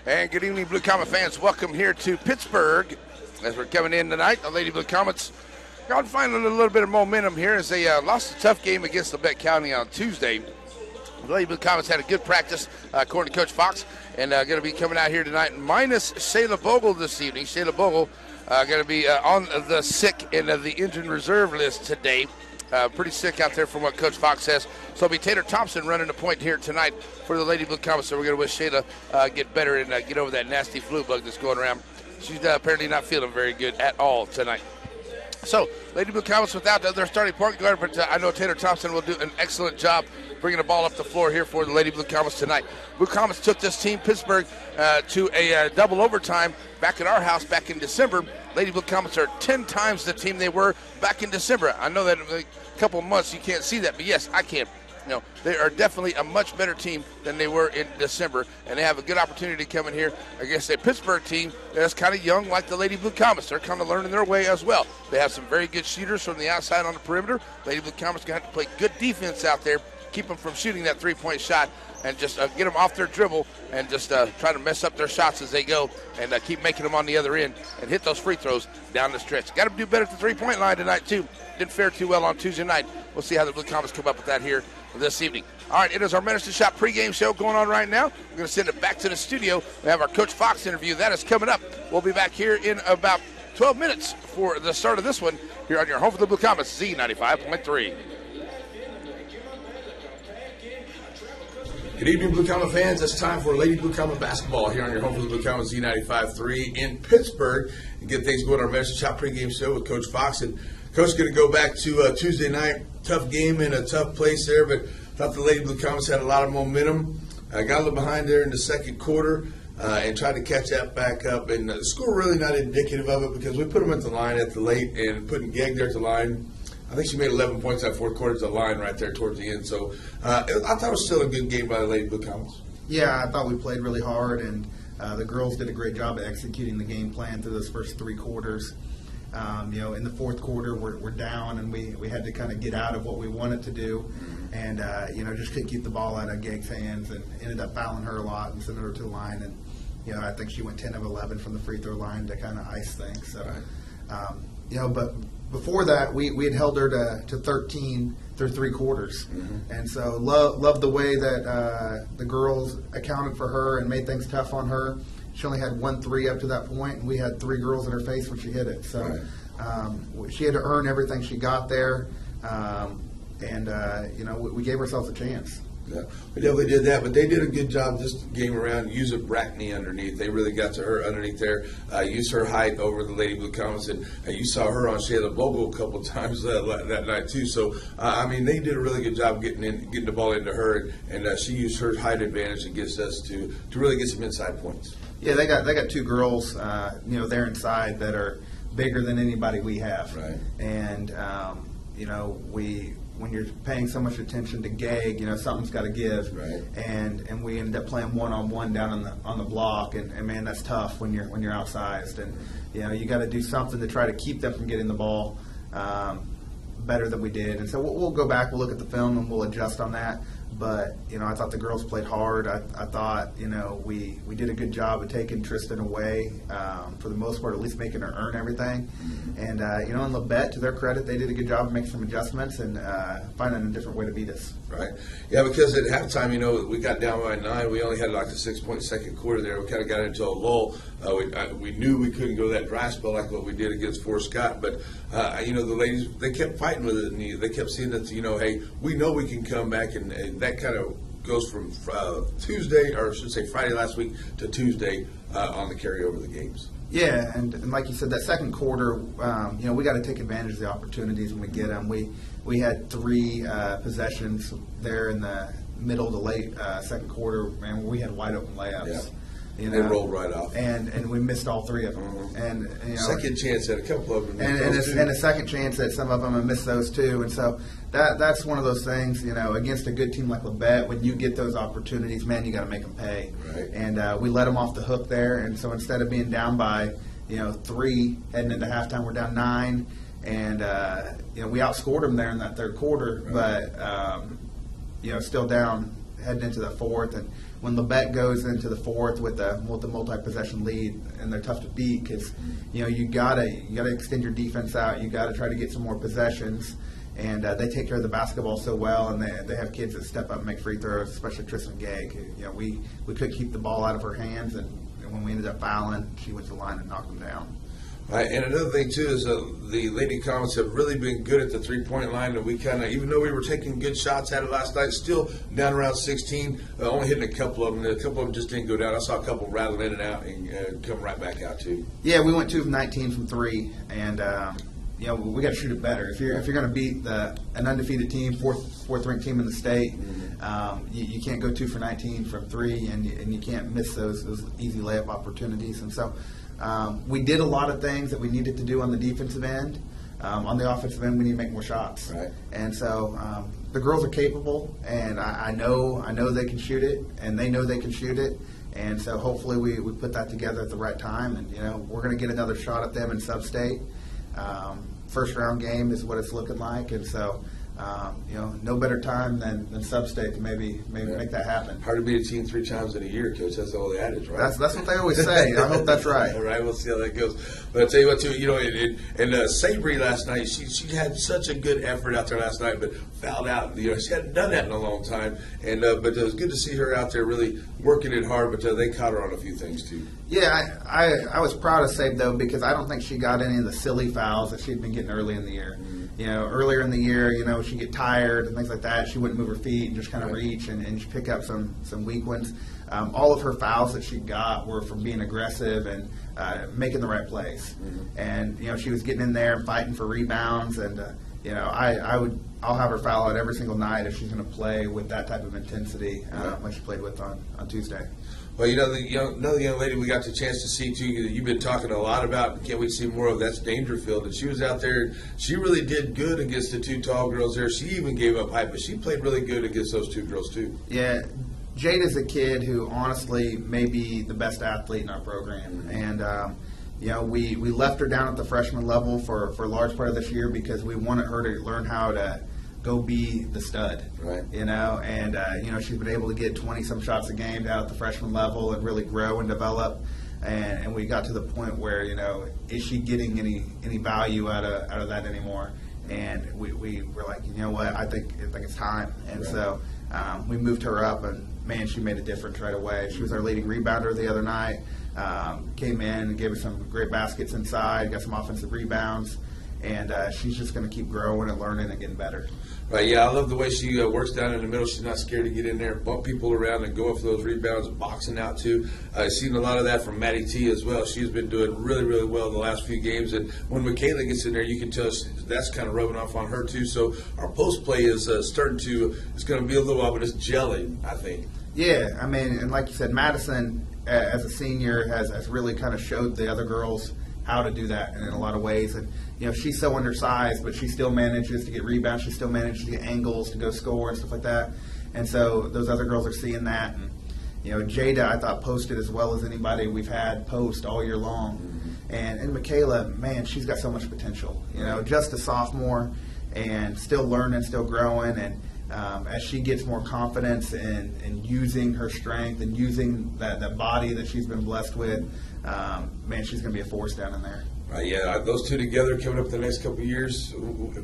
And good evening, Blue Comet fans. Welcome here to Pittsburg as we're coming in tonight. The Lady Blue Comets got finding a little bit of momentum here as they lost a tough game against Labette County on Tuesday. The Lady Blue Comets had a good practice, according to Coach Fox, and going to be coming out here tonight minus Shayla Bogle this evening. Shayla Bogle going to be on the sick and the injured reserve list today. Pretty sick out there from what Coach Fox says. So it'll be Tater Thompson running the point here tonight for the Lady Blue Comets. So we're going to wish Shayla get better and get over that nasty flu bug that's going around. She's apparently not feeling very good at all tonight. So Lady Blue Comets without their starting point guard, but I know Tater Thompson will do an excellent job bringing the ball up the floor here for the Lady Blue Comets tonight. Blue Comets took this team, Pittsburg, to a double overtime back at our house back in December. Lady Blue Comets are 10 times the team they were back in December. I know that in a couple of months you can't see that, but yes, I can. You know, they are definitely a much better team than they were in December, and they have a good opportunity to come in here against a Pittsburg team that's kind of young like the Lady Blue Comets. They're kind of learning their way as well. They have some very good shooters from the outside on the perimeter. Lady Blue Comets going to have to play good defense out there, keep them from shooting that three-point shot, and just get them off their dribble and just try to mess up their shots as they go and keep making them on the other end and hit those free throws down the stretch. Got to do better at the three-point line tonight, too. Didn't fare too well on Tuesday night. We'll see how the Blue Comets come up with that here this evening. All right, it is our Minister Shop pregame show going on right now. We're going to send it back to the studio. We have our Coach Fox interview. That is coming up. We'll be back here in about 12 minutes for the start of this one here on your home for the Blue Comets, Z95.3. Good evening, Blue Comet fans. It's time for Lady Blue Comet basketball here on your home for the Blue Comet Z95.3 in Pittsburgh. And get things going on our Minister Shop pregame show with Coach Fox. And Coach going to go back to Tuesday night. Tough game in a tough place there, but thought the Lady Blue Comets had a lot of momentum. Got a little behind there in the second quarter and tried to catch that back up. And the score really not indicative of it because we put them at the line at the late and putting Gag there at the line. I think she made 11 points that fourth quarter to the line right there towards the end. So I thought it was still a good game by the Lady Blue Comets. Yeah, I thought we played really hard, and the girls did a great job of executing the game plan through those first three quarters. In the fourth quarter, we're down, and we had to kind of get out of what we wanted to do, and just couldn't keep the ball out of Gag's hands, and ended up fouling her a lot and sending her to the line. And I think she went 10 of 11 from the free throw line to kind of ice things. So, but before that, we had held her to 13 through three quarters, and so love the way that the girls accounted for her and made things tough on her. She only had 1 3 up to that point, and we had 3 girls in her face when she hit it. So she had to earn everything she got there, we gave ourselves a chance. Yeah, we definitely did that, but they did a good job this game around using Brackney underneath. They really got to her underneath there, used her height over the Lady Blue Comets, and you saw her on Shayla Bogle a couple of times that night too. So, they did a really good job getting the ball into her, and she used her height advantage against us to really get some inside points. Yeah, they got 2 girls, they're inside that are bigger than anybody we have, right? And when you're paying so much attention to Gag, something's got to give, right? And we ended up playing one-on-one down on the block, and man, that's tough when you're outsized, and you got to do something to try to keep them from getting the ball better than we did. And so we'll go back, we'll look at the film, and we'll adjust on that. But, I thought the girls played hard. I thought, we did a good job of taking Tristan away for the most part, at least making her earn everything. And, in Labette, to their credit, they did a good job of making some adjustments and finding a different way to beat us. Right. Yeah, because at halftime, we got down by 9. We only had like a 6-point second quarter there. We kind of got into a lull. We knew we couldn't go that dry spell like what we did against Fort Scott. But, the ladies, they kept fighting with it. And they kept seeing that, hey, we know we can come back. And that kind of goes from Tuesday, or I should say Friday last week, to Tuesday on the carryover of the games. Yeah, and like you said, that second quarter, we got to take advantage of the opportunities when we get them. We had 3 possessions there in the middle to late second quarter, and we had wide open layups. Yeah. They rolled right off, and we missed all 3 of them. And second chance at a couple of them, and a second chance at some of them, and missed those too. And so that's one of those things. Against a good team like Labette, when you get those opportunities, man, you got to make them pay. Right. And we let them off the hook there. And so instead of being down by 3 heading into halftime, we're down 9, and we outscored them there in that third quarter, right. But still down heading into the fourth, and when Labette goes into the fourth with the multi-possession lead, and they're tough to beat because you gotta extend your defense out. You gotta try to get some more possessions, and they take care of the basketball so well, and they have kids that step up and make free throws, especially Tristan Gegg. We could keep the ball out of her hands, and when we ended up fouling, she went to the line and knocked them down. Right, and another thing, too, is the Lady Comets have really been good at the three-point line, and we kind of, even though we were taking good shots at it last night, still down around 16, only hitting a couple of them. A couple of them just didn't go down. I saw a couple rattle in and out and come right back out, too. Yeah, we went 2 of 19 from 3, and we got to shoot it better. If you're going to beat an undefeated team, fourth ranked team in the state, you can't go 2 for 19 from 3, and you can't miss those easy layup opportunities. And so we did a lot of things that we needed to do on the defensive end. On the offensive end, we need to make more shots. Right. And so the girls are capable, and I know they can shoot it, and they know they can shoot it. And so hopefully we put that together at the right time, and we're going to get another shot at them in sub-state. First round game is what it's looking like, and so no better time than sub-state to maybe make that happen. Hard to beat a team 3 times in a year, Coach. That's the whole adage, right? That's what they always say. I hope that's right. All right, we'll see how that goes. But I'll tell you what, too, and Sabri last night, she had such a good effort out there last night, but fouled out. She hadn't done that in a long time, and but it was good to see her out there really working it hard, but they caught her on a few things, too. Yeah, I was proud of Sabe, though, because I don't think she got any of the silly fouls that she'd been getting early in the year. Earlier in the year, she'd get tired and things like that. She wouldn't move her feet and just kind of reach and she'd pick up some weak ones. All of her fouls that she got were from being aggressive and making the right plays. And, she was getting in there and fighting for rebounds. And, I'll have her foul out every single night if she's going to play with that type of intensity like she played with on Tuesday. Well, another young lady we got the chance to see, too, you've been talking a lot about, can't wait to see more of, that's Dangerfield. And she was out there, she really did good against the 2 tall girls there. She even gave up height, but she played really good against those 2 girls, too. Yeah, Jade is a kid who honestly may be the best athlete in our program. And, we left her down at the freshman level for a large part of this year because we wanted her to learn how to go be the stud, right? And she's been able to get 20-some shots a game down at the freshman level and really grow and develop. And we got to the point where is she getting any value out of that anymore? And we were like, what? I think it's time. And so we moved her up, and man, she made a difference right away. She was our leading rebounder the other night. Came in and gave us some great baskets inside, got some offensive rebounds. And she's just going to keep growing and learning and getting better. Right, yeah, I love the way she works down in the middle. She's not scared to get in there, bump people around, and go up for those rebounds, boxing out, too. I've seen a lot of that from Maddie T as well. She's been doing really, really well in the last few games. And when Michaela gets in there, you can tell that's kind of rubbing off on her, too. So our post play is it's going to be a little while, but it's gelling, I think. Yeah, and like you said, Madison, as a senior, has really kind of showed the other girls how to do that in a lot of ways. And, she's so undersized, but she still manages to get rebounds. She still manages to get angles to go score and stuff like that. And so those other girls are seeing that. And, Jada, I thought, posted as well as anybody we've had post all year long. And Michaela, man, she's got so much potential. Just a sophomore and still learning, still growing. And as she gets more confidence in using her strength and using that body that she's been blessed with, man, she's going to be a force down in there. Right, yeah, those 2 together coming up the next couple of years.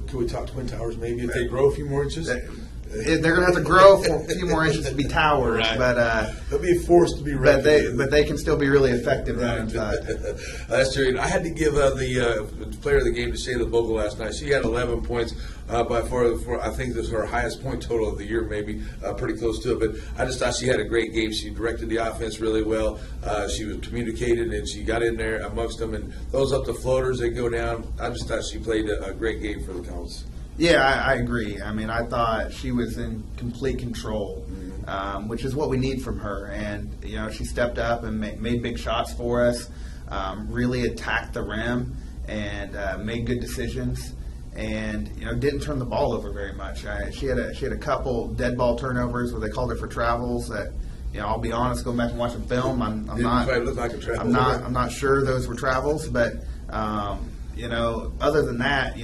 Could we talk Twin Towers maybe if they grow a few more inches? They're going to have to grow for a few more inches to be towers, right. But they'll be forced to be ready. But they can still be really effective down inside. That's true. I had to give the player of the game to Shayla Bogle last night. She had 11 points. By far, I think this was her highest point total of the year, maybe pretty close to it. But I just thought she had a great game. She directed the offense really well. She was communicated, and she got in there amongst them. And those up the floaters, they go down. I just thought she played a great game for the Comets. Yeah, I agree. I thought she was in complete control, which is what we need from her. And, she stepped up and made big shots for us, really attacked the rim, and made good decisions. And didn't turn the ball over very much. She had a couple dead ball turnovers where they called her for travels. That I'll be honest, going back and watching film, I'm not sure those were travels. But other than that,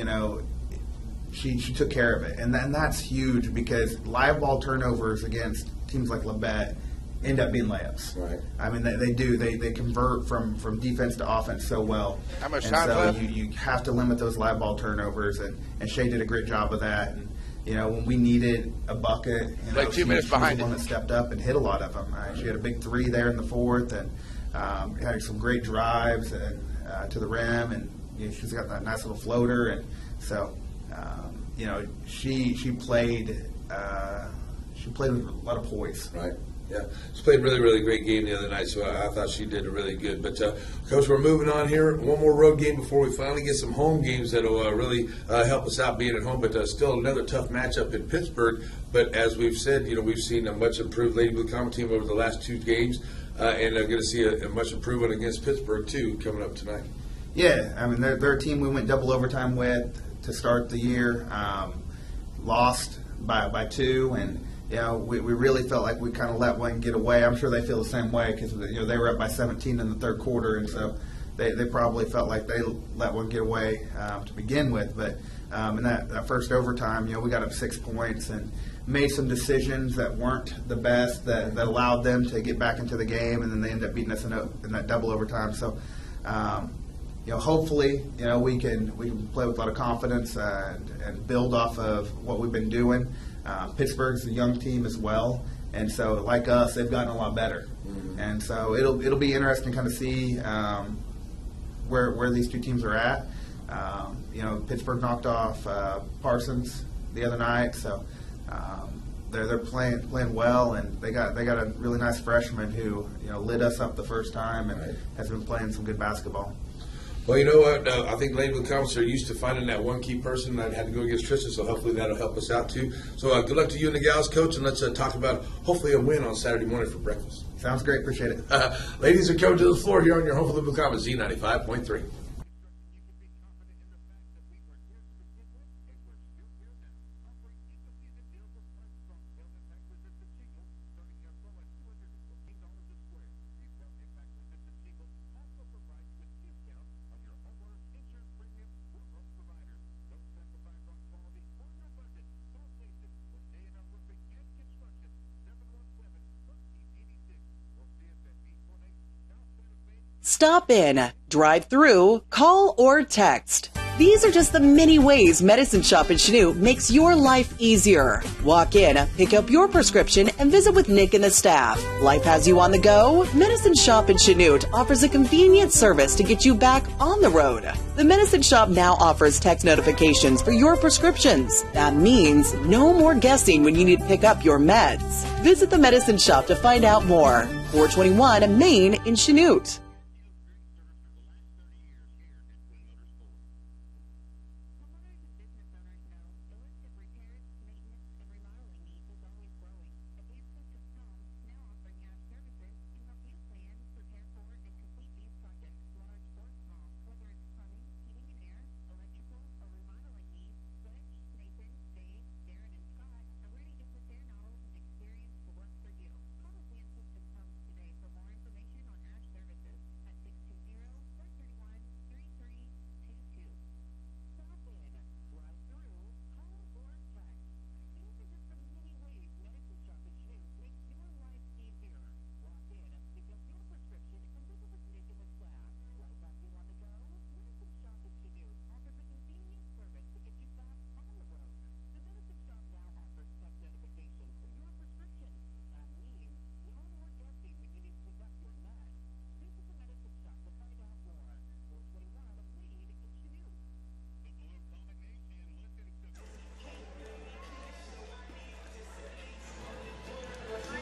she took care of it, and that's huge because live ball turnovers against teams like Labette end up being layups. Right. I mean, they do. They convert from defense to offense so well. How much and time so left? you have to limit those live ball turnovers, and Shea did a great job of that. And, when we needed a bucket, like 2 minutes she behind was the one that stepped up and hit a lot of them. She had a big three there in the fourth, and had some great drives and to the rim, and she's got that nice little floater, and so she played with a lot of poise. Right. Yeah, she played a really, really great game the other night, so I thought she did really good. But, Coach, we're moving on here. One more road game before we finally get some home games that will really help us out being at home. But still another tough matchup in Pittsburgh. But as we've said, we've seen a much improved Lady Blue Comet team over the last 2 games, and are going to see a much improvement against Pittsburgh, too, coming up tonight. Yeah, I mean, they're a team we went double overtime with to start the year, lost by 2, and we really felt like we kind of let one get away. I'm sure they feel the same way because they were up by 17 in the third quarter, and so they probably felt like they let one get away to begin with. But in that first overtime, we got up 6 points and made some decisions that weren't the best that allowed them to get back into the game, and then they ended up beating us in that double overtime. So. Hopefully, we can play with a lot of confidence and build off of what we've been doing. Pittsburgh's a young team as well, and so like us, they've gotten a lot better. Mm-hmm. And so it'll be interesting to kind of see where these 2 teams are at. Pittsburgh knocked off Parsons the other night, so they're playing well, and they got a really nice freshman who lit us up the first time and has been playing some good basketball. Well, you know what? I think Lady Blue Comets are used to finding that one key person that had to go against Tristan, so hopefully that'll help us out too. So good luck to you and the gals, Coach, and let's talk about hopefully a win on Saturday morning for breakfast. Sounds great. Appreciate it. Ladies, are coming to the floor here on your home for the Blue Comets, Z95.3. Stop in, drive through, call, or text. These are just the many ways Medicine Shop in Chanute makes your life easier. Walk in, pick up your prescription, and visit with Nick and the staff. Life has you on the go? Medicine Shop in Chanute offers a convenient service to get you back on the road. The Medicine Shop now offers text notifications for your prescriptions. That means no more guessing when you need to pick up your meds. Visit the Medicine Shop to find out more. 421 Main in Chanute.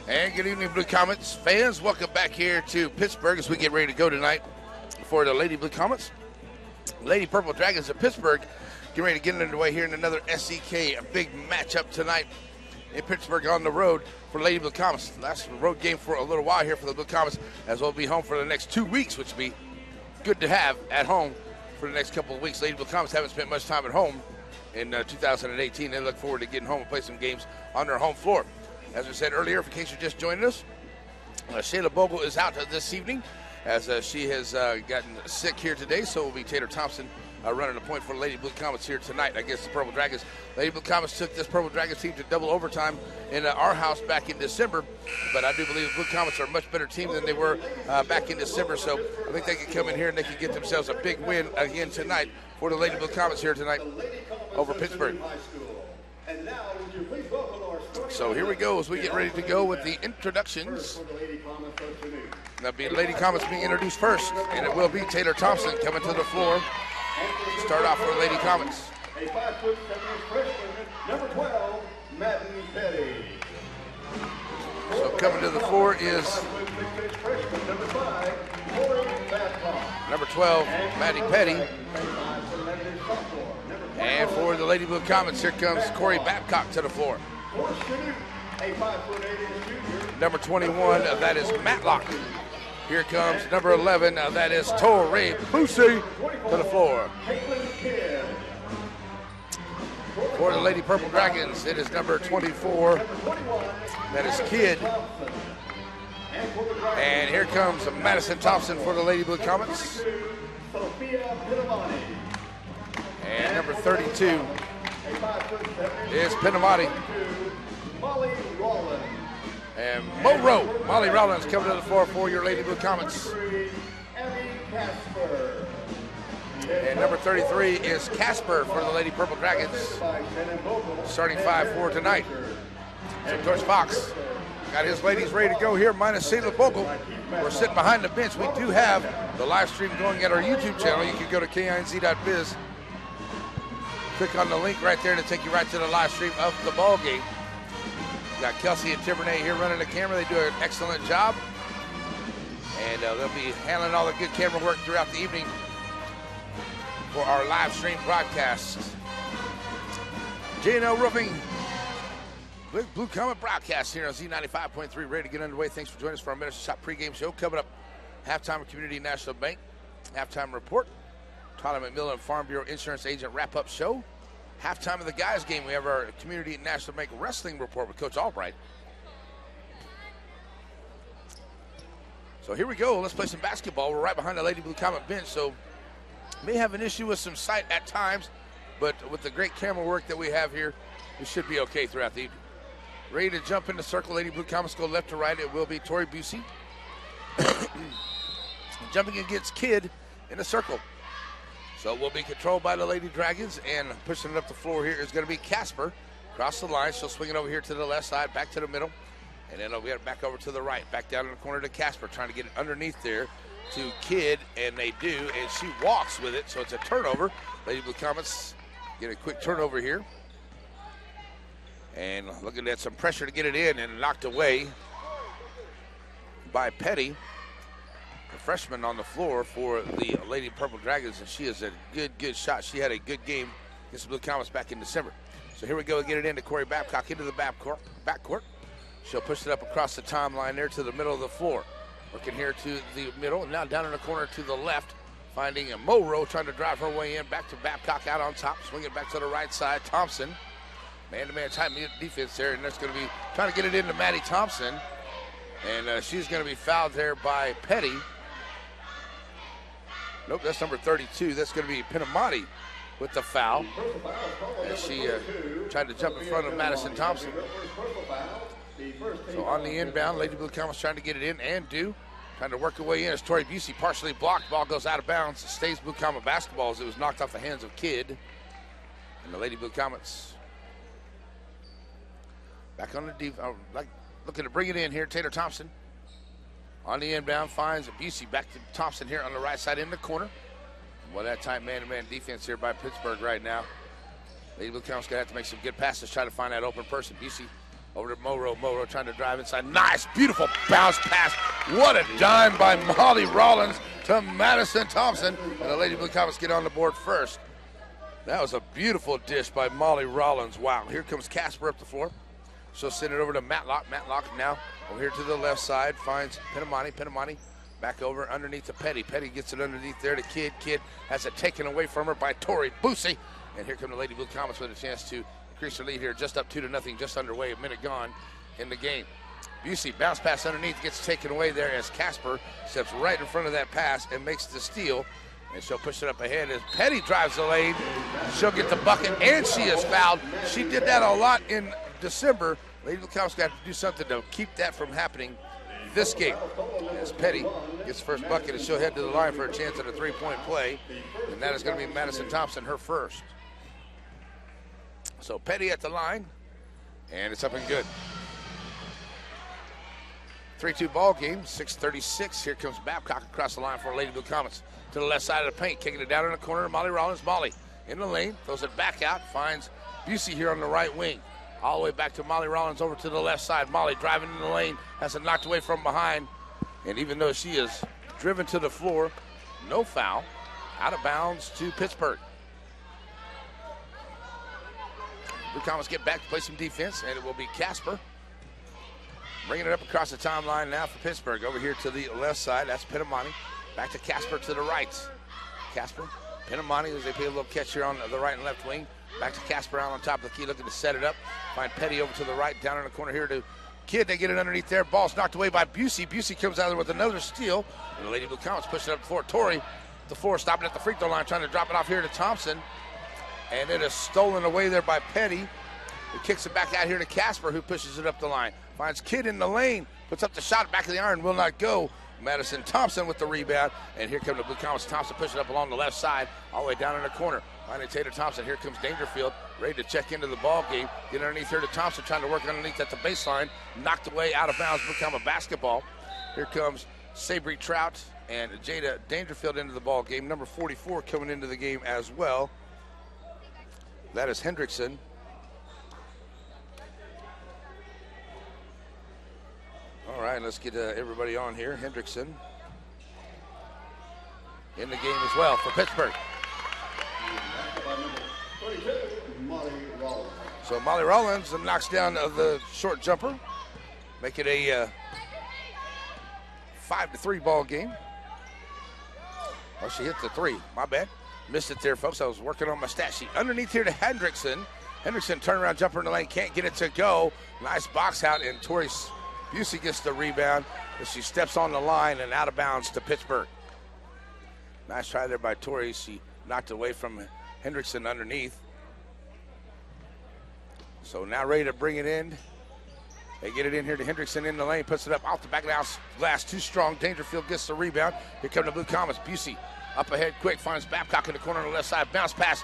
And good evening, Blue Comets fans. Welcome back here to Pittsburgh as we get ready to go tonight for the Lady Blue Comets. Lady Purple Dragons of Pittsburgh getting ready to get underway here in another SEK, a big matchup tonight in Pittsburgh on the road for Lady Blue Comets. Last road game for a little while here for the Blue Comets, as we'll be home for the next 2 weeks, which will be good to have at home for the next couple of weeks. Lady Blue Comets haven't spent much time at home in 2018. They look forward to getting home and play some games on their home floor. As I said earlier, in case you're just joining us, Shayla Bogle is out this evening, as she has gotten sick here today, so it will be Taylor Thompson running the point for the Lady Blue Comets here tonight against the Purple Dragons. Lady Blue Comets took this Purple Dragons team to double overtime in our house back in December, but I do believe the Blue Comets are a much better team than they were back in December, so I think they can come in here and they can get themselves a big win again tonight for the Lady Blue Comets here tonight over Pittsburg. So here we go as we get ready to go with the introductions. That'll be Lady Comets being introduced first, and it will be Taylor Thompson coming to the floor. Start off for the Lady Comets. A 5'7" freshman, number 12, Maddie Petty. So coming to the floor is number 12, Maddie Petty. And for the Lady Blue Comets, here comes Corey Babcock to the floor. Number 21, that is Matlock. Here comes number 11, that is Torrey Boosie to the floor. For the Lady Purple Dragons, it is number 24, that is Kidd. And here comes Madison Thompson for the Lady Blue Comets. And number 32 is Penamati. And Molly Rollins coming to the floor for your Lady Blue Comets. And number 33 is Casper for the Lady Purple Dragons. Starting 5 for tonight. So George Fox got his ladies ready to go here, minus Sailor Bogle. We're sitting behind the bench. We do have the live stream going at our YouTube channel. You can go to kinz.biz. Click on the link right there to take you right to the live stream of the ball game. Got Kelsey and Tibernet here running the camera. They do an excellent job. And they'll be handling all the good camera work throughout the evening for our live stream broadcast. J&L Roofing, Blue Comet broadcast here on Z95.3. Ready to get underway. Thanks for joining us for our Medicine Shop pregame show. Coming up, halftime of Community National Bank, halftime report. Tyler McMillan, Farm Bureau Insurance Agent wrap-up show. Halftime of the guys game, we have our Community National Bank Wrestling report with Coach Albright. So here we go. Let's play some basketball. We're right behind the Lady Blue Comet bench, so may have an issue with some sight at times, but with the great camera work that we have here, we should be okay throughout the evening. Ready to jump in the circle. Lady Blue Comets go left to right. It will be Tori Busey. Jumping against Kidd in the circle. So we'll be controlled by the Lady Dragons, and pushing it up the floor here is going to be Casper. Across the line, she'll swing it over here to the left side, back to the middle, and then we got it back over to the right, back down in the corner to Casper, trying to get it underneath there to Kidd, and they do, and she walks with it, so it's a turnover. Lady Blue Comets get a quick turnover here. And looking at some pressure to get it in, and knocked away by Petty. A freshman on the floor for the Lady Purple Dragons, and she is a good shot. She had a good game against the Blue Comets back in December. So here we go, get it into Corey Babcock into the backcourt. She'll push it up across the timeline there to the middle of the floor. Working here to the middle, now down in the corner to the left, finding a Monroe trying to drive her way in, back to Babcock out on top, swing it back to the right side. Thompson, man-to-man tight defense there, and that's going to be trying to get it into Maddie Thompson, and she's going to be fouled there by Petty. Nope, that's number 32. That's going to be Penamati with the foul. And she tried to jump in front of Madison Thompson. So on the inbound, Lady Blue Comets trying to get it in, and trying to work her way in as Tori Busey partially blocked. Ball goes out of bounds. It stays Blue Comet basketball as it was knocked off the hands of Kidd. And the Lady Blue Comets back on the looking to bring it in here. Taylor Thompson on the inbound finds Busey, back to Thompson here on the right side in the corner. Well, that tight man-to-man defense here by Pittsburgh right now. Lady Blue Comets going to have to make some good passes, try to find that open person. Busey over to Monroe. Monroe trying to drive inside. Nice, beautiful bounce pass. What a dime by Molly Rollins to Madison Thompson. And the Lady Blue Comets get on the board first. That was a beautiful dish by Molly Rollins. Wow. Here comes Casper up the floor. She'll send it over to Matlock. Matlock now over here to the left side. Finds Penamati. Penamati back over underneath to Petty. Petty gets it underneath there to Kidd. Kidd has it taken away from her by Tori Busey. And here come the Lady Blue Comets with a chance to increase their lead here. Just up 2-0, just underway, a minute gone in the game. Busey bounce pass underneath, gets taken away there as Casper steps right in front of that pass and makes the steal. And she'll push it up ahead as Petty drives the lane. She'll get the bucket, and she is fouled. She did that a lot in December. Lady Bukowski got to do something to keep that from happening this game. As Petty gets the first bucket, and she'll head to the line for a chance at a three-point play. And that is going to be Madison Thompson, her first. So Petty at the line, and it's up and good. 3-2 ball game, 6:36. Here comes Babcock across the line for Lady Blue Comets. To the left side of the paint, kicking it down in the corner. Molly Rollins. Molly in the lane, throws it back out, finds Busey here on the right wing. All the way back to Molly Rollins over to the left side. Molly driving in the lane, has it knocked away from behind. And even though she is driven to the floor, no foul. Out of bounds to Pittsburg. Blue Comets get back to play some defense, and it will be Casper bringing it up across the timeline now for Pittsburgh. Over here to the left side, that's Pinamani. Back to Casper to the right. Casper, Pinamani as they play a little catch here on the right and left wing. Back to Casper out on top of the key, looking to set it up. Find Petty over to the right, down in the corner here to Kidd. They get it underneath there. Ball's knocked away by Busey. Busey comes out there with another steal. And the Lady Blue Comets push it up the floor. Torrey, the floor, stopping at the free throw line, trying to drop it off here to Thompson. And it is stolen away there by Petty, who kicks it back out here to Casper, who pushes it up the line. Finds Kidd in the lane, puts up the shot, back of the iron, will not go. Madison Thompson with the rebound, and here comes the Blue Comets. Thompson pushing up along the left side, all the way down in the corner. Finding Taylor Thompson. Here comes Dangerfield, ready to check into the ball game. Get underneath here to Thompson, trying to work underneath at the baseline. Knocked away, out of bounds, become a basketball. Here comes Sabri Trout and Jada Dangerfield into the ball game. Number 44 coming into the game as well. That is Hendrickson. All right, let's get everybody on here. Hendrickson in the game as well for Pittsburgh. So Molly Rollins knocks down the short jumper, make it a 5-3 ball game. Oh, she hit the three. My bad. Missed it there, folks. I was working on my stat sheet. Underneath here to Hendrickson. Hendrickson turnaround jumper in the lane. Can't get it to go. Nice box out, and Tori Busey gets the rebound as she steps on the line and out of bounds to Pittsburgh. Nice try there by Tori. She knocked it away from Hendrickson underneath. So now ready to bring it in. They get it in here to Hendrickson in the lane, puts it up off the back of the house glass, too strong. Dangerfield gets the rebound. Here come the Blue Comets. Busey up ahead quick, finds Babcock in the corner on the left side. Bounce pass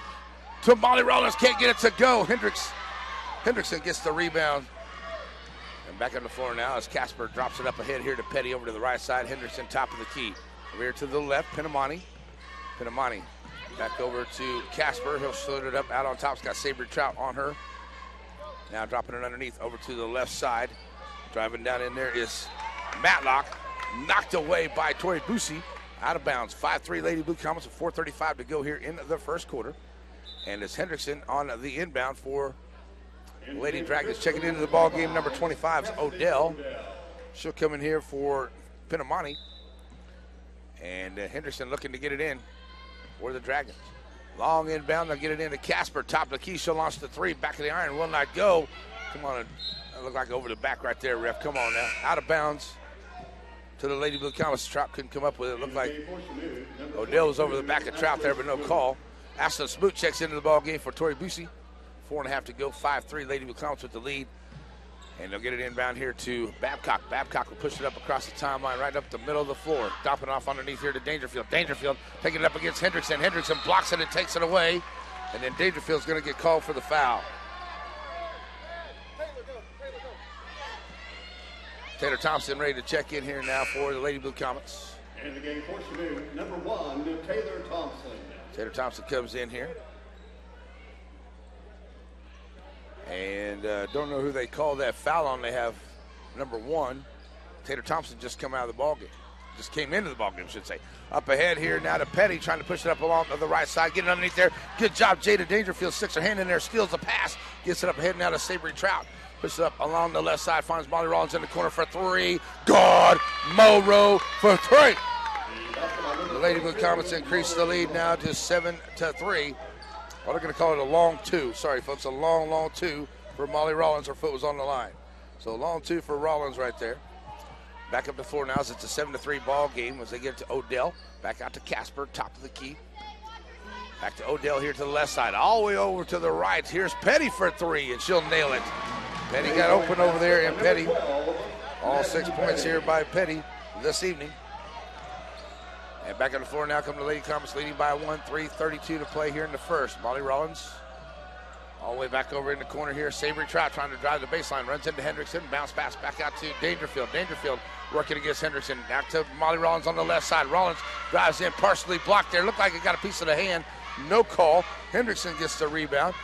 to Molly Rollins, can't get it to go. Hendrickson gets the rebound. And back on the floor now as Casper drops it up ahead here to Petty over to the right side. Hendrickson top of the key. Over here to the left, Pinamani. Pinamani back over to Casper. He'll shoot it up out on top. He's got Sabri Trout on her. Now dropping it underneath over to the left side. Driving down in there is Matlock. Knocked away by Tori Busey. Out of bounds. 5-3 Lady Blue Comets with 4:35 to go here in the first quarter. And it's Hendrickson on the inbound for Lady Dragons. Checking into the ball game. Number 25 is Odell. She'll come in here for Pinamani. And Hendrickson looking to get it in for the Dragons. Long inbound, they'll get it into Casper. Top of the key, she'll launch the three. Back of the iron, will not go. Come on, that looked like over the back right there, ref. Come on now. Out of bounds to the Lady Blue Comets. Trout couldn't come up with it. It looked like Odell was over the back of Trout there, but no call. Ashlyn Smoot checks into the ball game for Tori Busey. 4.5 to go. 5-3 Lady Blue Comets with the lead. And they'll get it inbound here to Babcock. Babcock will push it up across the timeline, right up the middle of the floor. Dropping off underneath here to Dangerfield. Dangerfield taking it up against Hendrickson. Hendrickson blocks it and takes it away. And then Dangerfield's going to get called for the foul. Taylor Thompson ready to check in here now for the Lady Blue Comets. And the game for Chanute, number 1, Taylor Thompson. Taylor Thompson comes in here. And don't know who they call that foul on. They have number 1. Taylor Thompson just come out of the ballgame. Just came into the ballgame, I should say. Up ahead here now to Petty, trying to push it up along the right side. Getting underneath there. Good job, Jada Dangerfield. Sticks her hand in there, steals the pass. Gets it up ahead now to Sabri Trout. Pushes it up along the left side. Finds Molly Rollins in the corner for 3. Good. Morrow for 3. The Lady Blue Comets increase the lead now to 7-3. Well, they're going to call it a long 2. Sorry, folks, a long 2 for Molly Rollins. Her foot was on the line. So long two for Rollins right there. Back up the floor now as it's a 7-3 ball game as they get to Odell. Back out to Casper, top of the key. Back to Odell here to the left side. All the way over to the right. Here's Petty for three, and she'll nail it. Petty got open over there, and Petty. All 6 points here by Petty this evening. And back on the floor now come the Lady Comets leading by 1, 3:32 to play here in the first. Molly Rollins all the way back over in the corner here. Savory Trout trying to drive the baseline. Runs into Hendrickson. Bounce pass back out to Dangerfield. Dangerfield working against Hendrickson. Back to Molly Rollins on the left side. Rollins drives in, partially blocked there. Looked like it got a piece of the hand. No call. Hendrickson gets the rebound.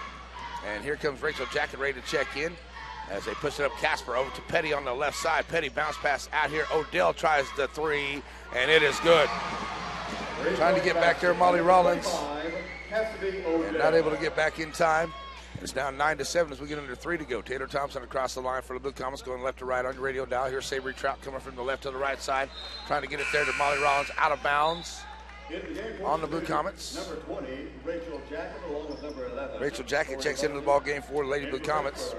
And here comes Rachel Jacket ready to check in as they push it up. Casper over to Petty on the left side. Petty bounce pass out here. Odell tries the three, and it is good. Trying to get back there, Molly Rollins. And not able to get back in time. It's now 9-7 as we get under 3 to go. Taylor Thompson across the line for the Blue Comets, going left to right on your radio dial. Here's Savory Trout coming from the left to the right side, trying to get it there to Molly Rollins, out of bounds on the Blue Comets. Number 20, Rachel Jacket, along with number 11. Rachel Jacket checks into the ball game for the Lady Blue Comets.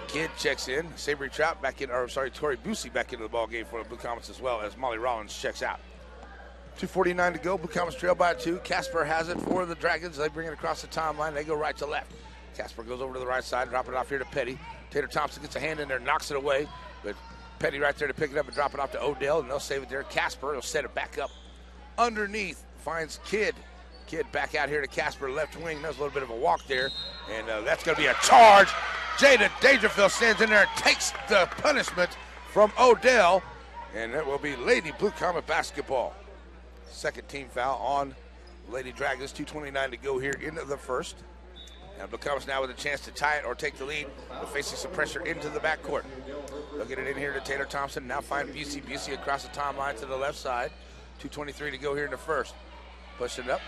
Kidd checks in. Savory Trout back in, or sorry, Tori Busey back into the ball game for the Blue Comets as well as Molly Rollins checks out. 2:49 to go. Blue Comets trail by 2. Casper has it for the Dragons. They bring it across the timeline. They go right to left. Casper goes over to the right side, dropping it off here to Petty. Taylor Thompson gets a hand in there, knocks it away. But Petty right there to pick it up and drop it off to Odell, and they'll save it there. Casper will set it back up underneath. Finds Kidd. Kidd back out here to Casper, left wing. There's a little bit of a walk there, and that's going to be a charge. Jada Dangerfield stands in there and takes the punishment from Odell, and it will be Lady Blue Comet basketball. Second team foul on Lady Dragons. 2:29 to go here into the first. And Blue Comets now with a chance to tie it or take the lead, but facing some pressure into the backcourt. They'll get it in here to Taylor Thompson. Now find Busey. Busey across the timeline to the left side. 2:23 to go here in the first. Pushing it up.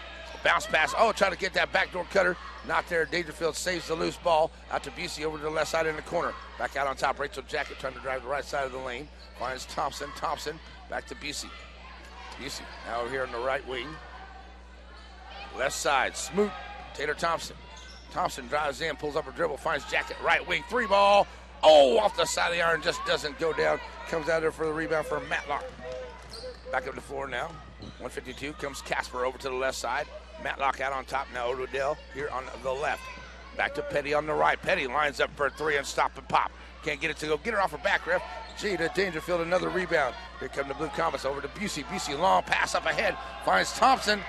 Bounce pass. Oh, trying to get that backdoor cutter. Not there. Dangerfield saves the loose ball. Out to Busey over to the left side in the corner. Back out on top. Rachel Jacket trying to drive the right side of the lane. Finds Thompson. Thompson back to Busey. Busey now over here on the right wing. Left side. Smoot. Taylor Thompson. Thompson drives in, pulls up a dribble, finds Jacket. Right wing. 3 ball. Oh, off the side of the iron. Just doesn't go down. Comes out there for the rebound for Matlock. Back up the floor now. 152 comes Casper over to the left side. Matlock out on top now. Odell here on the left. Back to Petty on the right. Petty lines up for a 3 and stop and pop. Can't get it to go. Get her off her back, ref. Jada Dangerfield, another rebound. Here come the Blue Comets over to Busey. Busey, long pass up ahead. Finds Thompson.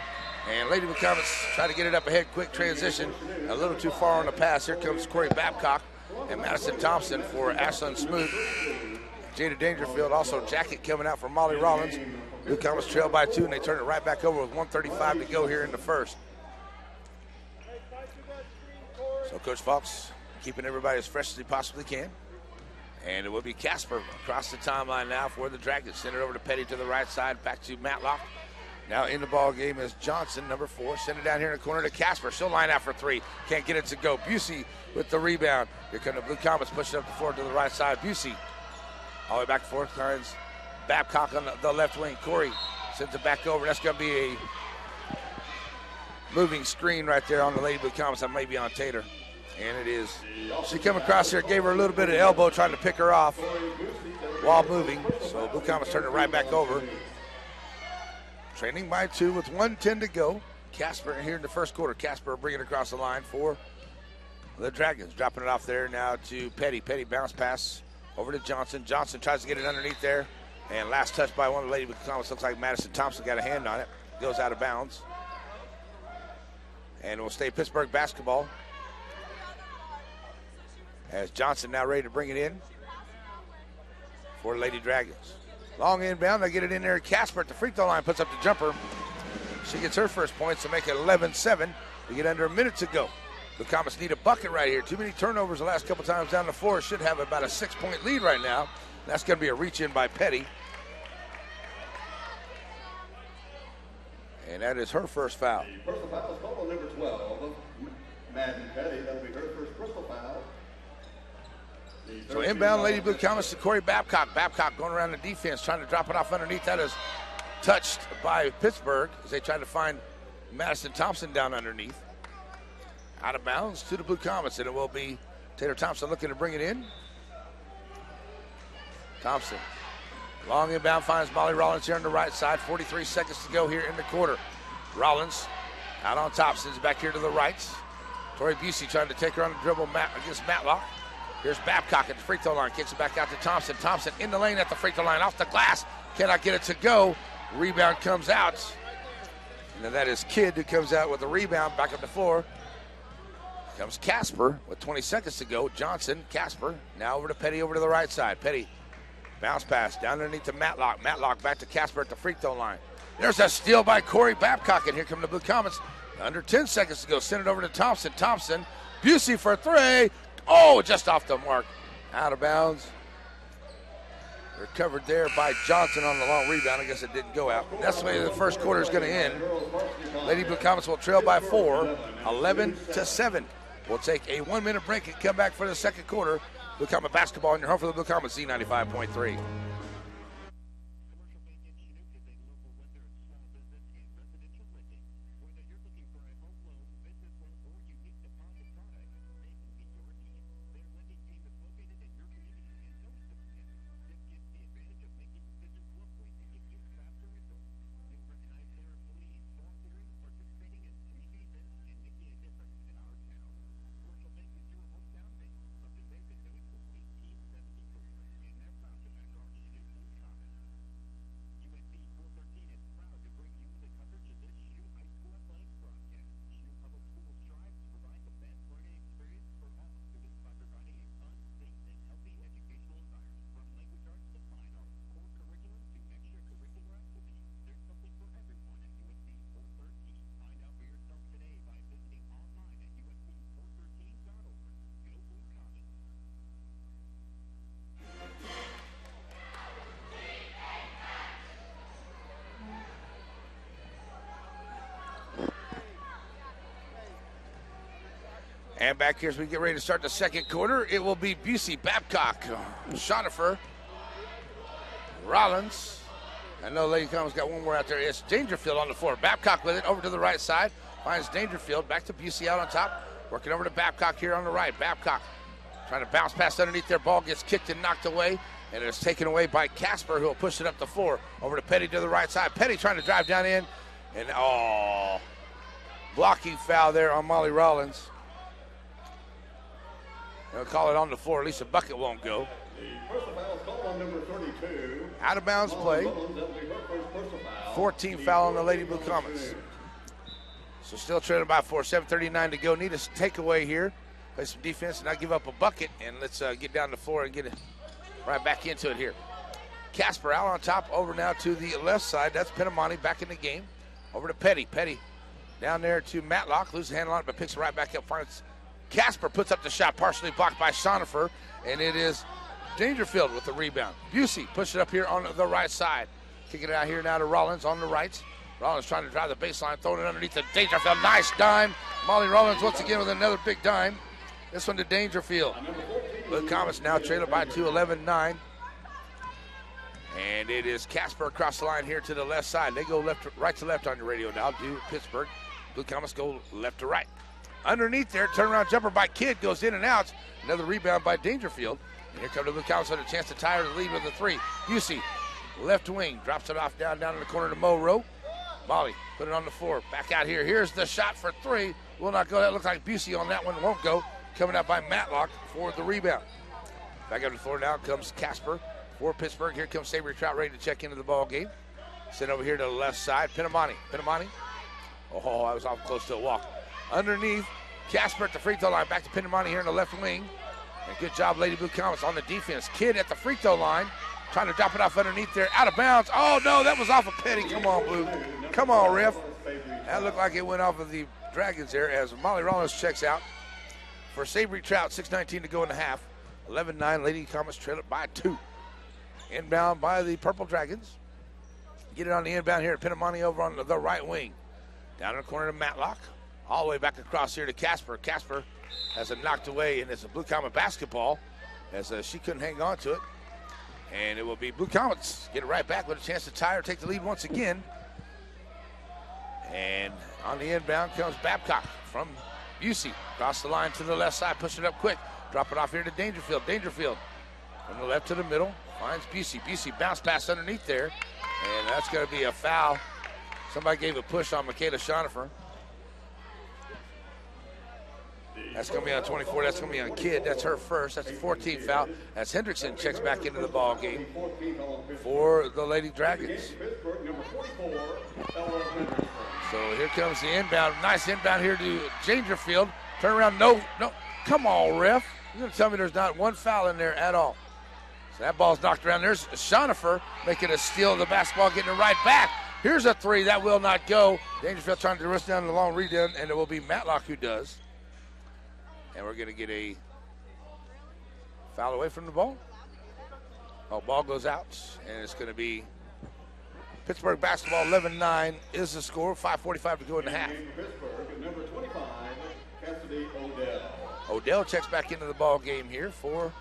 And Lady Blue Comets try to get it up ahead. Quick transition. A little too far on the pass. Here comes Corey Babcock and Madison Thompson for Ashlyn Smoot. Jada Dangerfield, also Jacket coming out for Molly Rollins. Blue Comets trail by 2, and they turn it right back over with 1:35 to go here in the first. So Coach Fox keeping everybody as fresh as he possibly can. And it will be Casper across the timeline now for the Dragons. Send it over to Petty to the right side, back to Matlock. Now in the ball game is Johnson, number 4. Send it down here in the corner to Casper. She'll line out for 3. Can't get it to go. Busey with the rebound. Here come the Blue Comets, pushing up the floor to the right side. Busey all the way back and forth. Finds Babcock on the left wing. Corey sends it back over. That's going to be a moving screen right there on the Lady Blue Comets. That may be on Taylor. And it is. She come across here, gave her a little bit of elbow, trying to pick her off while moving. So Blue Comets turned it right back over. Trailing by 2 with 1:10 to go. Casper here in the first quarter. Casper bringing it across the line for the Dragons. Dropping it off there now to Petty. Petty bounce pass over to Johnson. Johnson tries to get it underneath there. And last touch by one of the Lady Blue Comets. Looks like Madison Thompson got a hand on it. Goes out of bounds. And it will stay Pittsburgh basketball. As Johnson now ready to bring it in for Lady Dragons. Long inbound, they get it in there. Casper at the free throw line puts up the jumper. She gets her first points to make it 11-7. We get under a minute to go. The Comets need a bucket right here. Too many turnovers the last couple times down the floor. Should have about a 6-point lead right now. That's going to be a reach in by Petty. And that is her first foul. The personal foul is called on number 12, Madden Petty. That'll be her first personal foul. So inbound Lady Blue Comets to Corey Babcock. Babcock going around the defense, trying to drop it off underneath. That is touched by Pittsburgh as they try to find Madison Thompson down underneath. Out of bounds to the Blue Comets, and it will be Taylor Thompson looking to bring it in. Thompson. Long inbound finds Molly Rollins here on the right side. 43 seconds to go here in the quarter. Rollins out on top, sends back here to the right. Tori Busey trying to take her on the dribble against Matlock. Here's Babcock at the free throw line. Kicks it back out to Thompson. Thompson in the lane at the free throw line. Off the glass. Cannot get it to go. Rebound comes out. And then that is Kidd who comes out with the rebound back up the floor. Comes Casper with 20 seconds to go. Johnson, Casper. Now over to Petty over to the right side. Petty. Bounce pass down underneath to Matlock. Matlock back to Casper at the free throw line. There's a steal by Corey Babcock, and here come the Blue Comets. Under 10 seconds to go. Send it over to Thompson. Thompson. Busey for three. Oh, just off the mark. Out of bounds. Recovered there by Johnson on the long rebound. I guess it didn't go out. That's the way the first quarter is going to end. Lady Blue Comets will trail by 4, 11-7. We'll take a 1-minute break and come back for the second quarter. Blue Comet basketball in your home for the Blue Comets, Z95.3. And back here as we get ready to start the second quarter, it will be Busey, Babcock, Schonifer, Rollins. I know Lady Comets got one more out there. It's Dangerfield on the floor. Babcock with it over to the right side. Finds Dangerfield. Back to Busey out on top. Working over to Babcock here on the right. Babcock trying to bounce past underneath their ball. Gets kicked and knocked away. And it's taken away by Casper, who will push it up the floor. Over to Petty to the right side. Petty trying to drive down in. And, blocking foul there on Molly Rollins. They'll call it on the floor. At least a bucket won't go. Personal foul called on number 32. Out of bounds play. 14 foul on the Lady Blue Comets. So still trailing by 4. 7:39 to go. Need a takeaway here. Play some defense and not give up a bucket. And let's get down the floor and get it right back into it here. Casper out on top. Over now to the left side. That's Penamani back in the game. Over to Petty. Petty down there to Matlock. Loses the handle on it, but picks it right back up. Finds Casper, puts up the shot, partially blocked by Schonifer, and it is Dangerfield with the rebound. Busey push it up here on the right side. Kicking it out here now to Rollins on the right. Rollins trying to drive the baseline, throwing it underneath the Dangerfield. Nice dime. Molly Rollins once again with another big dime. This one to Dangerfield. Blue Comets now trailing by 2, 11-9. And it is Casper across the line here to the left side. They go right to left on your radio now. Do Pittsburgh. Blue Comets go left to right. Underneath there, turnaround jumper by Kidd goes in and out. Another rebound by Dangerfield. And here comes the Blue Comets with a chance to tie her the lead with a 3. Busey, left wing, drops it off down in the corner to Monroe. Molly, put it on the floor. Back out here. Here's the shot for 3. Will not go. That looks like Busey on that one. Won't go. Coming out by Matlock for the rebound. Back up the floor now comes Casper for Pittsburgh. Here comes Savory Trout ready to check into the ball game. Sent over here to the left side. Penamani. Oh, I was off close to a walk. Underneath, Casper at the free throw line. Back to Penamani here in the left wing. And good job, Lady Blue Comets on the defense. Kidd at the free throw line. Trying to drop it off underneath there. Out of bounds. Oh, no, that was off of Petty. Come on, Blue. Come on, ref. That looked like it went off of the Dragons there as Molly Rollins checks out. For Savory Trout, 6:19 to go in the half. 11-9, Lady Comets trail it by 2. Inbound by the Purple Dragons. Get it on the inbound here at Penamani over on the right wing. Down in the corner to Matlock. All the way back across here to Casper. Casper has it knocked away, and it's a Blue Comet basketball as she couldn't hang on to it. And it will be Blue Comets get it right back with a chance to tie or take the lead once again. And on the inbound comes Babcock from Busey. Across the line to the left side, push it up quick. Drop it off here to Dangerfield. Dangerfield from the left to the middle. Finds Busey. Busey bounced pass underneath there, and that's going to be a foul. Somebody gave a push on Michaela Schonifer. That's going to be on 24. That's going to be on Kidd. That's her first. That's a 14th foul. As Hendrickson checks back into the ball game for the Lady Dragons. So here comes the inbound. Nice inbound here to Dangerfield. Turn around. No. Come on, ref. You're going to tell me there's not one foul in there at all. So that ball's knocked around. There's Schonifer making a steal of the basketball, getting it right back. Here's a three. That will not go. Dangerfield trying to rust down the long read-in, and it will be Matlock who does. And we're going to get a foul away from the ball. Oh, ball goes out, and it's going to be Pittsburgh basketball. 11-9 is the score. 5:45 to go in the half. Pittsburgh, number 25, Cassidy Odell. Odell checks back into the ball game here for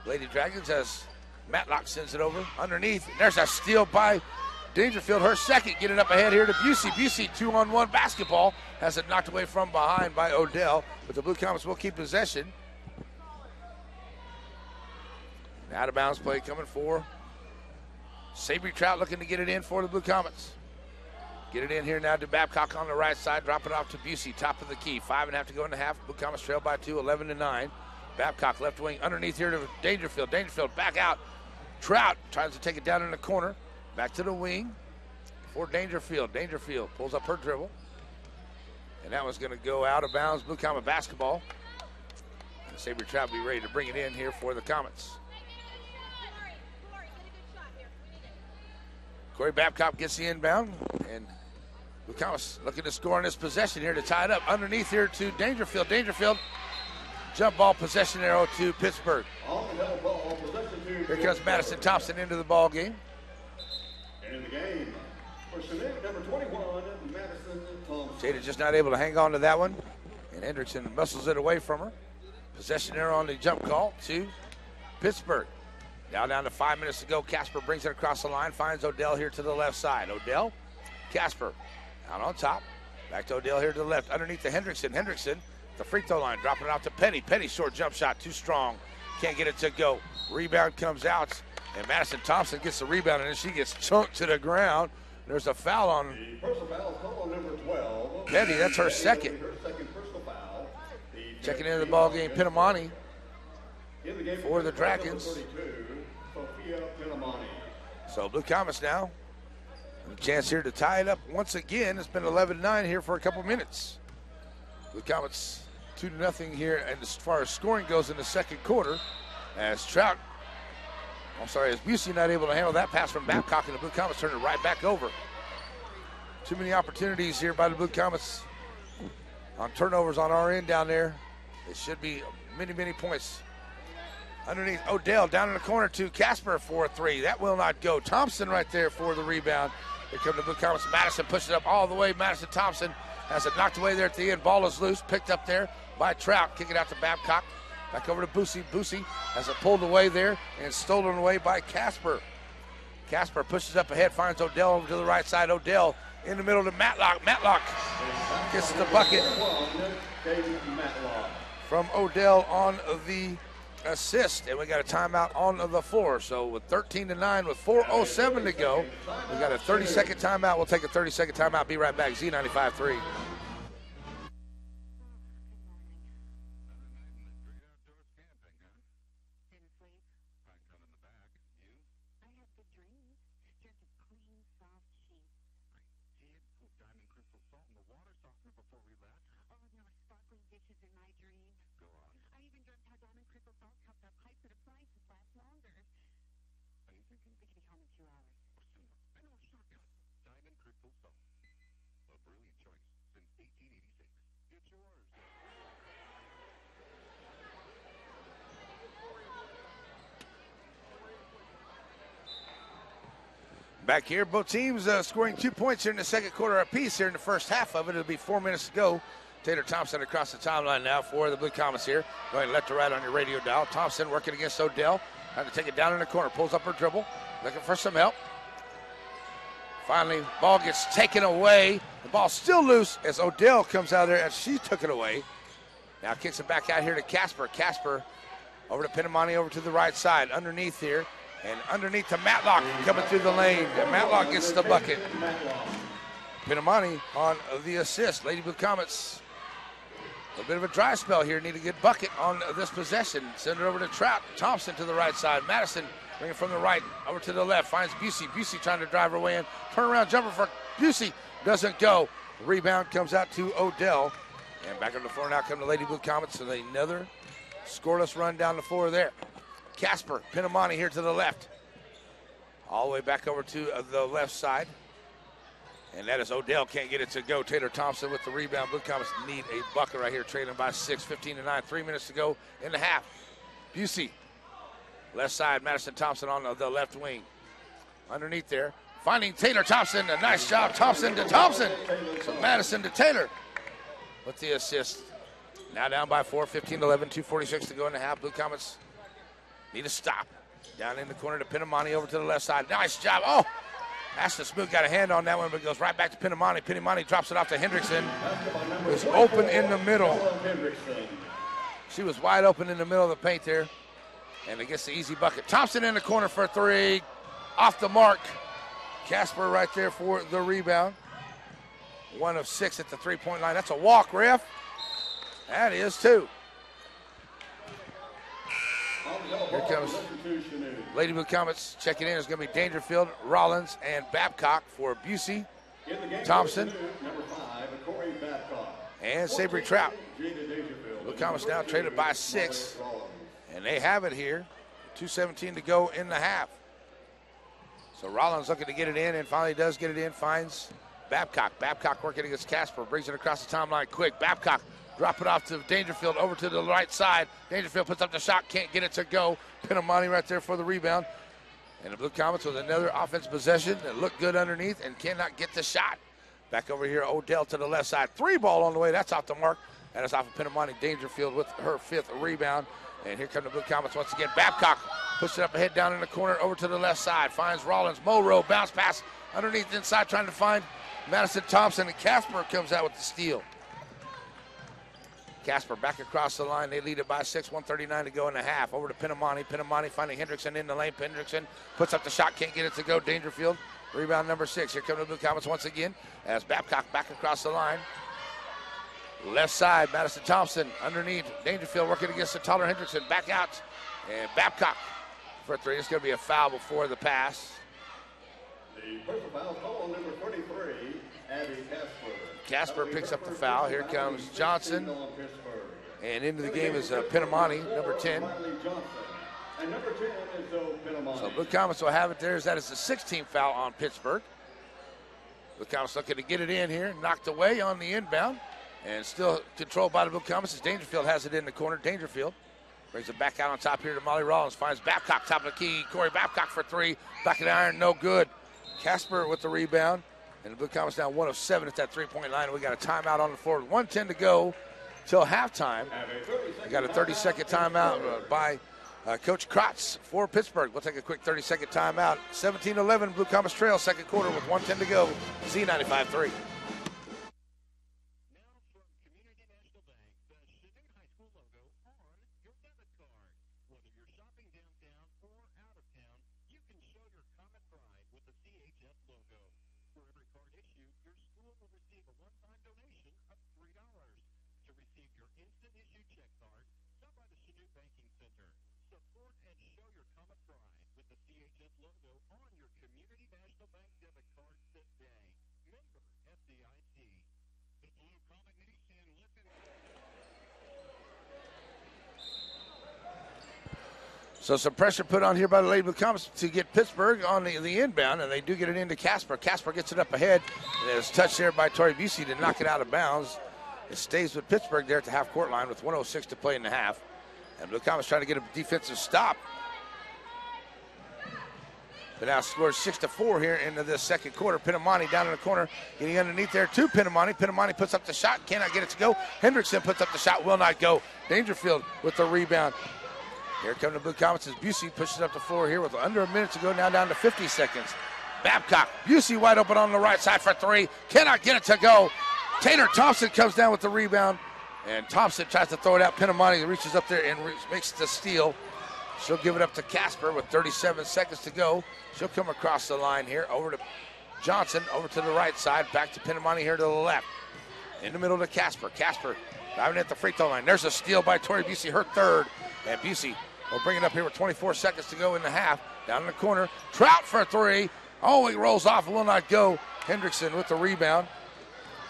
Lady Dragons as Matlock sends it over underneath. There's a steal by Dangerfield, her second, getting up ahead here to Busey. Busey, 2-on-1 basketball, has it knocked away from behind by Odell, but the Blue Comets will keep possession. Out of bounds play coming for Savory Trout, looking to get it in for the Blue Comets. Get it in here now to Babcock on the right side, drop it off to Busey, top of the key. 5.5 to go in the half. Blue Comets trail by 2, 11-9. Babcock left wing underneath here to Dangerfield. Dangerfield back out. Trout tries to take it down in the corner. Back to the wing for Dangerfield. Dangerfield pulls up her dribble. And that one's going to go out of bounds. Blue Comet basketball. And Savory Trout will be ready to bring it in here for the Comets. Corey Babcock gets the inbound. And Blue Comets looking to score on this possession here to tie it up. Underneath here to Dangerfield. Dangerfield. Jump ball possession arrow to Pittsburgh. Here comes Madison Thompson into the ball game. In the game, for Chanute, number 21, Madison Thompson. Jada just not able to hang on to that one. And Hendrickson muscles it away from her. Possession arrow on the jump call to Pittsburgh. Now down to 5 minutes to go. Casper brings it across the line, finds Odell here to the left side. Odell, Casper out on top. Back to Odell here to the left, underneath to Hendrickson. Hendrickson, the free throw line, dropping it out to Petty. Petty, short jump shot, too strong. Can't get it to go. Rebound comes out, and Madison Thompson gets the rebound, and then she gets chunked to the ground. There's a foul on The personal foul call on number 12. Petty. That's her second. Her second personal foul. Checking into the ball game, Pinamani In the game for the Dragons. 32, Sophia Pinamani. So Blue Comets now. A chance here to tie it up once again. It's been 11-9 here for a couple minutes. Blue Comets 2-0 here, and as far as scoring goes in the second quarter, as Busey not able to handle that pass from Babcock, and the Blue Comets turn it right back over. Too many opportunities here by the Blue Comets on turnovers on our end down there. It should be many, many points. Underneath Odell, down in the corner to Casper for a three. That will not go. Thompson right there for the rebound. Here come the Blue Comets. Madison pushes it up all the way. Madison Thompson has it knocked away there at the end. Ball is loose, picked up there by Trout. Kick it out to Babcock. Back over to Busey. Busey has it pulled away there and stolen away by Casper. Casper pushes up ahead, finds Odell over to the right side. Odell in the middle to Matlock. Matlock gets the bucket from Odell on the assist, and we got a timeout on the floor. So with 13-9, with 4:07 to go, we got a 30-second timeout. We'll take a 30-second timeout. Be right back. Z95.3. Back here, both teams scoring 2 points here in the second quarter apiece here in the first half of it. It'll be 4 minutes to go. Taylor Thompson across the timeline now for the Blue Comets here. Go ahead and left to right on your radio dial. Thompson working against Odell. Trying to take it down in the corner. Pulls up her dribble. Looking for some help. Finally, ball gets taken away. The ball's still loose as Odell comes out there and she took it away. Now kicks it back out here to Casper. Casper over to Pinamani over to the right side. Underneath here And underneath to Matlock coming through the lane. And Matlock gets the bucket. Pinamani on the assist. Lady Blue Comets. A little bit of a dry spell here. Need a good bucket on this possession. Send it over to Trout. Thompson to the right side. Madison bringing from the right over to the left. Finds Busey. Busey trying to drive her way in. Turnaround jumper for Busey. Doesn't go. The rebound comes out to Odell. And back on the floor now come the Lady Blue Comets. So another scoreless run down the floor there. Casper, Pinamani here to the left. All the way back over to the left side. And that is Odell, can't get it to go. Taylor Thompson with the rebound. Blue Comets need a bucket right here, trailing by 6, 15-9, 3 minutes to go in the half. Busey, left side, Madison Thompson on the left wing. Underneath there, finding Taylor Thompson, a nice job, Thompson to Thompson. So Madison to Taylor with the assist. Now down by 4, 15-11, 2:46 to go in the half. Blue Comets need a stop. Down in the corner to Pinamani over to the left side. Nice job. Oh, Ashton Smoot got a hand on that one, but it goes right back to Pinamani. Pinamani drops it off to Hendrickson. Was open in the middle. She was wide open in the middle of the paint there. And it gets the easy bucket. Thompson in the corner for 3. Off the mark. Casper right there for the rebound. 1 of 6 at the three-point line. That's a walk, ref. That is 2. Here comes Lady Blue Comets checking in. It's going to be Dangerfield, Rollins, and Babcock for Busey, Thompson, and Savory Trout. Blue Comets now traded by 6, and they have it here. 2:17 to go in the half. So Rollins looking to get it in, and finally does get it in, finds Babcock. Babcock working against Casper, brings it across the timeline quick. Babcock drop it off to Dangerfield over to the right side. Dangerfield puts up the shot, can't get it to go. Pinamani right there for the rebound. And the Blue Comets with another offensive possession that looked good underneath and cannot get the shot. Back over here, Odell to the left side. 3 ball on the way, that's off the mark. That is off of Pinamani. Dangerfield with her 5th rebound. And here come the Blue Comets once again. Babcock puts it up ahead down in the corner over to the left side. Finds Rollins. Monroe bounce pass underneath inside trying to find Madison Thompson. And Casper comes out with the steal. Casper back across the line. They lead it by 6, 1:39 to go in the half. Over to Pinamani. Pinamani finding Hendrickson in the lane. Hendrickson puts up the shot, can't get it to go. Dangerfield, rebound number 6. Here come the Blue Comets once again as Babcock back across the line. Left side, Madison Thompson underneath. Dangerfield working against the taller Hendrickson. Back out. And Babcock for 3. It's going to be a foul before the pass. The personal foul call on number 33, Abby Casper. Casper picks up the foul. Here comes Johnson. And into the game is Pinamani, number 10. And number 10 is Pinamani. So Blue Comets will have it there. That is the 16th foul on Pittsburgh. Blue Comets looking to get it in here. Knocked away on the inbound. And still controlled by the Blue Comets as Dangerfield has it in the corner. Dangerfield brings it back out on top here to Molly Rollins. Finds Babcock, top of the key. Corey Babcock for 3. Back of the iron, no good. Casper with the rebound. And the Blue Comets now 1 of 7 at that three-point line. We got a timeout on the floor. 1:10 to go till halftime. We got a 30-second timeout by Coach Kratz for Pittsburgh. We'll take a quick 30-second timeout. 17-11, Blue Comets trail, second quarter with 1:10 to go. Z95.3. So some pressure put on here by the Lady Blue Comets to get Pittsburgh on the inbound, and they do get it into Casper. Casper gets it up ahead, and it's touched there by Tori Busey to knock it out of bounds. It stays with Pittsburgh there at the half-court line with 1:06 to play in the half. And Blue Comets trying to get a defensive stop. But now scores 6-4 here into this second quarter. Pinamani down in the corner, getting underneath there to Pinamani. Pinamani puts up the shot, cannot get it to go. Hendrickson puts up the shot, will not go. Dangerfield with the rebound. Here come the Blue Comets as Busey pushes up the floor here with under a minute to go, now down to 50 seconds. Babcock, Busey wide open on the right side for 3. Cannot get it to go. Taylor Thompson comes down with the rebound, and Thompson tries to throw it out. Pinamani reaches up there and makes the steal. She'll give it up to Casper with 37 seconds to go. She'll come across the line here, over to Johnson, over to the right side, back to Pinamani here to the left. In the middle to Casper. Casper driving at the free throw line. There's a steal by Tori Busey, her third. And Busey will bring it up here with 24 seconds to go in the half. Down in the corner. Trout for a three. Oh, it rolls off, will not go. Hendrickson with the rebound.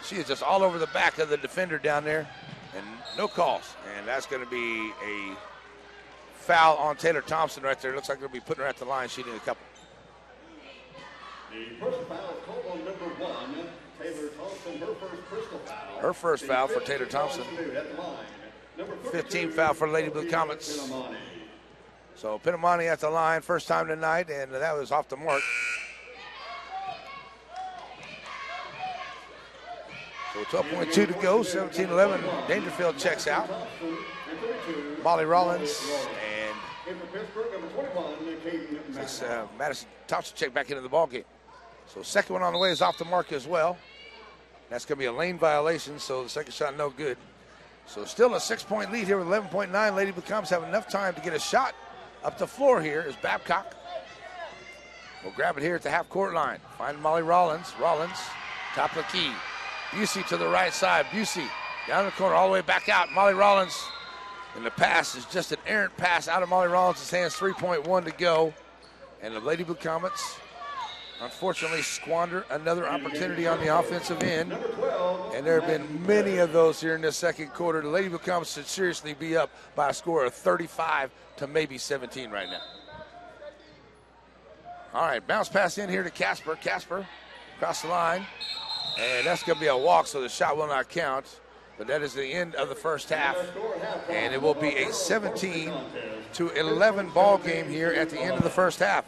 She is just all over the back of the defender down there. And no calls. And that's going to be a foul on Taylor Thompson right there. Looks like they'll be putting her at the line, shooting a couple. The first foul called on number 1, Taylor Thompson, her first personal foul. Her first foul for Taylor Thompson. 15 foul for Lady Blue Comets. So Pinamani at the line, first time tonight, and that was off the mark. So 12.2 to go, 17-11. Dangerfield checks out. Molly Rollins and Madison Thompson check back into the ball game. So second one on the way is off the mark as well. That's going to be a lane violation, so the second shot no good. So still a 6-point lead here with 11.9. Lady Blue Comets have enough time to get a shot up the floor here is Babcock. We'll grab it here at the half-court line. Find Molly Rollins. Rollins, top of the key. Busey to the right side. Busey down the corner, all the way back out. Molly Rollins, and the pass is just an errant pass out of Molly Rollins' hands. 3.1 to go. And the Lady Blue Comets, unfortunately, squander another opportunity on the offensive end. And there have been many of those here in this second quarter. The Lady Blue Comets should seriously be up by a score of 35 to maybe 17 right now. All right, bounce pass in here to Casper. Casper across the line. And that's going to be a walk, so the shot will not count. But that is the end of the first half. And it will be a 17-11 ball game here at the end of the first half.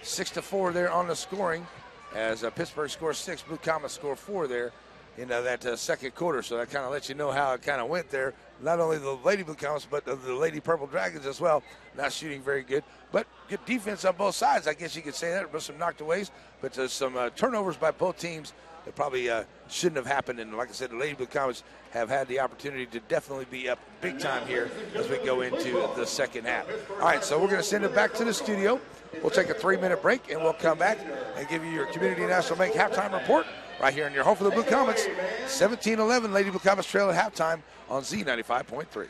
6-4 there on the scoring as Pittsburgh scores 6, Blue Comets score 4 there in that second quarter. So that kind of lets you know how it kind of went there. Not only the Lady Blue Comets, but the Lady Purple Dragons as well. Not shooting very good, but good defense on both sides. I guess you could say that. But some knocked aways, but some turnovers by both teams that probably shouldn't have happened. And like I said, the Lady Blue Comets have had the opportunity to definitely be up big time here as we go into the second half. All right, so we're going to send it back to the studio. We'll take a 3-minute break, and we'll come back and give you your Community National Bank halftime report right here in your home for the Blue Comets. 17-11, Lady Blue Comets trail at halftime on Z95.3.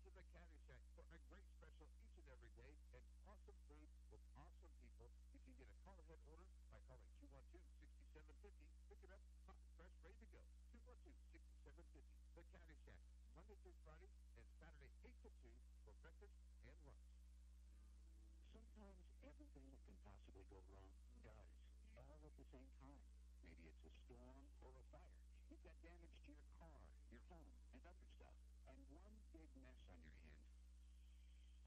to the Caddy Shack for a great special each and every day and awesome food with awesome people. You can get a call-ahead order by calling 212-6750. Pick it up, hot and fresh, ready to go. 212-6750. The Caddy Shack, Monday through Friday and Saturday 8 to 2 for breakfast and lunch. Sometimes everything that can possibly go wrong does, all at the same time. Maybe it's a storm or a fire. You've got damage to your car, your home, and other stuff, and one big mess on your hands.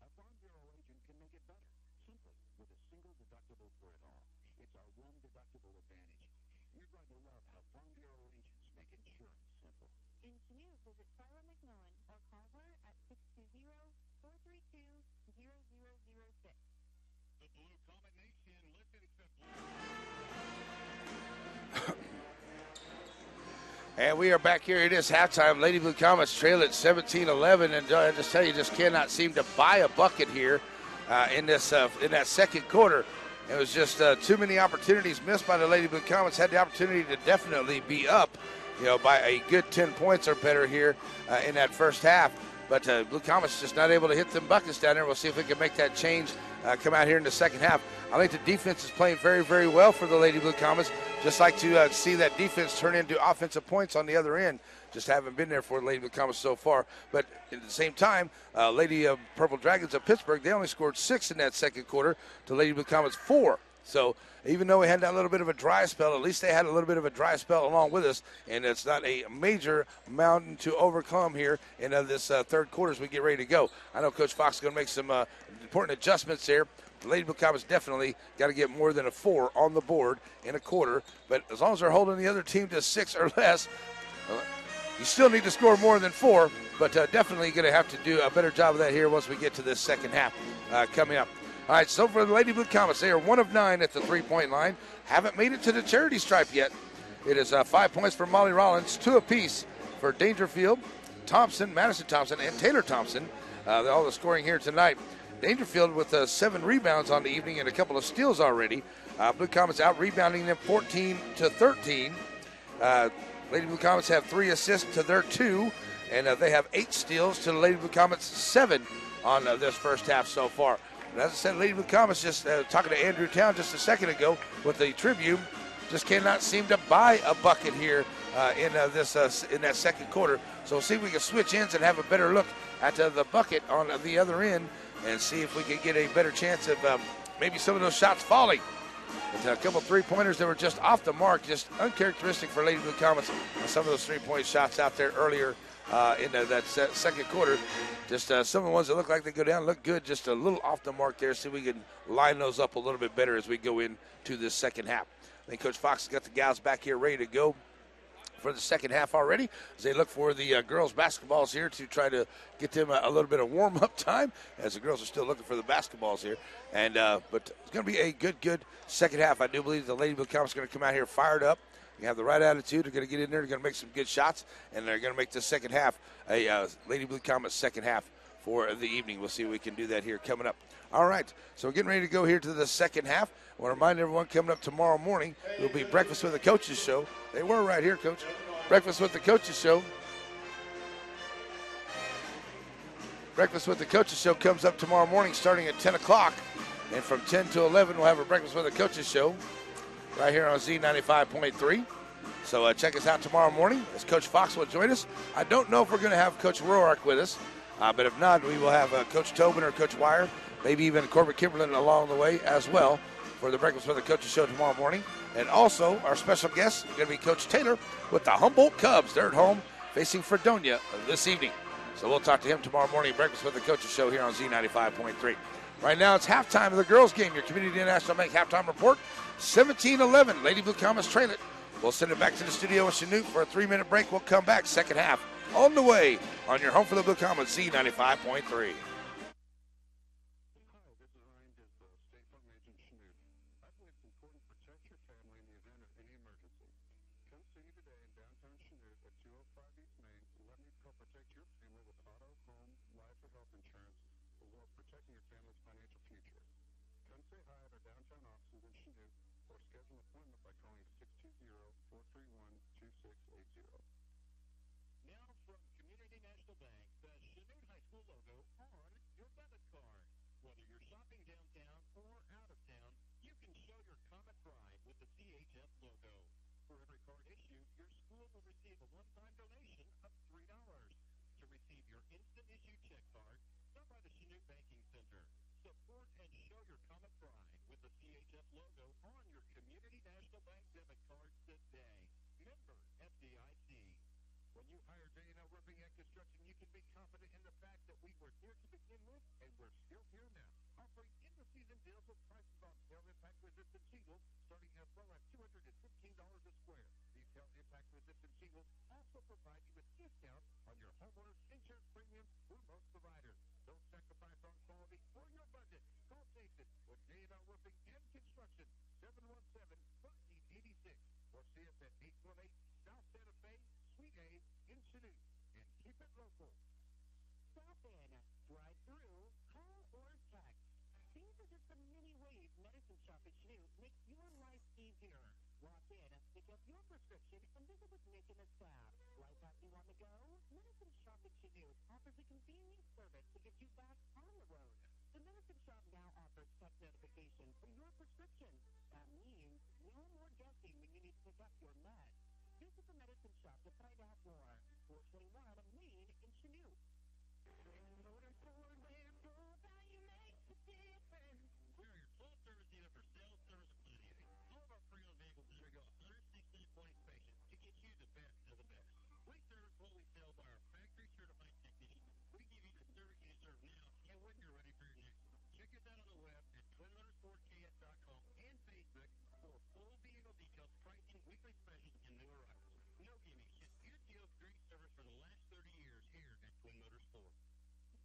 A Farm Bureau agent can make it better, simply with a single deductible for it all. It's our one deductible advantage. You're going to love how Farm Bureau agents make insurance simple. In Chanute, visit Carla McMillan or call her at 620-432-0006. The Blue Comet Nation listens to And we are back here. It is halftime. Lady Blue Comets trail at 17-11, and I just tell you, just cannot seem to buy a bucket here in that second quarter. It was just too many opportunities missed by the Lady Blue Comets. Had the opportunity to definitely be up, by a good 10 points or better here in that first half. But Blue Comets just not able to hit them buckets down there. We'll see if we can make that change come out here in the second half. I think the defense is playing very, very well for the Lady Blue Comets. Just like to see that defense turn into offensive points on the other end. Just haven't been there for the Lady Blue Comets so far. But at the same time, Lady Purple Dragons of Pittsburgh, they only scored 6 in that second quarter to Lady Blue Comets 4. So even though we had that little bit of a dry spell, at least they had a little bit of a dry spell along with us, and it's not a major mountain to overcome here in this third quarter as we get ready to go. I know Coach Fox is going to make some important adjustments here. The Lady Blue Comets definitely got to get more than a 4 on the board in a quarter, but as long as they're holding the other team to 6 or less, you still need to score more than 4, but definitely going to have to do a better job of that here once we get to this second half coming up. All right, so for the Lady Blue Comets, they are 1 of 9 at the three-point line. Haven't made it to the charity stripe yet. It is 5 points for Molly Rollins, 2 apiece for Dangerfield, Thompson, Madison Thompson, and Taylor Thompson. All the scoring here tonight. Dangerfield with 7 rebounds on the evening and a couple of steals already. Blue Comets out-rebounding them 14-13. Lady Blue Comets have 3 assists to their 2, and they have 8 steals to the Lady Blue Comets 7 on this first half so far. And as I said, Lady Blue Comets, just talking to Andrew Town just a second ago with the Tribune, just cannot seem to buy a bucket here in that second quarter. So we'll see if we can switch ends and have a better look at the bucket on the other end and see if we can get a better chance of maybe some of those shots falling. But a couple three-pointers that were just off the mark, just uncharacteristic for Lady Blue Comets. And some of those three-point shots out there earlier in that second quarter. Just some of the ones that look like they go down look good, just a little off the mark there. See if we can line those up a little bit better as we go into this second half. I think Coach Fox has got the gals back here ready to go for the second half already as they look for the girls' basketballs here to try to get them a little bit of warm-up time as the girls are still looking for the basketballs here. And but it's going to be a good second half. I do believe the Lady Blue Comets are going to come out here fired up. You have the right attitude. They're going to get in there. They're going to make some good shots, and they're going to make the second half a Lady Blue Comets second half for the evening. We'll see if we can do that here coming up. All right, so we're getting ready to go here to the second half. I want to remind everyone coming up tomorrow morning will be Breakfast with the Coaches show. They were right here, Coach. Breakfast with the Coaches show. Breakfast with the Coaches show comes up tomorrow morning starting at 10 o'clock. And from 10 to 11, we'll have a Breakfast with the Coaches show right here on Z95.3. So check us out tomorrow morning as Coach Fox will join us. I don't know if we're going to have Coach Roark with us, but if not, we will have Coach Tobin or Coach Wire, maybe even Corbett Kimberlin along the way as well for the Breakfast with the Coaches show tomorrow morning. And also, our special guest is going to be Coach Taylor with the Humboldt Cubs. They're at home facing Fredonia this evening. So we'll talk to him tomorrow morning, Breakfast with the Coaches show here on Z95.3. Right now, it's halftime of the girls' game. Your Community International Bank halftime report, 17-11. Lady Blue Comets trail it. We'll send it back to the studio in Chanute for a 3-minute break. We'll come back, second half, on the way on your home for the Blue Comets, Z95.3. Now from Community National Bank, the Chanute High School logo Whether you're shopping downtown or out of town, you can show your Comet pride with the CHF logo. For every card issued, your school will receive a one-time donation of $3. To receive your instant issue check card, stop by the Chinook Banking Center. Support and show your Comet pride with the CHF logo on your Community National Bank debit card today. Member FDIC. When you hire J&L Roofing and Construction, you can be confident in the fact that we were here to begin with, and we're still here now. Offering in-the-season deals with prices on tail impact-resistant shingles starting as low as $215 a square. These tail impact-resistant shingles also provide you with discounts on your homeowner's insurance premiums through most providers. Don't sacrifice on quality or your budget. Call Jason with J&L Roofing and Construction, 717-1386, or see us at 818 South Santa Fe, Suite A in Chinook, and keep it local. Stop in, drive through, call or text. These are just the many ways Medicine Shop at Chinook makes your life easier. Walk in, pick up your prescription, and visit with Nick and the staff. Life has you on the go? Medicine Shop at Chinook offers a convenient service to get you back on the road. The Medicine Shop now offers text notification for your prescription. That means no more guessing when you need to pick up your meds. Visit the Medicine Shop to find out more. 421 Main in Chinook. Motor Ford, where full value makes a difference. We are your full service dealer for sales, service, and financing. All of our pre-owned vehicles undergo a 160-point inspection to get you the best of the best. We service what we sell by our factory-certified technicians. We give you the service you deserve now and when you're ready for your next one. Check us out on the web at twinmotorsfordks.com and Facebook for full vehicle details, pricing, weekly specials, and new arrivals. No gimmicks, just good deals, great service for the last 30 years here at Twin Motors Ford.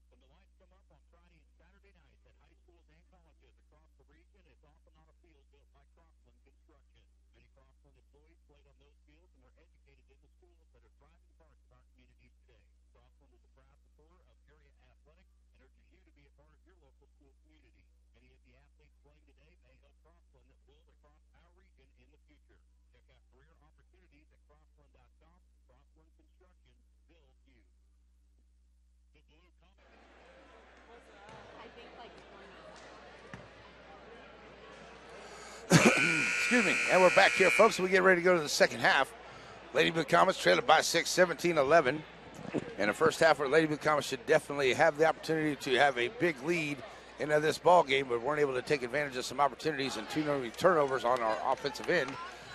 When the lights come up on Friday and Saturday nights at high schools and colleges across the region, it's often on a field built by Crossland Construction. Many Crossland employees played on those fields and are educated in the schools that are driving parts of our communities today. Crossland is a proud supporter of area athletics and urges you to be a part of your local school community. Many of the athletes playing today may help Crossland build across our region in the future. Check out career opportunities at Crossland.com. Crossland Construction builds you. The Blue Comets. I think like Excuse me. And we're back here, folks. We get ready to go to the second half. Lady Blue Comets trailing by 6, 17-11. In the first half, where Lady Blue Comets should definitely have the opportunity to have a big lead in this ball game, but weren't able to take advantage of some opportunities and 2 turnovers on our offensive end.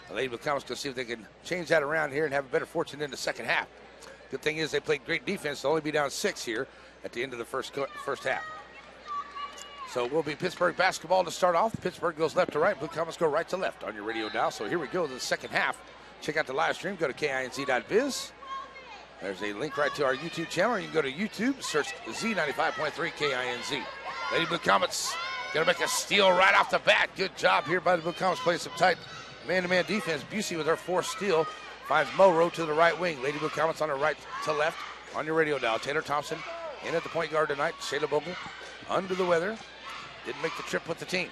The Lady Blue Comets can see if they can change that around here and have a better fortune in the second half. Good thing is they played great defense to only be down 6 here at the end of the first half. So it will be Pittsburgh basketball to start off. Pittsburgh goes left to right. Blue Comets go right to left on your radio dial. So here we go to the second half. Check out the live stream. Go to KINZ.biz. There's a link right to our YouTube channel. You can go to YouTube, search Z95.3 KINZ. Lady Blue Comets going to make a steal right off the bat. Good job here by the Blue Comets. Playing some tight man-to-man defense. Busey with her 4th steal. Finds Monroe to the right wing. Lady Blue Comets on her right to left on your radio dial. Taylor Thompson in at the point guard tonight. Shayla Bogle under the weather. Didn't make the trip with the team.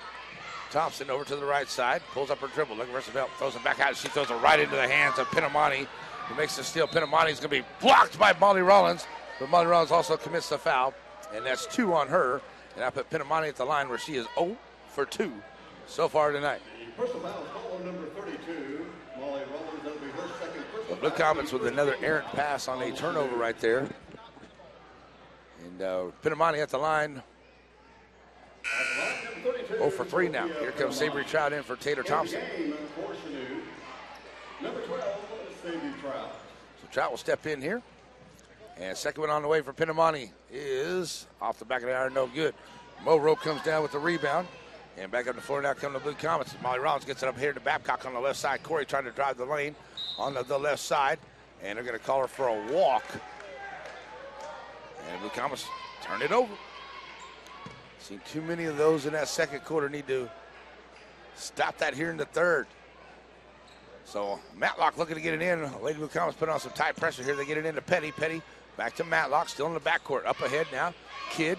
Thompson over to the right side. Pulls up her dribble. Looking for some help. Throws it back out. She throws it right into the hands of Pinamani, who makes the steal. Pinamani is going to be blocked by Molly Rollins. But Molly Rollins also commits the foul. And that's 2 on her. And I put Pinamani at the line where she is 0 for 2 so far tonight. Personal foul, call on number 32, Molly Rollins. That'll be her second personal Blue Comets with another errant pass on a turnover right there. And Pinamani at the line. 0 for 3 now. Here comes Savory Trout in for Taylor Thompson. Number 12, Savory Trout. So Trout will step in here. And second one on the way for Pinamani is off the back of the iron, no good. Monroe comes down with the rebound. And back up the floor now come the Blue Comets. Molly Rollins gets it up here to Babcock on the left side. Corey trying to drive the lane on the left side. And they're going to call her for a walk. And the Blue Comets turn it over. Seen too many of those in that second quarter. Need to stop that here in the third. So Matlock looking to get it in. Lady Blue Comets put on some tight pressure here. They get it into Petty. Petty back to Matlock. Still in the backcourt. Up ahead now. Kidd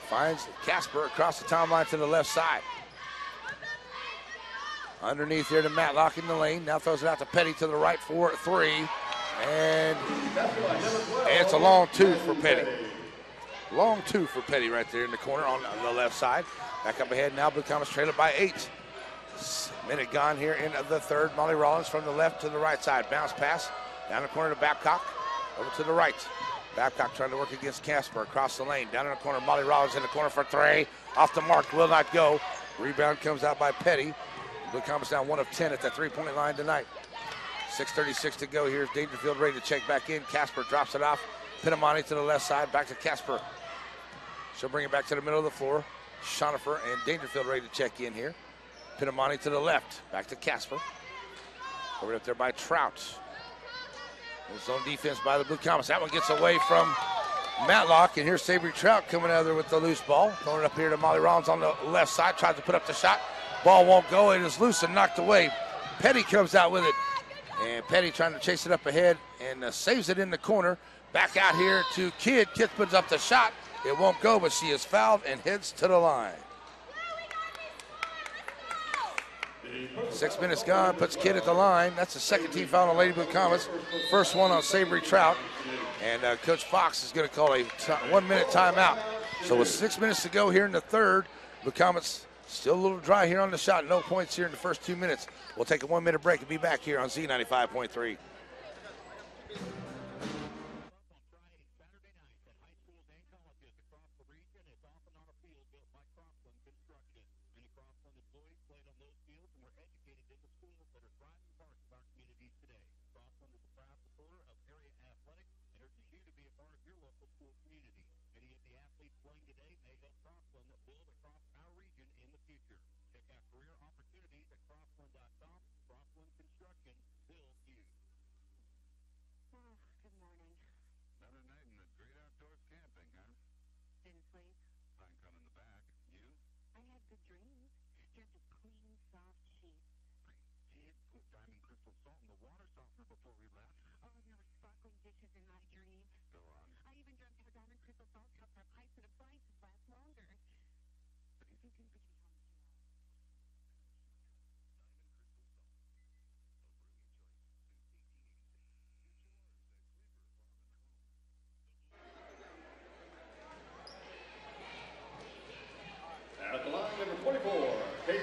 finds Casper across the timeline to the left side. Underneath here to Matlock in the lane. Now throws it out to Petty to the right for 3. And it's a long 2 for Petty. Long two for Petty right there in the corner on the left side. Back up ahead now. Blue Comets trail it by 8. Minute gone here in the third. Molly Rollins from the left to the right side. Bounce pass down the corner to Babcock. Over to the right. Babcock trying to work against Casper across the lane. Down in the corner. Molly Rollins in the corner for 3. Off the mark. Will not go. Rebound comes out by Petty. Blue Comets down 1 of 10 at the 3-point line tonight. 6:36 to go. Here's Dangerfield ready to check back in. Casper drops it off. Pinamani to the left side. Back to Casper. She'll bring it back to the middle of the floor. Schonifer and Dangerfield ready to check in here. Pinamani to the left. Back to Casper. Over up there by Trout. Zone defense by the Blue Comets. That one gets away from Matlock. And here's Savory Trout coming out of there with the loose ball. Throwing it up here to Molly Rollins on the left side. Tries to put up the shot. Ball won't go. It is loose and knocked away. Petty comes out with it. And Petty trying to chase it up ahead and saves it in the corner. Back out here to Kidd. Kidd puts up the shot. It won't go, but she is fouled and heads to the line. 6 minutes gone, puts Kidd at the line. That's the second team foul on Lady Blue Comets. First one on Savory Trout. And Coach Fox is going to call a 1 minute timeout. So with 6 minutes to go here in the third, Blue Comets still a little dry here on the shot. No points here in the first 2 minutes. We'll take a 1 minute break and be back here on Z95.3.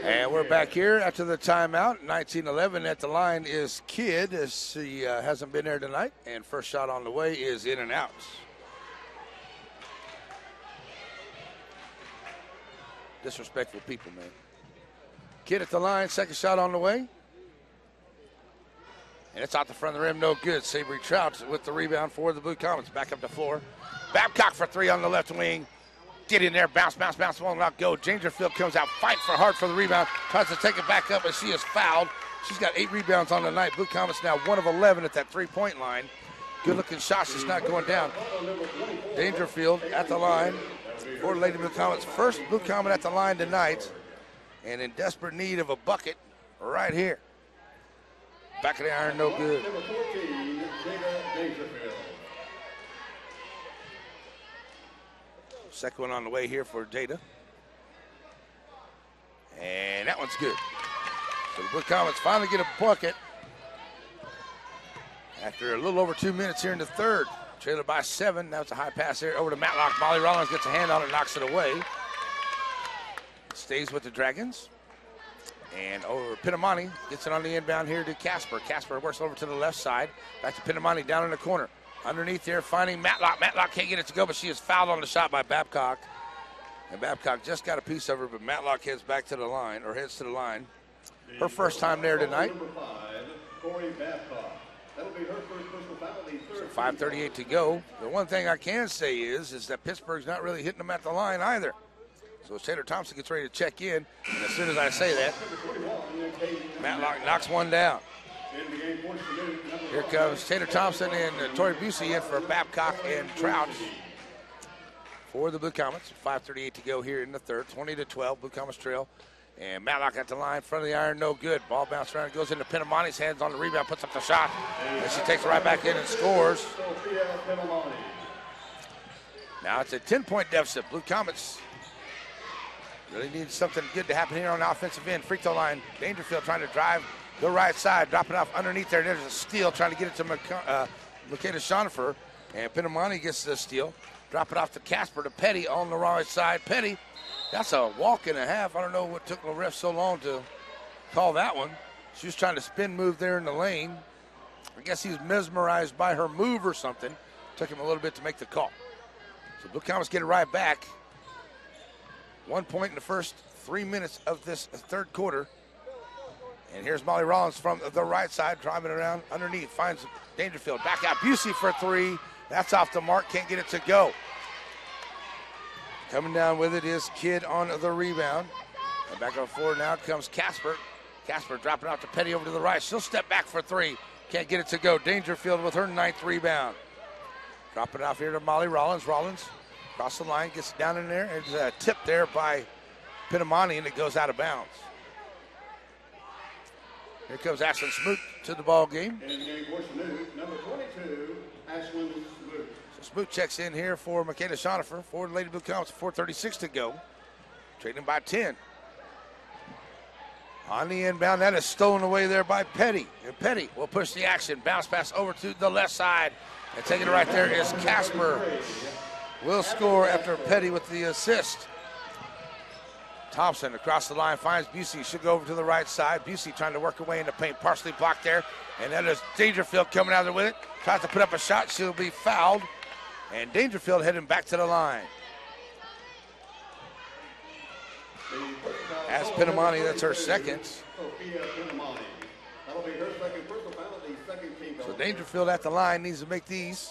And we're back here after the timeout. 19-11 at the line is Kidd, as she hasn't been there tonight. And first shot on the way is in and out. Disrespectful people, man. Kidd at the line, second shot on the way. And it's out the front of the rim, no good. Savory Trout with the rebound for the Blue Comets. Back up the floor. Babcock for 3 on the left wing. Get in there, bounce, won't not go. Dangerfield comes out, fight for hard for the rebound. Tries to take it back up, and she is fouled. She's got 8 rebounds on the night. Blue Comets now 1 of 11 at that 3-point line. Good-looking shot, just not going down. Dangerfield at the line for Lady Blue Comets. First Blue Comet at the line tonight, and in desperate need of a bucket right here. Back of the iron, no good. Number 14, Dangerfield. Second one on the way here for Jada. And that one's good. So the Blue Comets finally get a bucket after a little over 2 minutes here in the third. Trailer by 7. Now it's a high pass here over to Matlock. Molly Rollins gets a hand on it, knocks it away. Stays with the Dragons. And over Pinamani gets it on the inbound here to Casper. Casper works over to the left side. Back to Pinamani down in the corner. Underneath there, finding Matlock. Matlock can't get it to go, but she is fouled on the shot by Babcock. And Babcock just got a piece of her, but Matlock heads back to the line, or heads to the line. Her first time there tonight. Number 5, Corey Babcock. That'll be her first personal foul. So 5:38 to go. The one thing I can say is that Pittsburgh's not really hitting them at the line either. So as Taylor Thompson gets ready to check in, and as soon as I say that, Matlock knocks one down. Here comes Taylor Thompson and Tori Busey in for Babcock and Trout for the Blue Comets. 5:38 to go here in the third. 20-12, Blue Comets trail. And Matlock at the line, front of the iron, no good. Ball bounced around, goes into Pinamani's hands on the rebound, puts up the shot. And she takes it right back in and scores. Now it's a 10-point deficit. Blue Comets really need something good to happen here on the offensive end. Free throw line, Dangerfield trying to drive the right side, drop it off underneath there. There's a steal, trying to get it to Makeda Schonifer. And Pinamani gets the steal. Drop it off to Casper to Petty on the right side. Petty, that's a walk and a half. I don't know what took the ref so long to call that one. She was trying to spin move there in the lane. I guess he was mesmerized by her move or something. Took him a little bit to make the call. So Blue Comets get it right back. 1 point in the first 3 minutes of this third quarter. And here's Molly Rollins from the right side, driving around underneath. Finds Dangerfield. Back out. Busey for three. That's off the mark. Can't get it to go. Coming down with it is Kidd on the rebound. And back on forward now comes Casper. Casper dropping out to Petty over to the right. She'll step back for three. Can't get it to go. Dangerfield with her 9th rebound. Dropping it off here to Molly Rollins. Rollins across the line, gets down in there. It's a tip there by Pinamani, and it goes out of bounds. Here comes Ashlyn Smoot to the ball game. In the game for Chanute, number 22, Ashlyn Smoot. So Smoot checks in here for Michaela Schonifer for the Lady Blue Comets. 4:36 to go. Trading by 10. On the inbound, that is stolen away there by Petty. And Petty will push the action. Bounce pass over to the left side. And taking it right there is Casper. Will score after Petty with the assist. Thompson across the line finds Busey. She'll go over to the right side. Busey trying to work her way in the paint. Partially blocked there. And that is Dangerfield coming out there with it. Tries to put up a shot. She'll be fouled. And Dangerfield heading back to the line. As Pinamani, that's her second. So Dangerfield at the line needs to make these.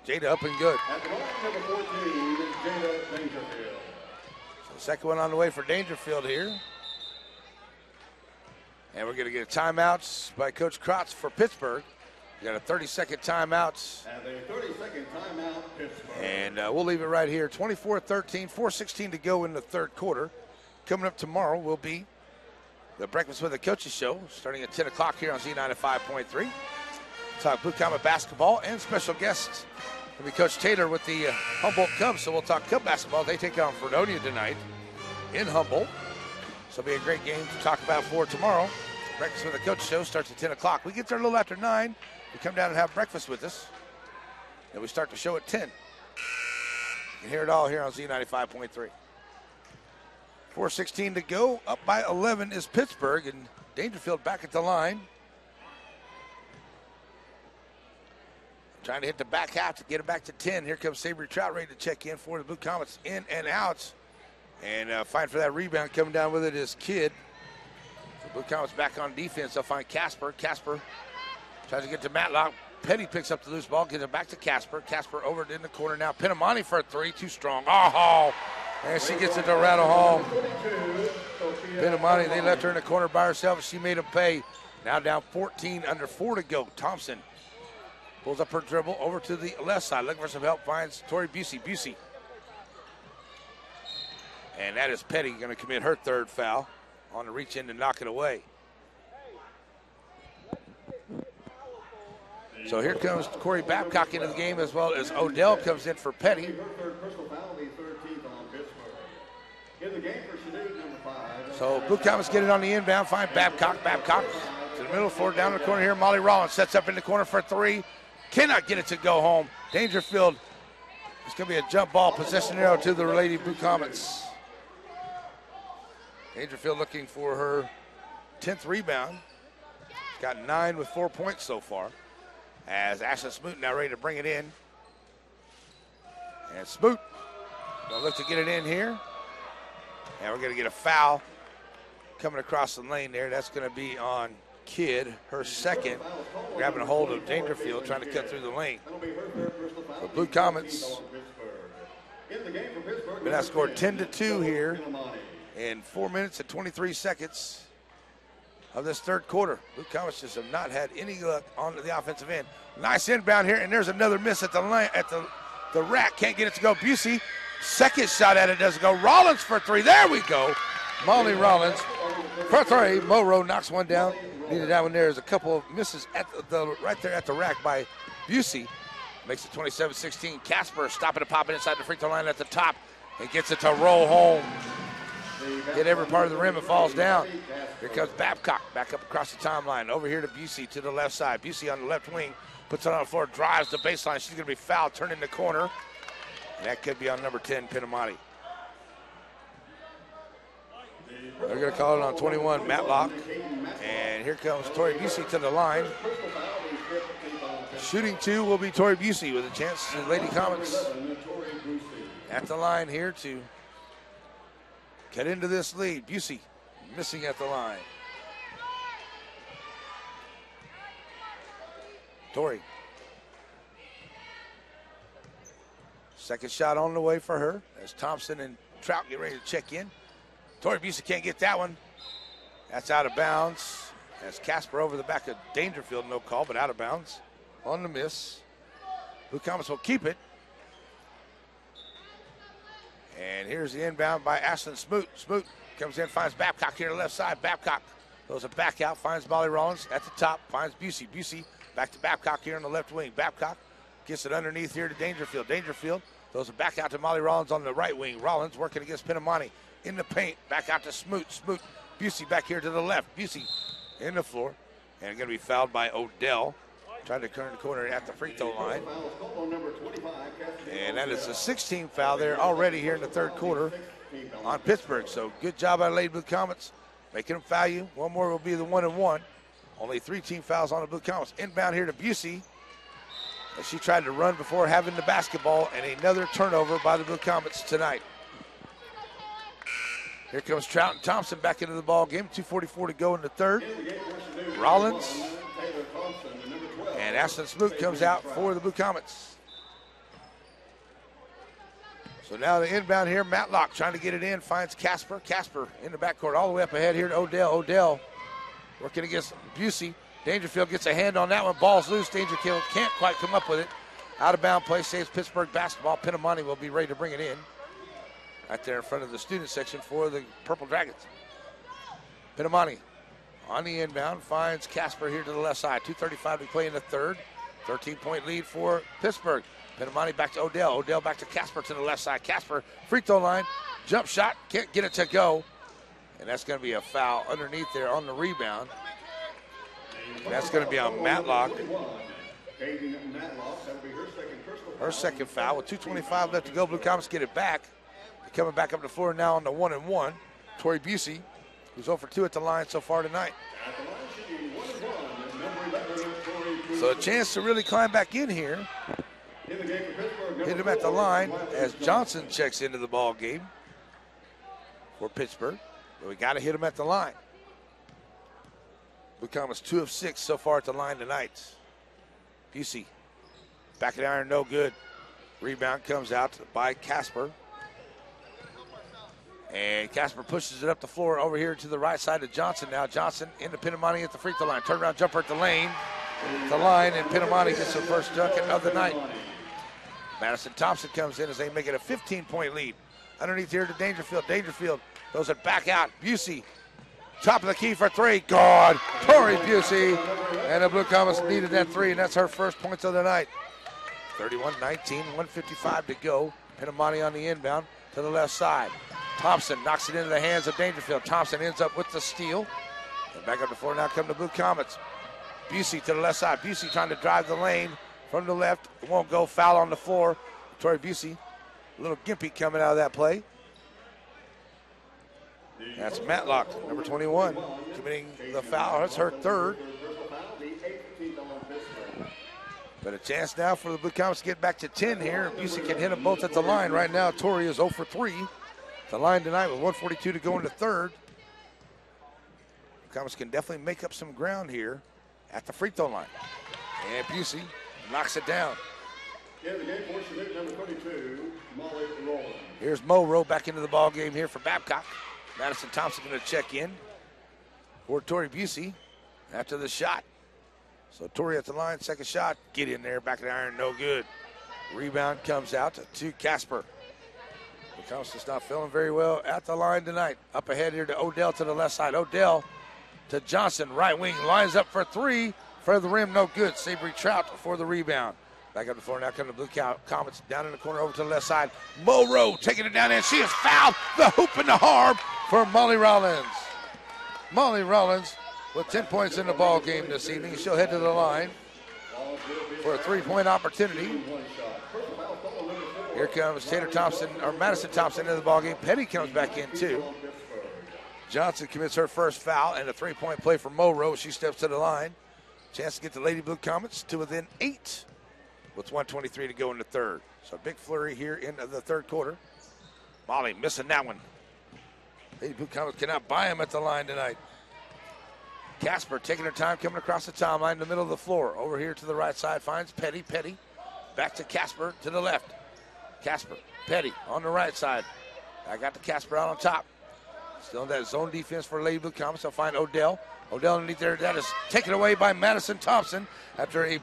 Jada up and good. At the line, number 14, Jada Dangerfield. So second one on the way for Dangerfield here. And we're going to get a timeout by Coach Krotz for Pittsburgh. We got a 30-second timeout. And a 30-second timeout, Pittsburgh. And we'll leave it right here. 24-13, 4:16 to go in the third quarter. Coming up tomorrow will be the Breakfast with the Coaches show, starting at 10 o'clock here on Z95.3. Talk Blue Comet basketball and special guests. Will be Coach Taylor with the Humboldt Cubs, so we'll talk Cub basketball. They take on Fredonia tonight in Humboldt. So it'll be a great game to talk about for tomorrow. Breakfast with the Coach show starts at 10 o'clock. We get there a little after 9. You come down and have breakfast with us. Then we start the show at 10. You can hear it all here on Z95.3. 4:16 to go. Up by 11 is Pittsburgh, and Dangerfield back at the line. Trying to hit the back half to get it back to 10. Here comes Savory Trout ready to check in for the Blue Comets. In and out. And fighting for that rebound. Coming down with it is Kidd. The Blue Comets back on defense. They'll find Casper. Casper tries to get to Matlock. Petty picks up the loose ball, gets it back to Casper. Casper over in the corner now. Pinamani for a three, too strong. Oh, and she gets it to rattle home. Pinamani, they left her in the corner by herself, and she made them pay. Now down 14, under 4 to go. Thompson pulls up her dribble over to the left side, looking for some help, finds Tori Busey. Busey. And that is Petty going to commit her third foul on the reach in to knock it away. So here comes Corey Babcock into the game, as well as Odell comes in for Petty. Her third personal foul, the 13th on Pittsburgh. In the game for Chanute, number 5. So Blue Comets get it on the inbound, find Babcock. Babcock to the middle, forward down the corner here. Molly Rollins sets up in the corner for a three. Cannot get it to go home. Dangerfield, it's going to be a jump ball, possession arrow to the Lady Blue Comets. Dangerfield looking for her 10th rebound. She's got 9 with 4 points so far. As Ashlyn Smoot now ready to bring it in. And Smoot gonna look to get it in here. And we're gonna get a foul coming across the lane there. That's gonna be on Kidd, her second, grabbing a hold of Dangerfield, trying to cut through the lane. The Blue Comets been outscored 10-2 here in 4 minutes and 23 seconds of this third quarter. Blue Comets just have not had any luck on the offensive end. Nice inbound here, and there's another miss at the line, at the rack. Can't get it to go. Busey, second shot at it doesn't go. Rollins for three. There we go. Molly Rollins for three. Monroe knocks one down. Needed that one there. There's a couple of misses at right there at the rack by Busey. Makes it 27-16. Casper stopping and popping inside the free throw line at the top and gets it to roll home. Hit every part of the rim and falls down. Here comes Babcock back up across the timeline. Over here to Busey to the left side. Busey on the left wing. Puts it on the floor, drives the baseline. She's going to be fouled, turned in the corner. And that could be on number 10, Pinamani. They're going to call it on 21, Matlock. And here comes Tori Busey to the line. Shooting 2 will be Tori Busey with a chance to Lady Comets at the line here to get into this lead. Busey missing at the line. Tori. Second shot on the way for her as Thompson and Trout get ready to check in. Tori Busey can't get that one. That's out of bounds. As Casper over the back of Dangerfield, no call, but out of bounds on the miss. Blue Comets will keep it. And here's the inbound by Ashlyn Smoot. Smoot comes in, finds Babcock here on the left side. Babcock throws it back out, finds Molly Rollins at the top, finds Busey. Busey back to Babcock here on the left wing. Babcock gets it underneath here to Dangerfield. Dangerfield throws it back out to Molly Rollins on the right wing. Rollins working against Pinamani in the paint. Back out to Smoot. Smoot. Busey back here to the left. Busey in the floor. And going to be fouled by Odell. Trying to turn the corner at the free throw line. And that is a 16th foul there already here in the third quarter on Pittsburgh. So good job by Lady Blue Comets. Making them foul you. One more will be the 1-and-1. Only 3 team fouls on the Blue Comets. Inbound here to Busey. As she tried to run before having the basketball, and another turnover by the Blue Comets tonight. Here comes Trout and Thompson back into the ball game. 2:44 to go in the third. Rollins and Ashlyn Smoot comes out for the Blue Comets. So now the inbound here, Matlock trying to get it in, finds Casper. Casper in the backcourt all the way up ahead here to Odell. Odell working against Busey. Dangerfield gets a hand on that one. Ball's loose. Dangerfield can't quite come up with it. Out of bound play saves Pittsburgh basketball. Pinamani will be ready to bring it in. Right there in front of the student section for the Purple Dragons. Pinamani on the inbound finds Casper here to the left side. 2:35 to play in the third. 13-point lead for Pittsburgh. Pinamani back to Odell. Odell back to Casper to the left side. Casper, free throw line. Jump shot. Can't get it to go. And that's going to be a foul underneath there on the rebound. That's going to be on Matlock. Her second foul with 2:25 left to go. Blue Comets get it back. They're coming back up the floor now on the 1-and-1. Tori Busey, who's 0 for 2 at the line so far tonight. So a chance to really climb back in here. Hit him at the line as Johnson checks into the ball game for Pittsburgh. But we got to hit him at the line. Blue Comets 2 of 6 so far at the line tonight. Busey, back of the iron, no good. Rebound comes out by Casper. And Casper pushes it up the floor over here to the right side of Johnson now. Johnson into Pinamani at the free throw line. Turnaround jumper at the line, and Pinamani gets the first dunk of the night. Madison Thompson comes in as they make it a 15-point lead. Underneath here to Dangerfield. Dangerfield throws it back out. Busey, top of the key for 3. God, Tori Busey. And the Blue Comets needed that 3, and that's her first points of the night. 31-19, 1:55 to go. Pinamani on the inbound to the left side. Thompson knocks it into the hands of Dangerfield. Thompson ends up with the steal. And back up the floor now come the Blue Comets. Busey to the left side. Busey trying to drive the lane from the left. It won't go. Foul on the floor. Tori Busey, a little gimpy coming out of that play. That's Matlock, number 21, committing the foul. That's her third. But a chance now for the Blue Comets to get back to 10 here. Busey can hit them both at the line. Right now, Tori is 0 for 3. The line tonight with 1:42 to go in the third. Blue Comets can definitely make up some ground here at the free throw line. And Busey knocks it down. Here's Mo Rowe back into the ball game here for Babcock. Madison Thompson going to check in for Tori Busey after the shot. So Tori at the line, second shot, get in there, back of the iron, no good. Rebound comes out to Casper. The Comets is not feeling very well at the line tonight. Up ahead here to Odell to the left side. Odell to Johnson, right wing, lines up for 3. For the rim, no good. Savory Trout for the rebound. Back up the floor now, come the Blue Comets down in the corner over to the left side. Mo Rowe taking it down there. She is fouled. The hoop and the harm for Molly Rollins. Molly Rollins with 10 points in the ball game this evening. She'll head to the line. for a three-point opportunity. Here comes Madison Thompson into the ballgame. Petty comes back in too. Johnson commits her first foul and a three-point play for Monroe. She steps to the line. Chance to get the Lady Blue Comets to within 8 with 1:23 to go in the third. So a big flurry here in the third quarter. Molly missing that one. Lady Blue Comets cannot buy him at the line tonight. Casper taking her time coming across the timeline in the middle of the floor. Over here to the right side finds Petty. Petty back to Casper to the left. Casper, Petty on the right side. I got the Casper out on top. Still in that zone defense for Lady Blue Comets. They'll find Odell. Odell underneath there. That is taken away by Madison Thompson after a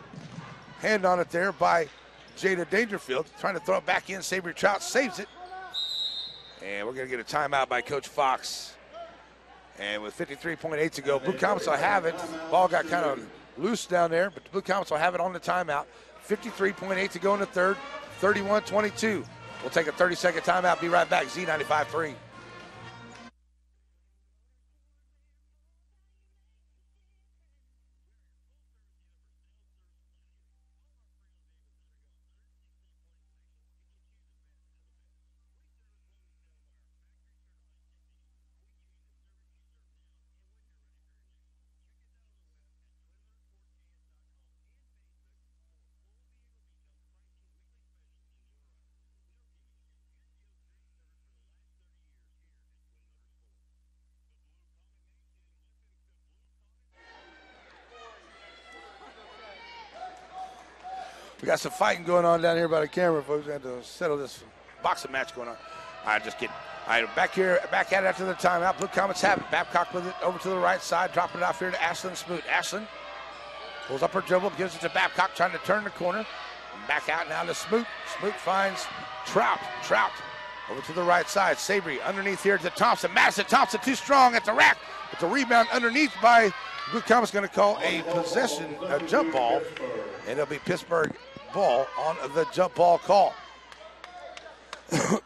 hand on it there by Jada Dangerfield. Trying to throw it back in. Savory Trout saves it. And we're going to get a timeout by Coach Fox. And with 53.8 to go, Blue Comets will have it. Ball got kind of loose down there, but the Blue Comets will have it on the timeout. 53.8 to go in the third, 31-22. We'll take a 30-second timeout. Be right back. Z95.3. We got some fighting going on down here by the camera, folks. We had to settle this boxing match going on. Just kidding. All right, back at it after the timeout. Blue Comets have it. Babcock with it over to the right side, dropping it off here to Ashlyn Smoot. Ashlyn pulls up her dribble, gives it to Babcock, trying to turn the corner. Back out now to Smoot. Smoot finds Trout. Trout over to the right side. Savory underneath here to Thompson. Madison Thompson too strong at the rack. It's a rebound underneath by Blue Comets, going to call a possession, a jump ball, and it'll be Pittsburgh ball on the jump ball call. A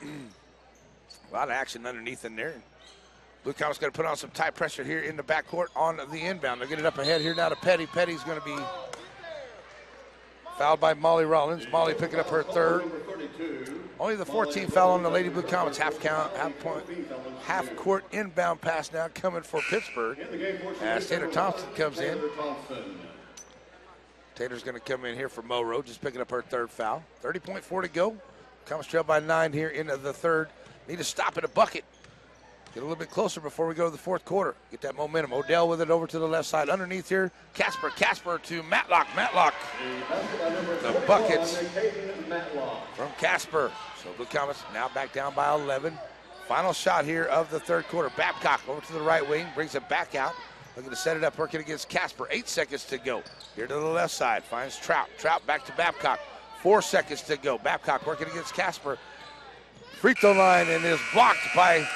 lot of action underneath in there. Blue Comets going to put on some tight pressure here in the backcourt on the inbound. They'll get it up ahead here now to Petty. Petty's going to be fouled by Molly Rollins. Molly picking up her third. Only the 14th foul on the Lady Blue Comets. Half court inbound pass now coming for Pittsburgh as Taylor Thompson comes in. Taylor's going to come in here for Monroe, just picking up her third foul. 30.4 to go. Comets trail by 9 here into the third. Need to stop at a bucket. Get a little bit closer before we go to the fourth quarter. Get that momentum. Odell with it over to the left side. Underneath here, Casper to Matlock. Matlock. The buckets from Casper. So Blue Comets now back down by 11. Final shot here of the third quarter. Babcock over to the right wing, brings it back out. Looking to set it up, working against Casper. 8 seconds to go. Here to the left side, finds Trout. Trout back to Babcock. 4 seconds to go. Babcock working against Casper. Free throw line and is blocked by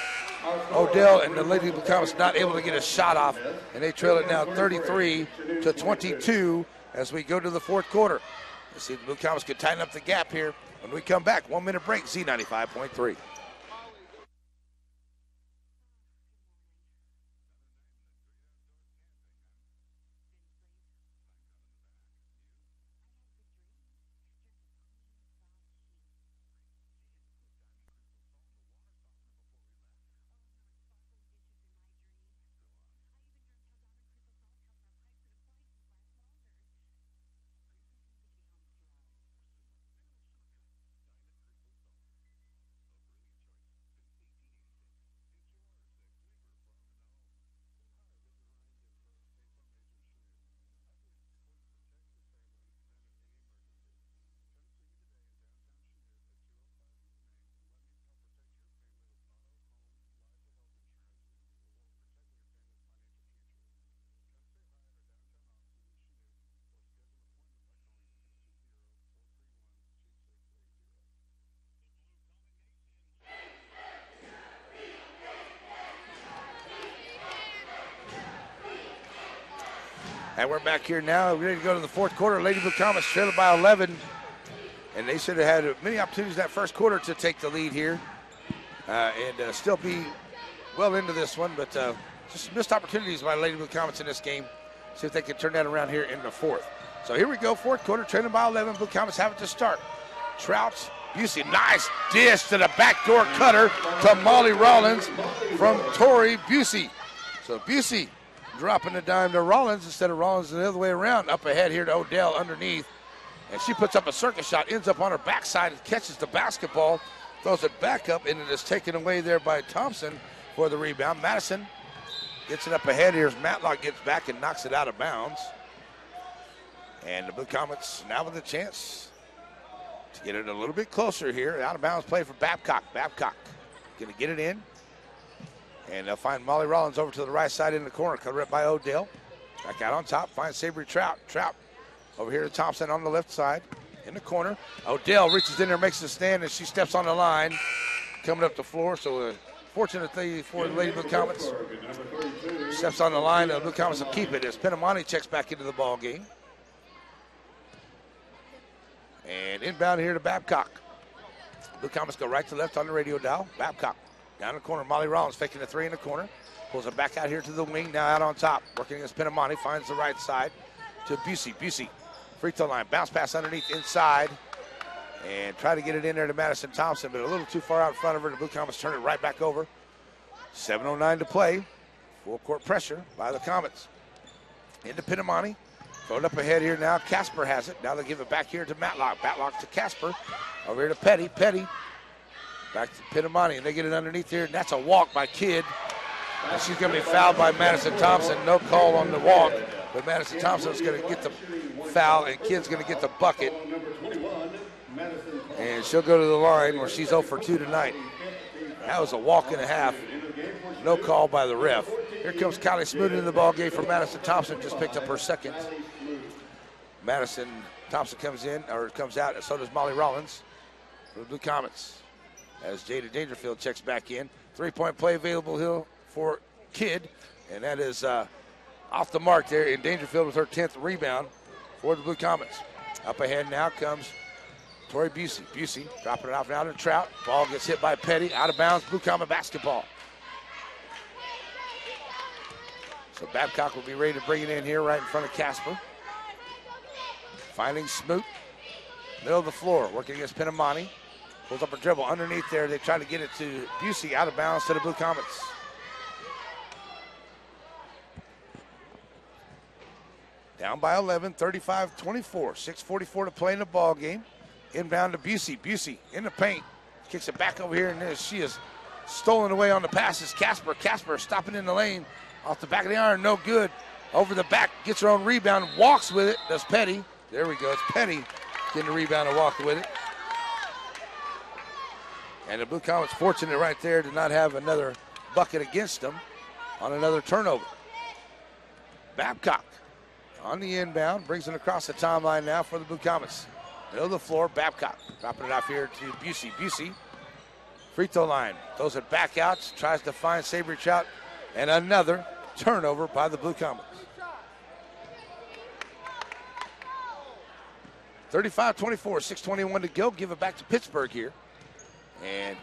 Odell, and the Lady Blue Comets not able to get a shot off, and they trail it now 33-22 as we go to the fourth quarter. Let's see if the Blue Comets can tighten up the gap here when we come back. 1 minute break, Z95.3. And we're back here now, ready to go to the fourth quarter. Lady Blue Comets trailed by 11. And they should have had many opportunities that first quarter to take the lead here and still be well into this one. But just missed opportunities by Lady Blue Comets in this game. See if they can turn that around here in the fourth. So here we go, fourth quarter, trailing by 11. Blue Comets have it to start. Trout, Busey, nice dish to the backdoor cutter to Molly Rollins from Tori Busey. So Busey dropping the dime to Rollins instead of Rollins the other way around. Up ahead here to Odell underneath. And she puts up a circus shot, ends up on her backside and catches the basketball, throws it back up, and it is taken away there by Thompson for the rebound. Madison gets it up ahead here as Matlock gets back and knocks it out of bounds. And the Blue Comets now with a chance to get it a little bit closer here. Out of bounds play for Babcock. Babcock going to get it in. And they'll find Molly Rollins over to the right side in the corner. Covered up by Odell. Back out on top. Finds Savory Trout. Trout over here to Thompson on the left side in the corner. Odell reaches in there, makes a stand, and she steps on the line coming up the floor. So fortunately for the Lady Blue Comets, steps on the line. The Blue Comets will keep it as Penamani checks back into the ball game. And inbound here to Babcock. Blue Comets go right to left on the radio dial. Babcock down the corner. Molly Rollins faking the three in the corner. Pulls it back out here to the wing. Now out on top. Working against Penamani. Finds the right side to Busey. Busey, free throw line. Bounce pass underneath inside. And try to get it in there to Madison Thompson, but a little too far out in front of her. The Blue Comets turn it right back over. 7:09 to play. Full court pressure by the Comets. Into Penamani. Thrown up ahead here now. Casper has it. Now they give it back here to Matlock. Matlock to Casper. Over here to Petty. Petty. Back to Penamani. And they get it underneath here. And that's a walk by Kidd. And she's going to be fouled by Madison Thompson. No call on the walk. But Madison Thompson's going to get the foul. And Kidd's going to get the bucket. And she'll go to the line where she's 0 for 2 tonight. That was a walk and a half. No call by the ref. Here comes Kylie Smoot in the ball game for Madison Thompson. Just picked up her second. Madison Thompson comes in, or comes out, and so does Molly Rollins for the Blue Comets. As Jada Dangerfield checks back in. 3-point play available here for Kidd, and that is off the mark there. And Dangerfield with her 10th rebound for the Blue Comets. Up ahead now comes Tori Busey. Busey dropping it off now to Trout. Ball gets hit by Petty. Out of bounds, Blue Comet basketball. So Babcock will be ready to bring it in here right in front of Casper. Finding Smoot. Middle of the floor, working against Penamani. Pulls up a dribble underneath there. They try to get it to Busey, out of bounds to the Blue Comets. Down by 11, 35-24. 6:44 to play in the ball game. Inbound to Busey. Busey in the paint. Kicks it back over here, and she is stolen away on the passes. Casper stopping in the lane. Off the back of the iron, no good. Over the back, gets her own rebound, walks with it. Does Petty. There we go. It's Petty getting the rebound and walking with it. And the Blue Comets fortunate right there to not have another bucket against them on another turnover. Babcock on the inbound, brings it across the timeline now for the Blue Comets. Middle of the floor, Babcock dropping it off here to Busey. Busey, free throw line, throws it back out, tries to find Savory Trout, and another turnover by the Blue Comets. 35-24, 6:21 to go. Give it back to Pittsburg here. And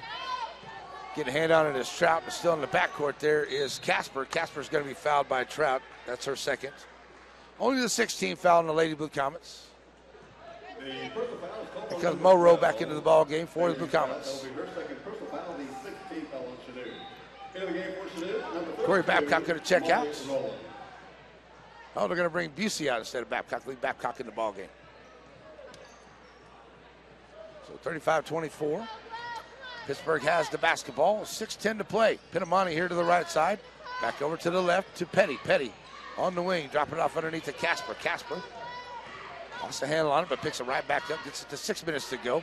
get a hand on it as Trout, but still in the backcourt there is Casper. Casper's going to be fouled by Trout. That's her second. Only the 16th foul on the Lady Blue Comets. Here comes Monroe back into the ball game for the Blue Comets. Corey Babcock going to check out. Oh, they're going to bring Busey out instead of Babcock. Leave Babcock in the ball game. So 35-24. Pittsburgh has the basketball. 6:10 to play. Penamani here to the right side. Back over to the left to Petty. Petty on the wing. Dropping it off underneath to Casper. Casper lost the handle on it, but picks it right back up. Gets it to 6 minutes to go.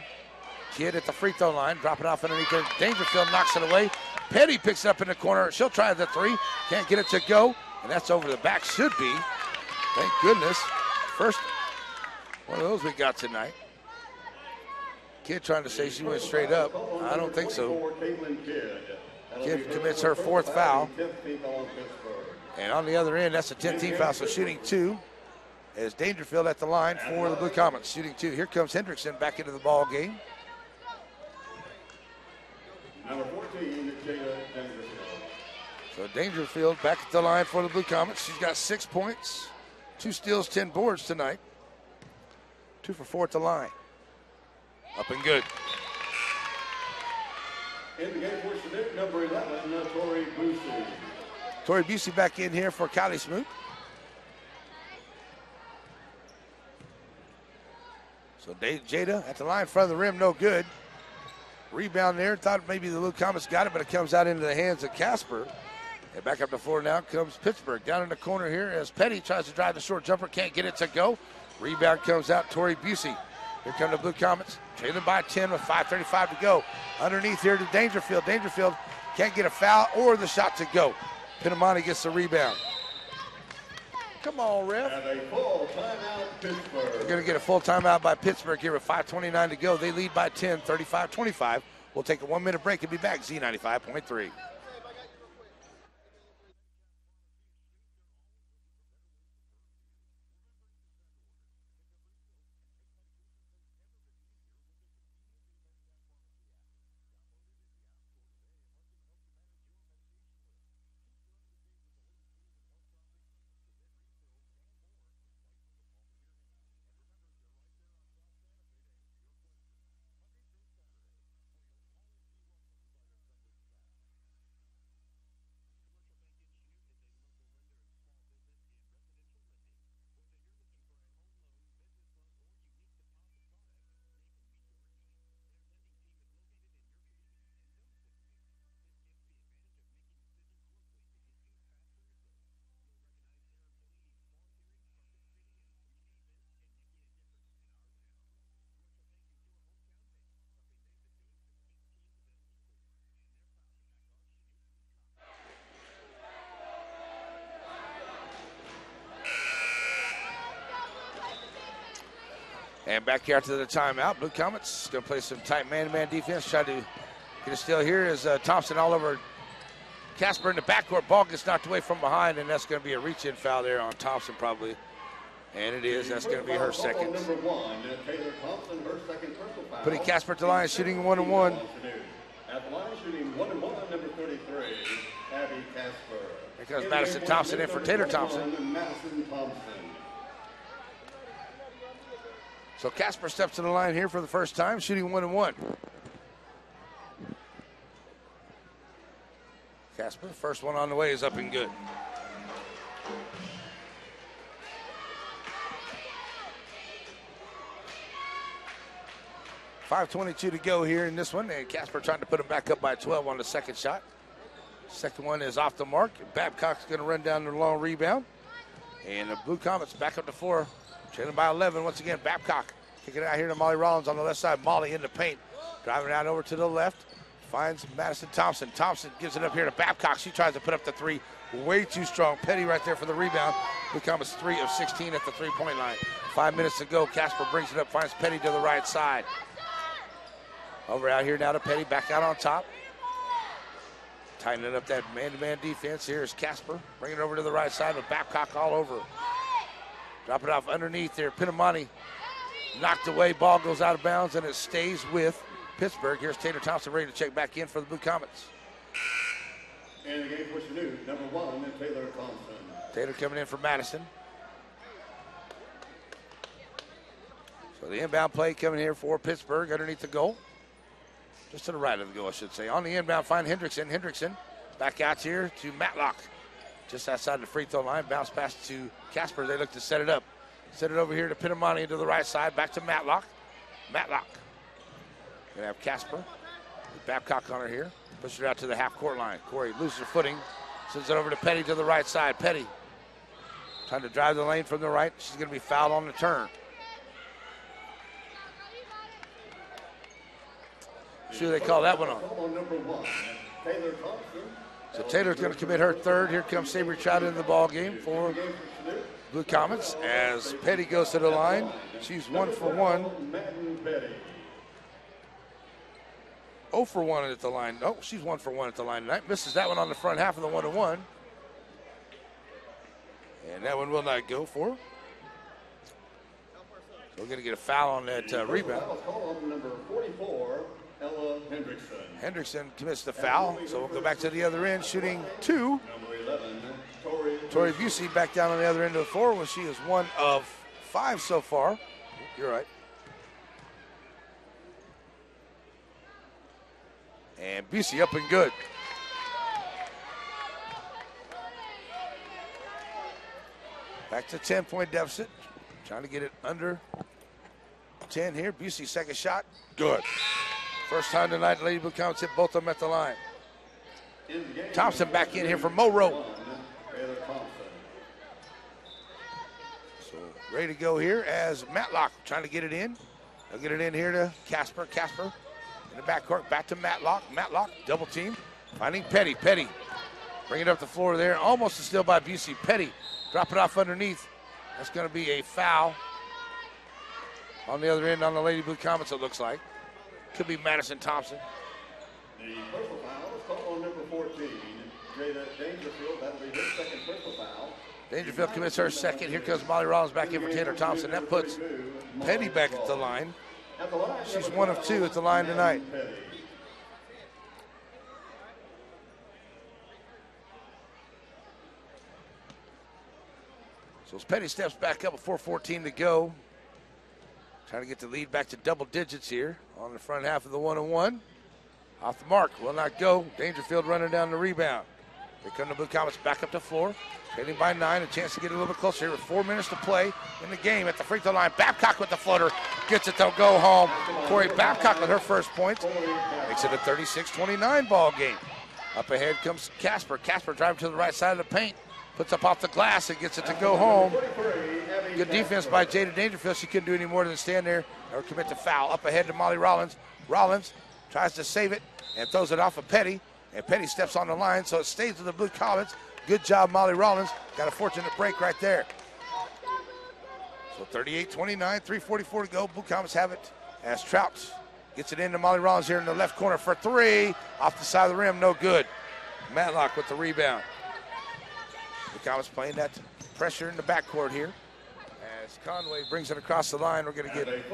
Kidd at the free throw line. Dropping it off underneath there. Dangerfield knocks it away. Petty picks it up in the corner. She'll try the three. Can't get it to go. And that's over the back. Should be. Thank goodness. First one of those we got tonight. Kidd trying to say she went straight up. I don't think so. Kidd commits her fourth foul. And on the other end, that's a 10th team foul. So shooting two is Dangerfield at the line for the Blue Comets. Shooting two. Here comes Hendrickson back into the ball game. Number 14, Jada Dangerfield. So Dangerfield back at the line for the Blue Comets. She's got 6 points, 2 steals, 10 boards tonight. 2 for 4 at the line. Up and good. In the game for Chanute, number 11, Tori Busey. Tori Busey back in here for Kylie Smoot. So Jada at the line in front of the rim, no good. Rebound there, thought maybe the Blue Comets got it, but it comes out into the hands of Casper. And back up the floor now comes Pittsburgh. Down in the corner here as Petty tries to drive the short jumper, can't get it to go. Rebound comes out, Tori Busey. Here come the Blue Comets, trailing by 10 with 5:35 to go. Underneath here to Dangerfield. Dangerfield can't get a foul or the shot to go. Pinamani gets the rebound. Come on, ref. And a full timeout, Pittsburgh. We're going to get a full timeout by Pittsburgh here with 5:29 to go. They lead by 10, 35-25. We'll take a 1-minute break and be back. Z95.3. And back here after the timeout, Blue Comets going to play some tight man-to-man defense. Try to get a steal here as Thompson all over Casper in the backcourt. Ball gets knocked away from behind, and that's going to be a reach-in foul there on Thompson probably. And it is. That's going to be her second. Number 1, Taylor Thompson, her second personal foul. Putting Casper at the line, shooting 1-1. At the line, shooting 1-1, number 33, Abby Casper. Here comes Madison Thompson in for Taylor Thompson. Madison Thompson. So Casper steps to the line here for the first time, shooting 1-1. Casper, first one on the way is up and good. .5:22 to go here in this one, and Casper trying to put him back up by 12 on the second shot. Second one is off the mark. Babcock's going to run down the long rebound. And the Blue Comets back up to 4. Trailing by 11 once again. Babcock kicking it out here to Molly Rollins on the left side. Molly in the paint. Driving out over to the left. Finds Madison Thompson. Thompson gives it up here to Babcock. She tries to put up the 3. Way too strong. Petty right there for the rebound. Blue Comets 3 of 16 at the 3-point line. 5 minutes to go. Casper brings it up. Finds Petty to the right side. Over out here now to Petty. Back out on top. Tightening up that man-to-man defense. Here's Casper. Bringing it over to the right side with Babcock all over. Drop it off underneath there. Pinamani knocked away. Ball goes out of bounds, and it stays with Pittsburgh. Here's Taylor Thompson ready to check back in for the Blue Comets. And the game for Chanute, number 1, Taylor Thompson. Taylor coming in for Madison. So the inbound play coming here for Pittsburgh underneath the goal. Just to the right of the goal, I should say. On the inbound, find Hendrickson. Hendrickson back out here to Matlock. Just outside the free throw line. Bounce pass to Casper. They look to set it up. Set it over here to Pinamani to the right side. Back to Matlock. Matlock. Gonna have Casper. With Babcock on her here. Push it out to the half-court line. Corey loses her footing. Sends it over to Petty to the right side. Petty trying to drive the lane from the right. She's going to be fouled on the turn. See what they call that one on. Number 1, Taylor Thompson. So Taylor's going to commit her third. Here comes Sabre Trout in the ball game for Blue Comets as Petty goes to the line. She's 1 for 1. 0 for 1 at the line. Oh, she's 1 for 1 at the line tonight. Misses that one on the front half of the 1-1. And that one will not go for her. So we're going to get a foul on that rebound. Number 44, Ella Hendrickson. Hendrickson commits the foul, so we'll go back to the other end, shooting 2. Number 11, Tori Busey back down on the other end of the floor when she is 1 of 5 so far. You're right. And Busey up and good. Back to 10-point deficit. Trying to get it under 10 here. Busey, second shot. Good. First time tonight, Lady Blue Comets hit both of them at the line. Thompson back in here for Monroe. So ready to go here as Matlock trying to get it in. They'll get it in here to Casper. Casper in the backcourt. Back to Matlock. Matlock double team. Finding Petty. Petty bringing it up the floor there. Almost a steal by Busey. Petty drop it off underneath. That's going to be a foul on the other end on the Lady Blue Comets, it looks like. Could be Madison Thompson. The personal foul is called on number 14, Jada Dangerfield. That'll be his second personal foul. Dangerfield commits her second. Here comes Molly Rollins back in for Taylor Thompson. That puts Petty back at the line. She's 1 of 2 at the line tonight. So as Petty steps back up with 4:14 to go. Trying to get the lead back to double digits here on the front half of the 1-on-1. Off the mark, will not go. Dangerfield running down the rebound. Here come the Blue Comets back up the floor. Trailing by 9, a chance to get a little bit closer here with 4 minutes to play in the game at the free throw line. Babcock with the floater, gets it to go home. Corey Babcock with her first point. Makes it a 36-29 ball game. Up ahead comes Casper. Casper driving to the right side of the paint. Puts up off the glass and gets it to go home. Good defense by Jada Dangerfield. She couldn't do any more than stand there or commit the foul. Up ahead to Molly Rollins. Rollins tries to save it and throws it off of Petty. And Petty steps on the line, so it stays with the Blue Comets. Good job, Molly Rollins. Got a fortunate break right there. So 38-29, 3:44 to go. Blue Comets have it as Trout gets it into Molly Rollins here in the left corner for 3. Off the side of the rim, no good. Matlock with the rebound. Blue Comets playing that pressure in the backcourt here. As Conway brings it across the line, we're going to get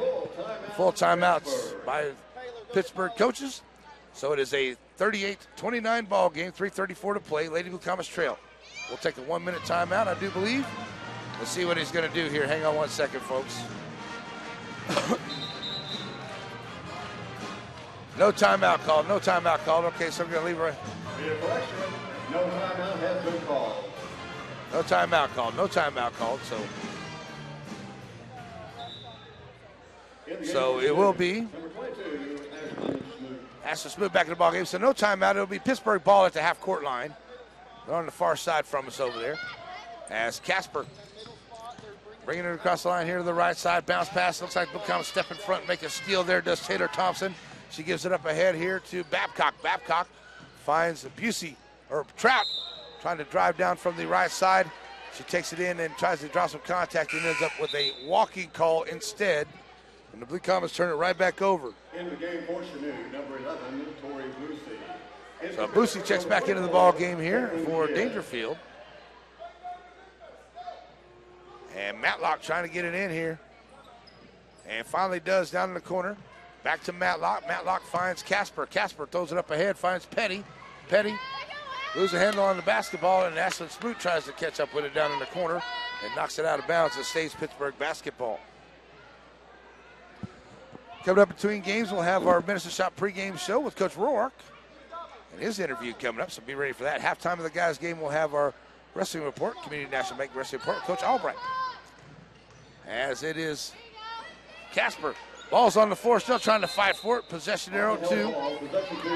full timeouts by Pittsburgh coaches. So it is a 38-29 ball game, 3:34 to play. Lady Blue Comets trail. We'll take a 1-minute timeout, I do believe. Let's see what he's going to do here. Hang on 1 second, folks. No timeout called. No timeout called. Okay, so we're going to leave her. No timeout has been called. No timeout called. No timeout called. So it will be Number 22, Ashton Smoot back in the ball game. So no timeout. It'll be Pittsburgh ball at the half court line. They're on the far side from us over there. As Casper bringing it across the line here to the right side. Bounce pass. Looks like Blue Comets step in front and make a steal there. Does Taylor Thompson. She gives it up ahead here to Babcock. Babcock finds Busey, or Trout, trying to drive down from the right side. She takes it in and tries to draw some contact and ends up with a walking call instead. And the Blue Comets turn it right back over. in the game for Chanute, number 11, Tori Boosie. So Boosie checks back into the ball game here for Dangerfield. And Matlock trying to get it in here. And finally does down in the corner. Back to Matlock. Matlock finds Casper. Casper throws it up ahead, finds Petty. Petty loses a handle on the basketball, and Ashlyn Smoot tries to catch up with it down in the corner and knocks it out of bounds. It stays Pittsburgh basketball. Coming up between games, we'll have our Medicine Shop pregame show with Coach Roark and his interview coming up, so be ready for that. Halftime of the guys' game, we'll have our wrestling report, Community National Bank Wrestling Report, Coach Albright. As it is Casper. Ball's on the floor, still trying to fight for it. Possession arrow to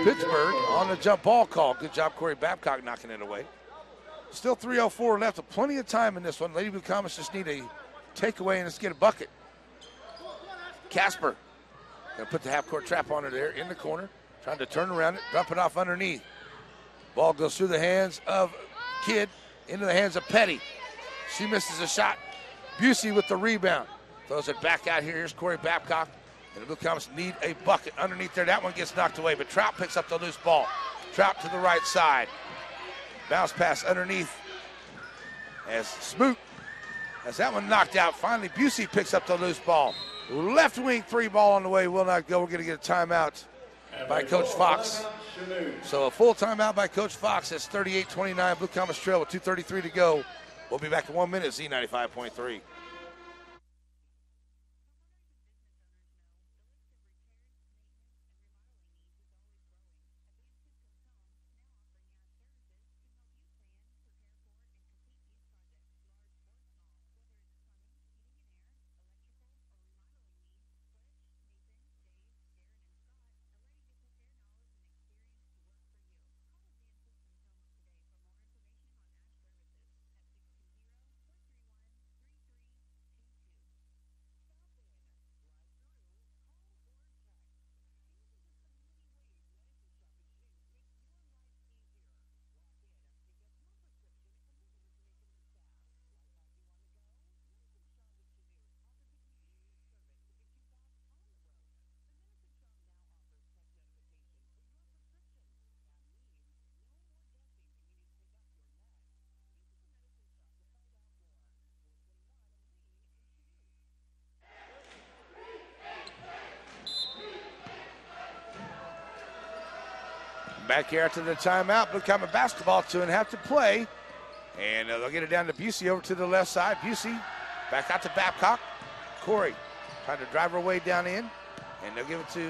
Pittsburgh on the jump ball call. Good job, Corey Babcock, knocking it away. Still 3:04 left, with plenty of time in this one. Lady Blue Comets just need a takeaway and let's get a bucket. Casper gonna put the half-court trap on her there in the corner, trying to turn around it, drop it off underneath. Ball goes through the hands of Kidd into the hands of Petty. She misses a shot. Busey with the rebound. Throws it back out here. Here's Corey Babcock. And the Blue Comets need a bucket underneath there. That one gets knocked away, but Trout picks up the loose ball. Trout to the right side. Bounce pass underneath as Smoot has that one knocked out. Finally, Busey picks up the loose ball. Left wing three ball on the way, will not go. We're going to get a timeout by Coach Fox. So a full timeout by Coach Fox. It's 38-29. Blue Comets trail with 2:33 to go. We'll be back in 1 minute. Z95.3. back here to the timeout. Blue Comet basketball, 2.5 to play. And they'll get it down to Busey over to the left side. Busey back out to Babcock. Corey trying to drive her way down in. And they'll give it to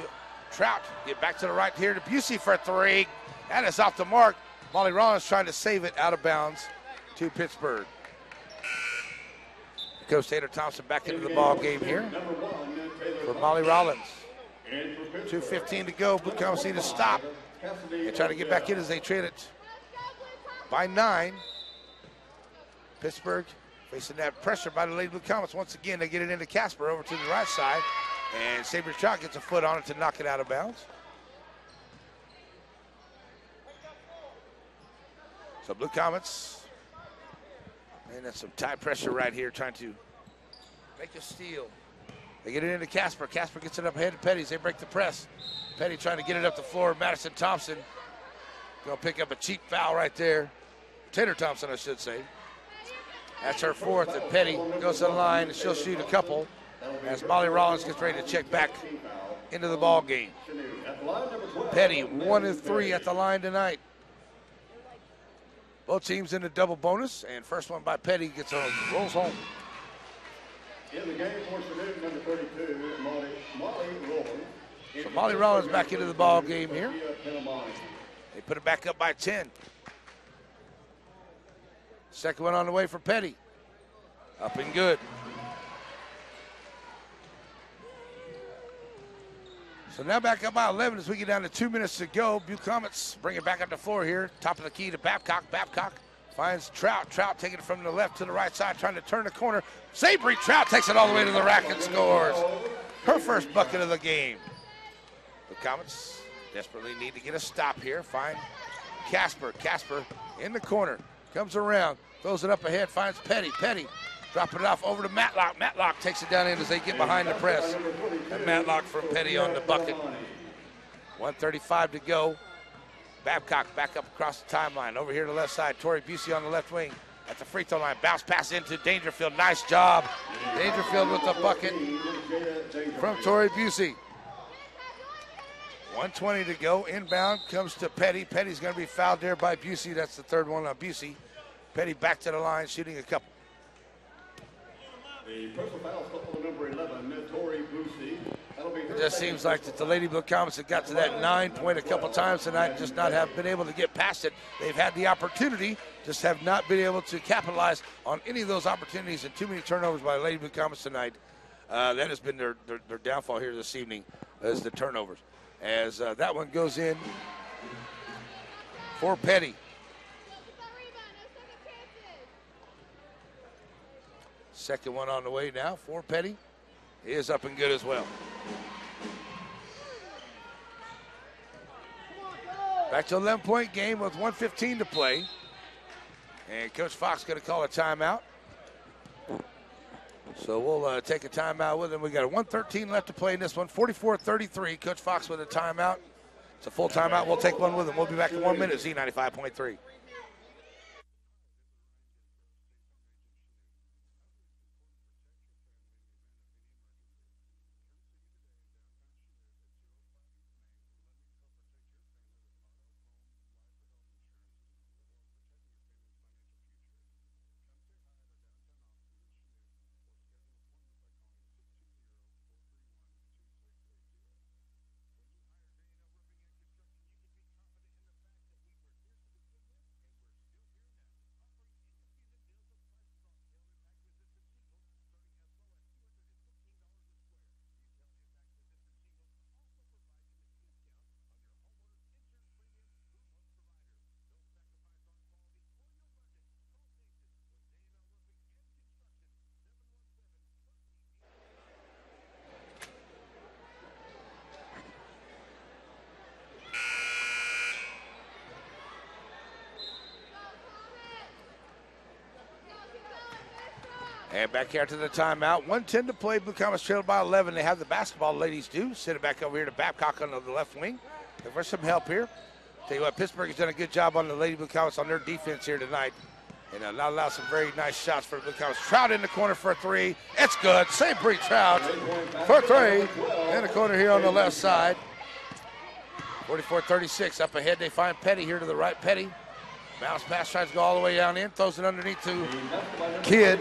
Trout. Get back to the right here to Busey for 3. That is off the mark. Molly Rollins trying to save it out of bounds to Pittsburgh. Coach Taylor Thompson back into the ball game here for Molly Rollins. 2:15 to go. Blue Comets need to stop and try to get back in as they trail it by 9. Pittsburgh facing that pressure by the Lady Blue Comets. Once again, they get it into Casper over to the right side. And Sabre Trout gets a foot on it to knock it out of bounds. So Blue Comets, and that's some tight pressure right here, trying to make a steal. They get it into Casper. Casper gets it up ahead of Petty. They break the press. Petty trying to get it up the floor. Madison Thompson gonna pick up a cheap foul right there. Taylor Thompson, I should say. That's her 4th, and Petty goes to the line, and she'll shoot a couple as Molly Rollins gets ready to check back into the ball game. Petty, 1 of 3 at the line tonight. Both teams in the double bonus, and first one by Petty gets on, rolls home. In the game for Chanute, number 32, Molly Rollins. So Molly Rollins back into the ball game here. They put it back up by 10. Second one on the way for Petty. Up and good. So now back up by 11 as we get down to 2 minutes to go. Blue Comets bring it back up the floor here. Top of the key to Babcock. Babcock finds Trout. Trout taking it from the left to the right side, trying to turn the corner. Sabre Trout takes it all the way to the rack and scores. Her first bucket of the game. The Comets desperately need to get a stop here. Find Casper. Casper in the corner. Comes around. Throws it up ahead. Finds Petty. Petty dropping it off over to Matlock. Matlock takes it down in as they get behind the press. And Matlock from Petty on the bucket. 1:35 to go. Babcock back up across the timeline. Over here to the left side. Tori Busey on the left wing at the free throw line. Bounce pass into Dangerfield. Nice job. Dangerfield with the bucket from Tori Busey. 1:20 to go. Inbound comes to Petty. Petty's going to be fouled there by Busey. That's the 3rd one on Busey. Petty back to the line, shooting a couple. The personal foul is on number 11, Tori Busey. It just seems like that the Lady Blue Comets have got to that 9 point a couple times tonight and just not have been able to get past it. They've had the opportunity, just have not been able to capitalize on any of those opportunities, and too many turnovers by the Lady Blue Comets tonight. That has been their downfall here this evening, is the turnovers. As that one goes in for Petty. Second one on the way now for Petty is up and good as well. Back to 11-point game with 1:15 to play. And Coach Fox going to call a timeout. So we'll take a timeout with him. We got a 1:13 left to play in this one. 44-33. Coach Fox with a timeout. It's a full timeout. We'll take one with him. We'll be back in 1 minute. Z95.3. And back here to the timeout. 1:10 to play. Blue Comets trailed by 11. They have the basketball, ladies do. Send it back over here to Babcock on the left wing. Give her some help here. Tell you what, Pittsburgh has done a good job on the Lady Blue Comets on their defense here tonight. And not allow some very nice shots for the Blue Comets. Trout in the corner for a 3. It's good. Sabre Trout for 3 in the corner here on the left side 44-36. Up ahead, they find Petty here to the right. Petty. Bounce pass, tries to go all the way down in. Throws it underneath to Kidd.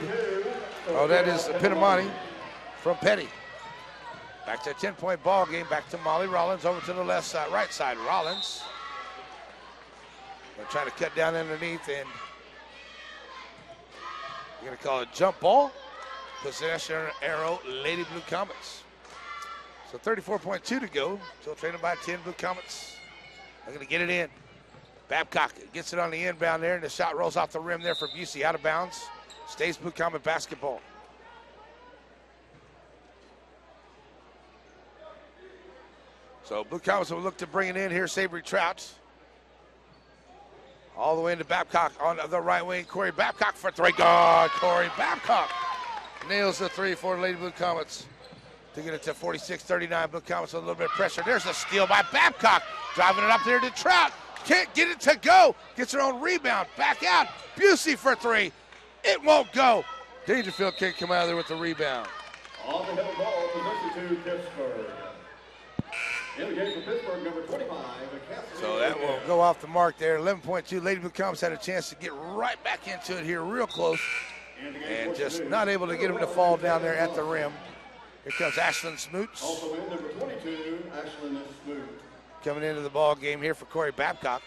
Oh, that is Pinamani from Petty. Back to a 10-point ball game. Back to Molly Rollins over to the left side, right side. Rollins. They're trying to cut down underneath, and you're going to call it jump ball. Possession arrow, Lady Blue Comets. So 34.2 to go. Still trailing by 10, Blue Comets. They're going to get it in. Babcock gets it on the inbound there, and the shot rolls off the rim there for Busey, out of bounds. Stays Blue Comet basketball. So Blue Comets will look to bring it in here. Savory Trout. All the way into Babcock on the right wing. Corey Babcock for three. God, Corey Babcock nails the three for Lady Blue Comets to get it to 46-39. Blue Comets with a little bit of pressure. There's a steal by Babcock. Driving it up there to Trout. Can't get it to go. Gets her own rebound. Back out. Busey for three. It won't go. Dangerfield can't come out of there with the rebound. On the hill ball, possession to Pittsburg. In the game for Pittsburgh, number 25. So that will go off the mark there. 11.2. Lady Blue Comets had a chance to get right back into it here real close. And just not able to get him to fall down there at the rim. Here comes Ashlyn Smoots. Also in number 22, Ashlyn Smoot. Coming into the ball game here for Corey Babcock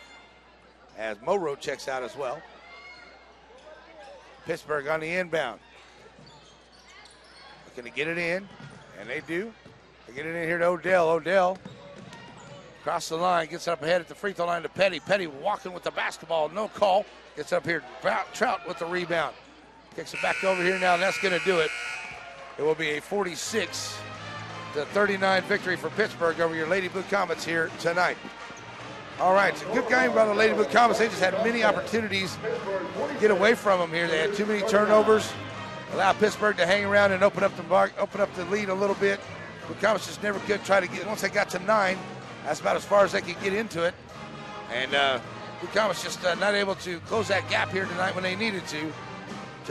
as Moro checks out as well. Pittsburgh on the inbound. Looking to get it in, and they do. They get it in here to Odell. Odell across the line, gets up ahead at the free throw line to Petty. Petty walking with the basketball, no call. Gets up here, Trout with the rebound. Kicks it back over here now, and that's going to do it. It will be a 46-39 victory for Pittsburgh over your Lady Blue Comets here tonight. All right, it's a good game by the Lady Blue Comets. They just had many opportunities to get away from them here. They had too many turnovers, allowed Pittsburgh to hang around and open up the lead a little bit. Blue Comets just never could try to get. Once they got to 9, that's about as far as they could get into it. And Blue Comets just not able to close that gap here tonight when they needed to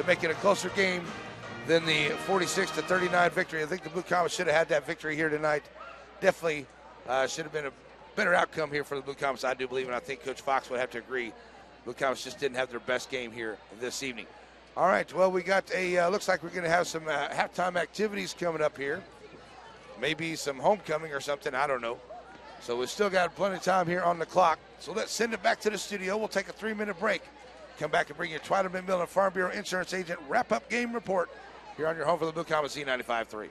make it a closer game than the 46-39 victory. I think the Blue Comets should have had that victory here tonight. Definitely should have been a better outcome here for the Blue Comets, I do believe, and I think Coach Fox would have to agree. Blue Comets just didn't have their best game here this evening. All right, well, we got looks like we're going to have some halftime activities coming up here. Maybe some homecoming or something, I don't know. So we've still got plenty of time here on the clock. So let's send it back to the studio. We'll take a 3-minute break. Come back and bring you Twyla Mill and Farm Bureau Insurance Agent wrap-up game report here on your home for the Blue Comets, Z95.3.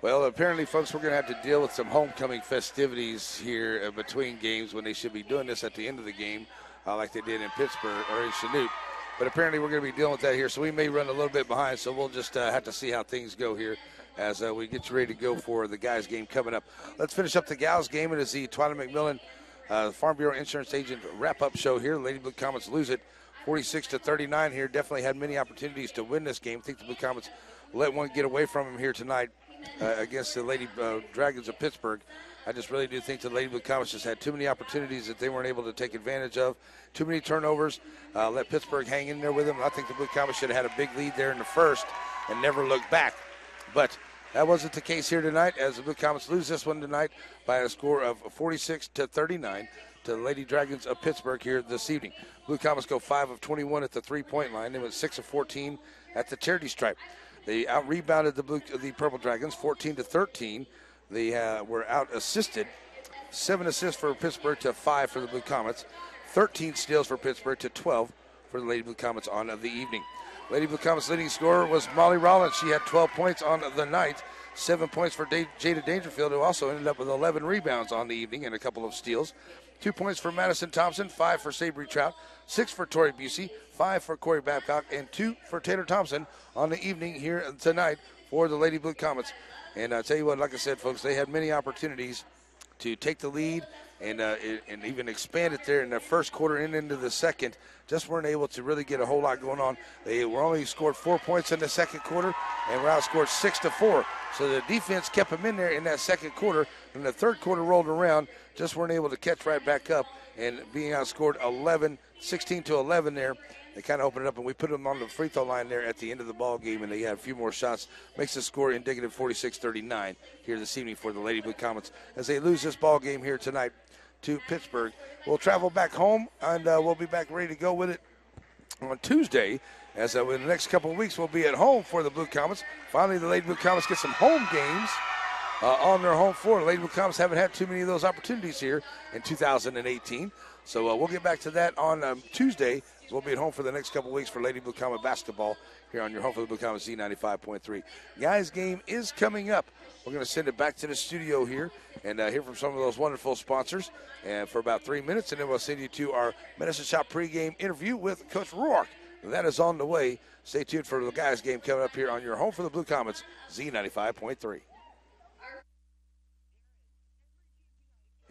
Well, apparently, folks, we're going to have to deal with some homecoming festivities here between games when they should be doing this at the end of the game, like they did in Pittsburgh or in Chanute. But apparently, we're going to be dealing with that here, so we may run a little bit behind. So we'll just have to see how things go here as we get you ready to go for the guys' game coming up. Let's finish up the gals' game. It is the Twyla McMillan Farm Bureau Insurance Agent wrap-up show here. Lady Blue Comets lose it 46-39 here. Definitely had many opportunities to win this game. I think the Blue Comets let one get away from them here tonight. Against the Lady Dragons of Pittsburgh. I just really do think the Lady Blue Comets just had too many opportunities that they weren't able to take advantage of. Too many turnovers. Let Pittsburgh hang in there with them. I think the Blue Comets should have had a big lead there in the first and never looked back. But that wasn't the case here tonight, as the Blue Comets lose this one tonight by a score of 46-39 to the Lady Dragons of Pittsburgh here this evening. Blue Comets go 5 of 21 at the three-point line. They went 6 of 14 at the charity stripe. They out-rebounded the Purple Dragons 14-13. They were out-assisted. 7 assists for Pittsburgh to 5 for the Blue Comets. 13 steals for Pittsburgh to 12 for the Lady Blue Comets on the evening. Lady Blue Comets' leading scorer was Molly Rollins. She had 12 points on the night. 7 points for Jada Dangerfield, who also ended up with 11 rebounds on the evening and a couple of steals. 2 points for Madison Thompson, 5 for Sabry Trout, 6 for Tori Busey, 5 for Corey Babcock, and 2 for Taylor Thompson on the evening here tonight for the Lady Blue Comets. And I tell you what, like I said, folks, they had many opportunities to take the lead and even expand it there in the first quarter and into the second. Just weren't able to really get a whole lot going on. They were only scored 4 points in the second quarter and were outscored 6-4. So the defense kept them in there in that second quarter. And the third quarter rolled around, just weren't able to catch right back up. And being outscored 16-11 there, they kind of opened it up, and we put them on the free throw line there at the end of the ball game, and they had a few more shots. Makes the score indicative 46-39 here this evening for the Lady Blue Comets as they lose this ball game here tonight to Pittsburgh. We'll travel back home, and we'll be back ready to go with it on Tuesday, as in the next couple of weeks we'll be at home for the Blue Comets. Finally, the Lady Blue Comets get some home games on their home floor. The Lady Blue Comets haven't had too many of those opportunities here in 2018. So we'll get back to that on Tuesday. We'll be at home for the next couple of weeks for Lady Blue Comet basketball here on your home for the Blue Comet Z95.3. Guys' game is coming up. We're going to send it back to the studio here and hear from some of those wonderful sponsors and for about 3 minutes, and then we'll send you to our Medicine Shop pregame interview with Coach Rourke. That is on the way. Stay tuned for the guys' game coming up here on your home for the Blue Comets Z95.3.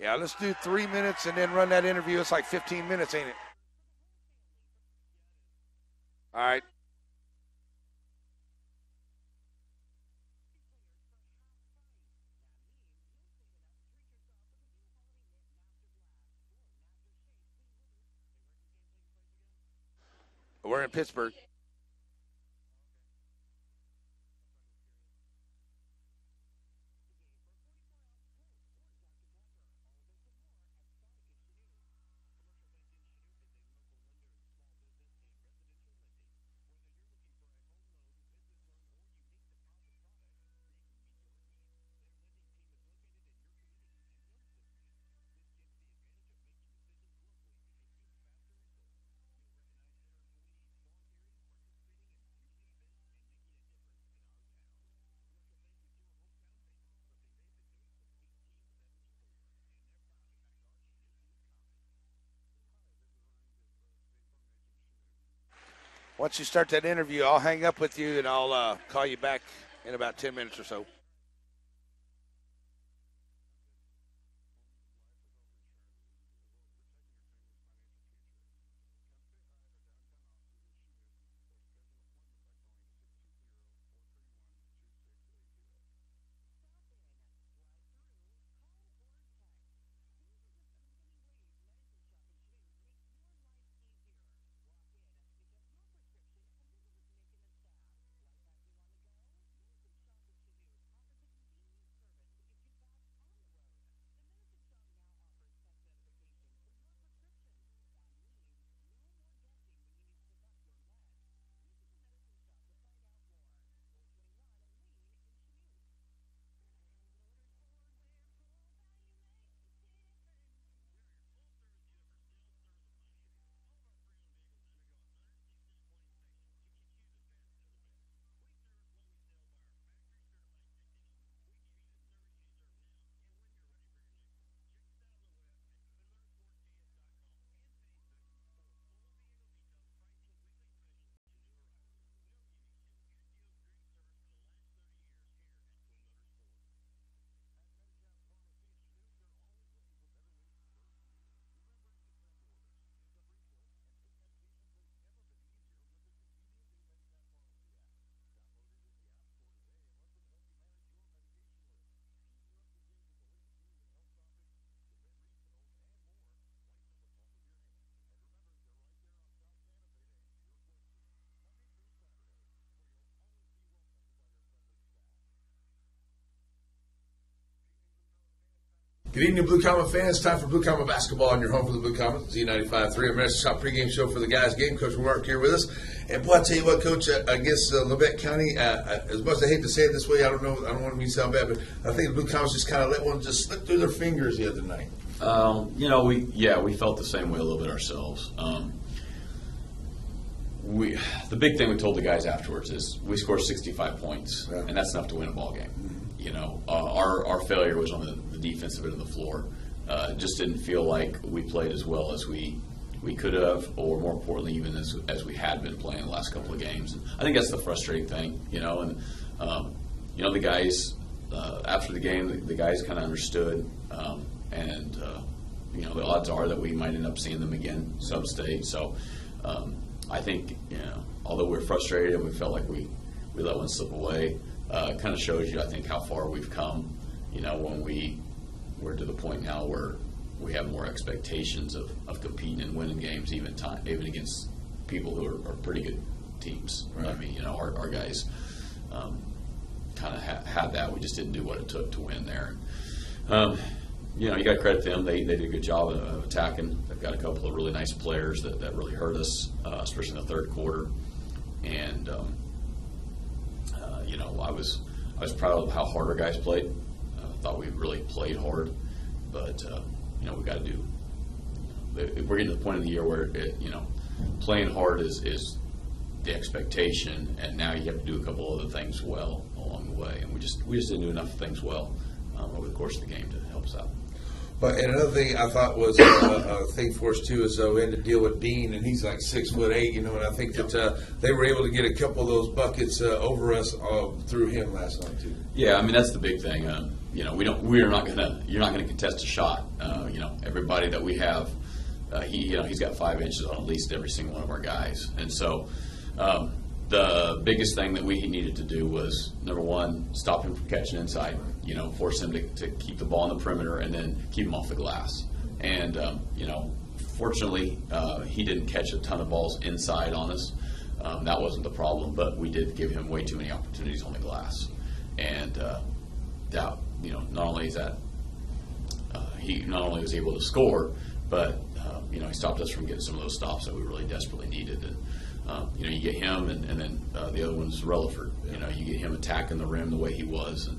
Yeah, let's do 3 minutes and then run that interview. It's like 15 minutes, ain't it? All right. We're in Pittsburgh. Once you start that interview, I'll hang up with you and I'll call you back in about 10 minutes or so. Good evening, Blue Comet fans. Time for Blue Comet basketball on your home for the Blue Comet. Z95.3, America's top pregame show for the guys' game. Coach Mark here with us. And boy, I tell you what, Coach, against Labette County, as much as I hate to say it this way, I don't want to sound bad, but I think the Blue Comets just kind of let one just slip through their fingers the other night. We felt the same way a little bit ourselves. The big thing we told the guys afterwards is we scored 65 points, and that's enough to win a ball game. Our failure was on the defensive end of the floor. Just didn't feel like we played as well as we could have, or more importantly, even as we had been playing the last couple of games. And I think that's the frustrating thing, And the guys after the game, the guys kind of understood, the odds are that we might end up seeing them again sub-state. So I think although we're frustrated and we felt like we let one slip away. It kind of shows you, I think, how far we've come, when we're to the point now where we have more expectations of competing and winning games, even against people who are pretty good teams. Right. I mean, our guys kind of had that. We just didn't do what it took to win there. You got to credit them. They did a good job of attacking. They've got a couple of really nice players that really hurt us, especially in the third quarter. And I was proud of how hard our guys played. I thought we really played hard, but we got to do. We're getting to the point of the year where playing hard is the expectation, and now you have to do a couple other things well along the way, and we just didn't do enough things well over the course of the game to help us out. But and another thing I thought was a thing for us too is we had to deal with Dean, and he's like 6'8", and I think that they were able to get a couple of those buckets over us through him last night too. Yeah, I mean that's the big thing. You're not gonna contest a shot. Everybody that we have, he's got 5 inches on at least every single one of our guys, and so. The biggest thing that we needed to do was, number one, stop him from catching inside, force him to keep the ball on the perimeter and then keep him off the glass. And, fortunately, he didn't catch a ton of balls inside on us. That wasn't the problem, but we did give him way too many opportunities on the glass. And not only is that he not only was able to score, but, he stopped us from getting some of those stops that we really desperately needed. And, you get him, and then the other one's Relaford. You get him attacking the rim the way he was, and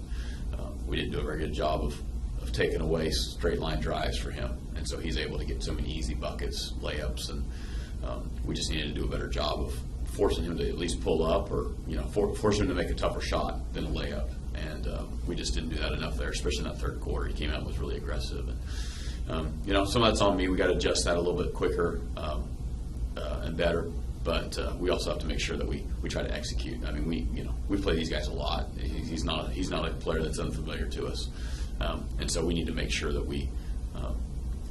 we didn't do a very good job of taking away straight line drives for him, and so he's able to get so many easy buckets, layups, and we just needed to do a better job of forcing him to at least pull up, or force him to make a tougher shot than a layup, and we just didn't do that enough there, especially in that third quarter. He came out and was really aggressive, and some of that's on me. We got to adjust that a little bit quicker and better. But we also have to make sure that we try to execute. I mean, we play these guys a lot. He's not a player that's unfamiliar to us, and so we need to make sure that we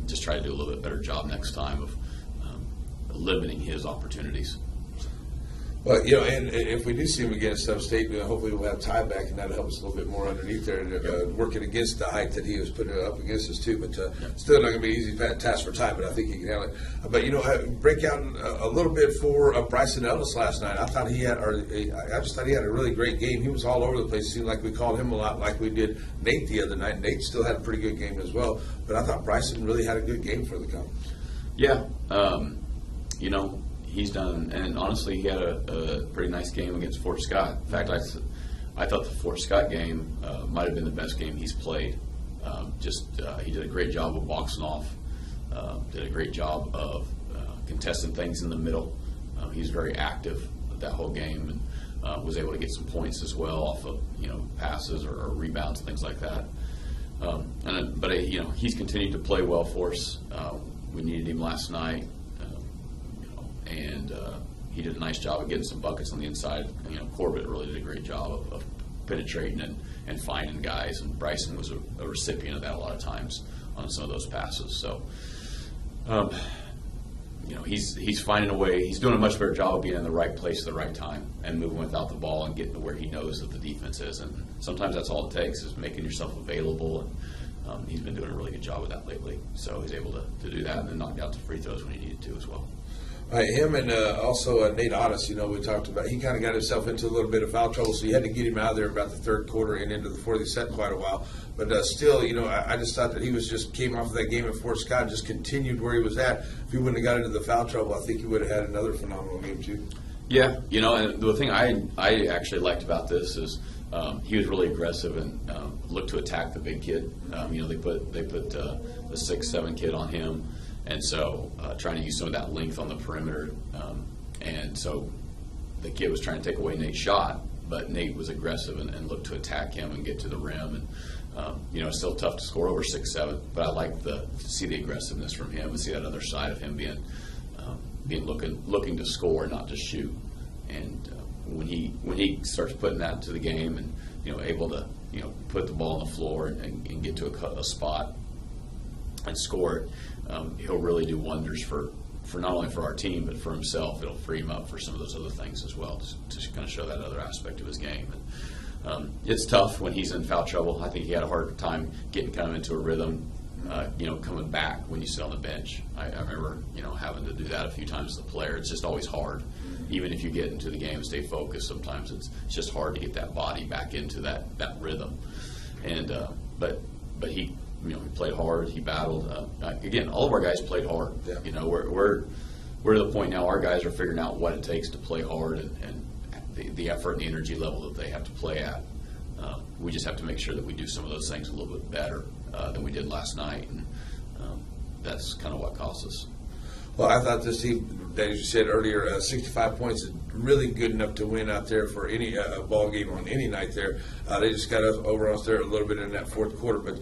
just try to do a little bit better job next time of limiting his opportunities. Well, and if we do see him again at sub-state, hopefully we'll have Ty back, and that'll help us a little bit more underneath there, working against the height that he was putting up against us too. But still not going to be an easy task for Ty, but I think he can handle it. But break out a little bit for Bryson Ellis last night. I just thought he had a really great game. He was all over the place. It seemed like we called him a lot, like we did Nate the other night. Nate still had a pretty good game as well, but I thought Bryson really had a good game for the Comets. Yeah, he's done, and honestly, he had a pretty nice game against Fort Scott. In fact, I thought the Fort Scott game might have been the best game he's played. He did a great job of boxing off, did a great job of contesting things in the middle. He's very active that whole game, and was able to get some points as well off of passes or rebounds, things like that. But he's continued to play well for us. We needed him last night. And he did a nice job of getting some buckets on the inside. Corbett really did a great job of penetrating and finding guys, and Bryson was a recipient of that a lot of times on some of those passes. So, he's finding a way. He's doing a much better job of being in the right place at the right time and moving without the ball and getting to where he knows that the defense is. And sometimes that's all it takes, is making yourself available. And he's been doing a really good job of that lately. So he's able to do that and then knock out the free throws when he needed to as well. Him and also Nate Otis, we talked about. He kind of got himself into a little bit of foul trouble, so you had to get him out of there about the third quarter and into the fourth. He sat quite a while, but still, I just thought that he came off of that game at Fort Scott, just continued where he was at. If he wouldn't have got into the foul trouble, I think he would have had another phenomenal game too. Yeah, and the thing I actually liked about this is he was really aggressive and looked to attack the big kid. They put the 6'7" kid on him. And so trying to use some of that length on the perimeter. And so the kid was trying to take away Nate's shot, but Nate was aggressive and looked to attack him and get to the rim. And, it's still tough to score over 6'7", but I like to see the aggressiveness from him and see that other side of him being looking to score, not just shoot. And when he starts putting that into the game and, able to, put the ball on the floor and get to a spot and score it, he'll really do wonders for not only for our team but for himself. It'll free him up for some of those other things as well, to kind of show that other aspect of his game. And it's tough when he's in foul trouble. I think he had a hard time getting kind of into a rhythm, coming back when you sit on the bench. I remember having to do that a few times as a player. It's just always hard. Even if you get into the game and stay focused, sometimes it's just hard to get that body back into that rhythm. And but he. He played hard. He battled. Again, all of our guys played hard. Yeah. We're to the point now. Our guys are figuring out what it takes to play hard and the effort and the energy level that they have to play at. We just have to make sure that we do some of those things a little bit better than we did last night, and that's kind of what cost us. Well, I thought this team, as you said earlier, 65 points is really good enough to win out there for any ball game on any night there. They just got over us there a little bit in that fourth quarter. But,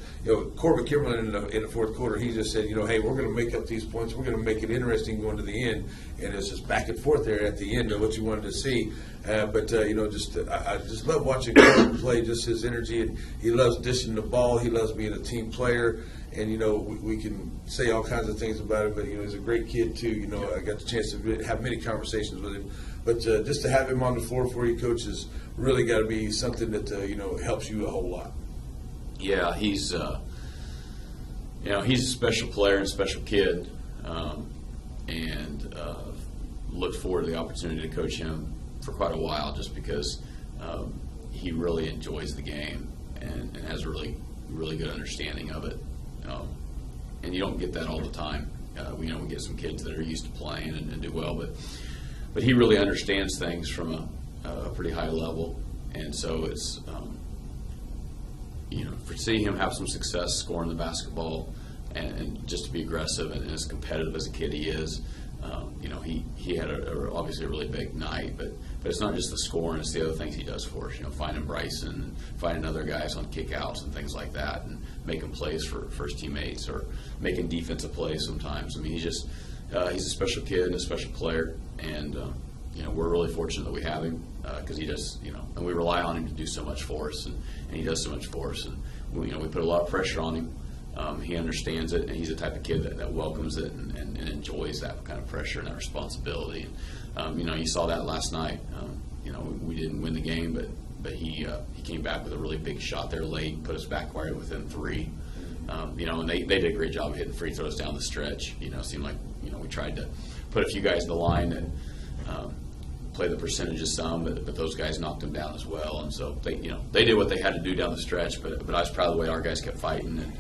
Corbin Kimberlin in the fourth quarter, he just said, hey, we're going to make up these points. We're going to make it interesting going to the end. And it's just back and forth there at the end of what you wanted to see. I just love watching Corbin play, just his energy. And he loves dishing the ball. He loves being a team player. And, we can say all kinds of things about him, but, he's a great kid, too. I got the chance to have many conversations with him. But just to have him on the floor for you, Coach, has really got to be something that, helps you a whole lot. Yeah, he's a special player and a special kid, and looked forward to the opportunity to coach him for quite a while, just because he really enjoys the game and has a really, really good understanding of it. And you don't get that all the time. We get some kids that are used to playing and do well, but he really understands things from a pretty high level, and so it's for seeing him have some success scoring the basketball and just to be aggressive and as competitive as a kid he is. He had obviously a really big night, but it's not just the scoring; it's the other things he does for us. Finding Bryson, finding other guys on kickouts and things like that, and making plays for his teammates or making defensive plays sometimes. I mean, he's a special kid and a special player, and we're really fortunate that we have him because he does, and we rely on him to do so much for us, and he does so much for us, and we put a lot of pressure on him. He understands it, and he's the type of kid that welcomes it and enjoys that kind of pressure and that responsibility. You saw that last night. We didn't win the game, but he came back with a really big shot there late, put us back right within 3. And they did a great job of hitting free throws down the stretch. It seemed like we tried to put a few guys in the line and play the percentages some, but those guys knocked them down as well. And so they did what they had to do down the stretch. But I was proud of the way our guys kept fighting. And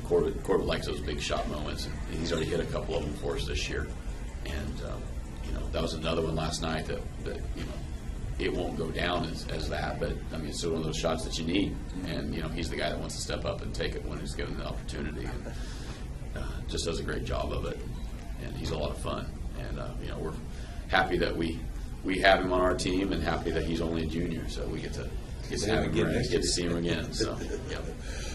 Corbett likes those big shot moments, and he's already hit a couple of them for us this year. And that was another one last night that it won't go down as that, but I mean, it's still one of those shots that you need. And he's the guy that wants to step up and take it when he's given the opportunity, and just does a great job of it. And he's a lot of fun. And we're happy that we have him on our team, and happy that he's only a junior, so we get to have him again. Get to see him again. So yeah.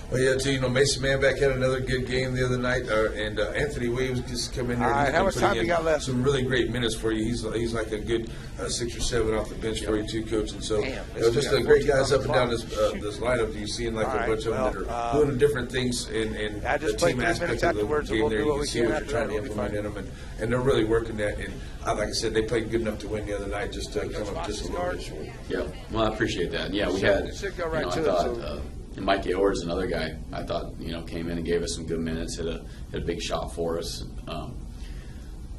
Well, yeah, too. Mason Manback had another good game the other night, and Anthony Williams just come in there. All right, how much time you got left? Some really great minutes for you. He's like a good 6 or 7 off the bench for you too, Coach. And so, just great guys up and down this lineup. You seeing like a bunch of them that are doing different things in the team aspect of the game. There, you can see what you're trying to implement in them, and they're really working that. And like I said, they played good enough to win the other night. Just to come up just a little bit short. Yeah, well, I appreciate that. Yeah, we had. I thought. And Mike Ayor's another guy I thought came in and gave us some good minutes, hit a big shot for us.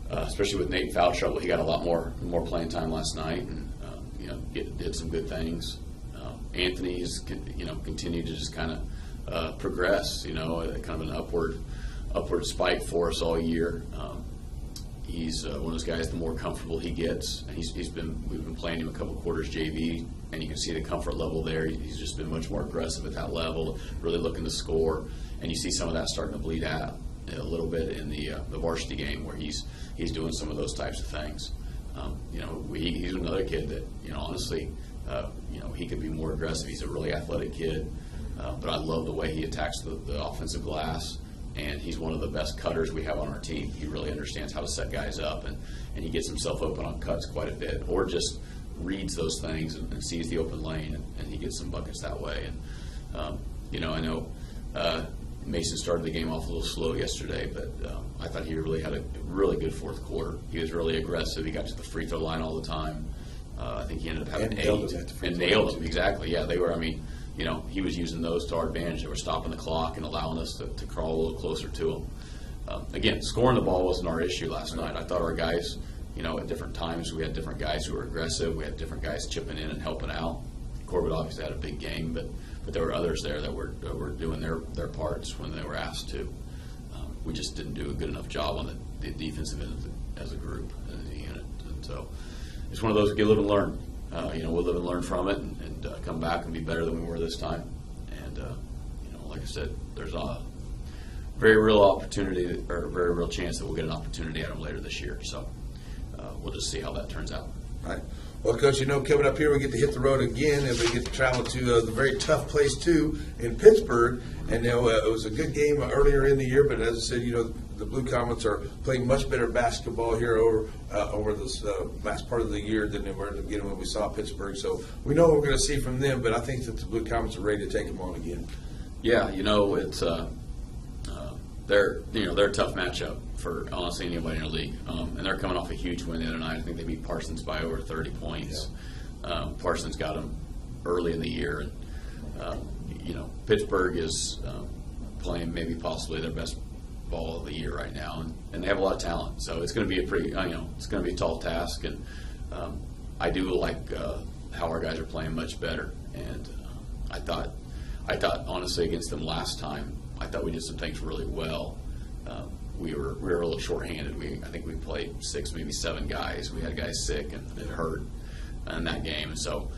especially with Nate foul trouble, he got a lot more playing time last night, and did some good things. Anthony's continued to just kind of progress. Kind of an upward spike for us all year. He's one of those guys. The more comfortable he gets, and we've been playing him a couple quarters JV, and you can see the comfort level there. He's just been much more aggressive at that level, really looking to score, and you see some of that starting to bleed out a little bit in the varsity game where he's doing some of those types of things. He's another kid that honestly, he could be more aggressive. He's a really athletic kid, but I love the way he attacks the offensive glass. And he's one of the best cutters we have on our team. He really understands how to set guys up, and he gets himself open on cuts quite a bit, or just reads those things and sees the open lane, and he gets some buckets that way. And, I know Mason started the game off a little slow yesterday, but I thought he really had a really good fourth quarter. He was really aggressive. He got to the free throw line all the time. I think he ended up having 8. And nailed them, exactly. Yeah, they were, he was using those to our advantage. They were stopping the clock and allowing us to crawl a little closer to him. Again, scoring the ball wasn't our issue last night. I thought our guys, at different times we had different guys who were aggressive. We had different guys chipping in and helping out. Corbett obviously had a big game, but there were others there that were doing their parts when they were asked to. We just didn't do a good enough job on the defensive end as a group, as a unit. And so it's one of those, live and learn. We'll live and learn from it and come back and be better than we were this time. And, like I said, there's a very real opportunity, or a very real chance that we'll get an opportunity at them later this year. So we'll just see how that turns out. Right. Well, Coach, coming up here, we get to hit the road again, and we get to travel to the very tough place, too, in Pittsburgh. And, it was a good game earlier in the year, but as I said, the Blue Comets are playing much better basketball here over this last part of the year than they were again when we saw Pittsburgh. So we know what we're going to see from them, but I think that the Blue Comets are ready to take them on again. Yeah, it's they're a tough matchup for honestly anybody in the league, and they're coming off a huge win the other night. I think they beat Parsons by over 30 points. Yeah. Parsons got them early in the year, and Pittsburgh is playing maybe possibly their best ball of the year right now, and they have a lot of talent. So it's going to be a pretty, it's going to be a tall task, and I do like how our guys are playing much better. And I thought honestly against them last time, I thought we did some things really well. We were a little shorthanded. I think we played 6, maybe 7 guys. We had guys sick and it hurt in that game, and so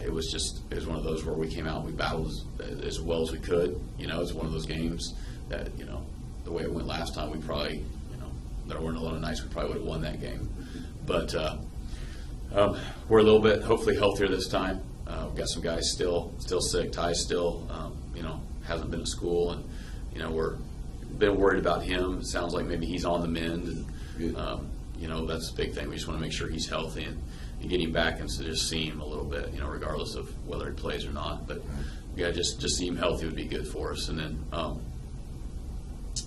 it was one of those where we came out and we battled as well as we could. It's one of those games that the way it went last time, we probably there weren't a lot of nights we probably would have won that game, but we're a little bit hopefully healthier this time. We've got some guys still sick. Ty's still hasn't been to school, and we're been worried about him. It sounds like maybe he's on the mend, and that's the big thing. We just want to make sure he's healthy and get him back and so just see him a little bit, regardless of whether he plays or not. But yeah, just see him healthy would be good for us. And then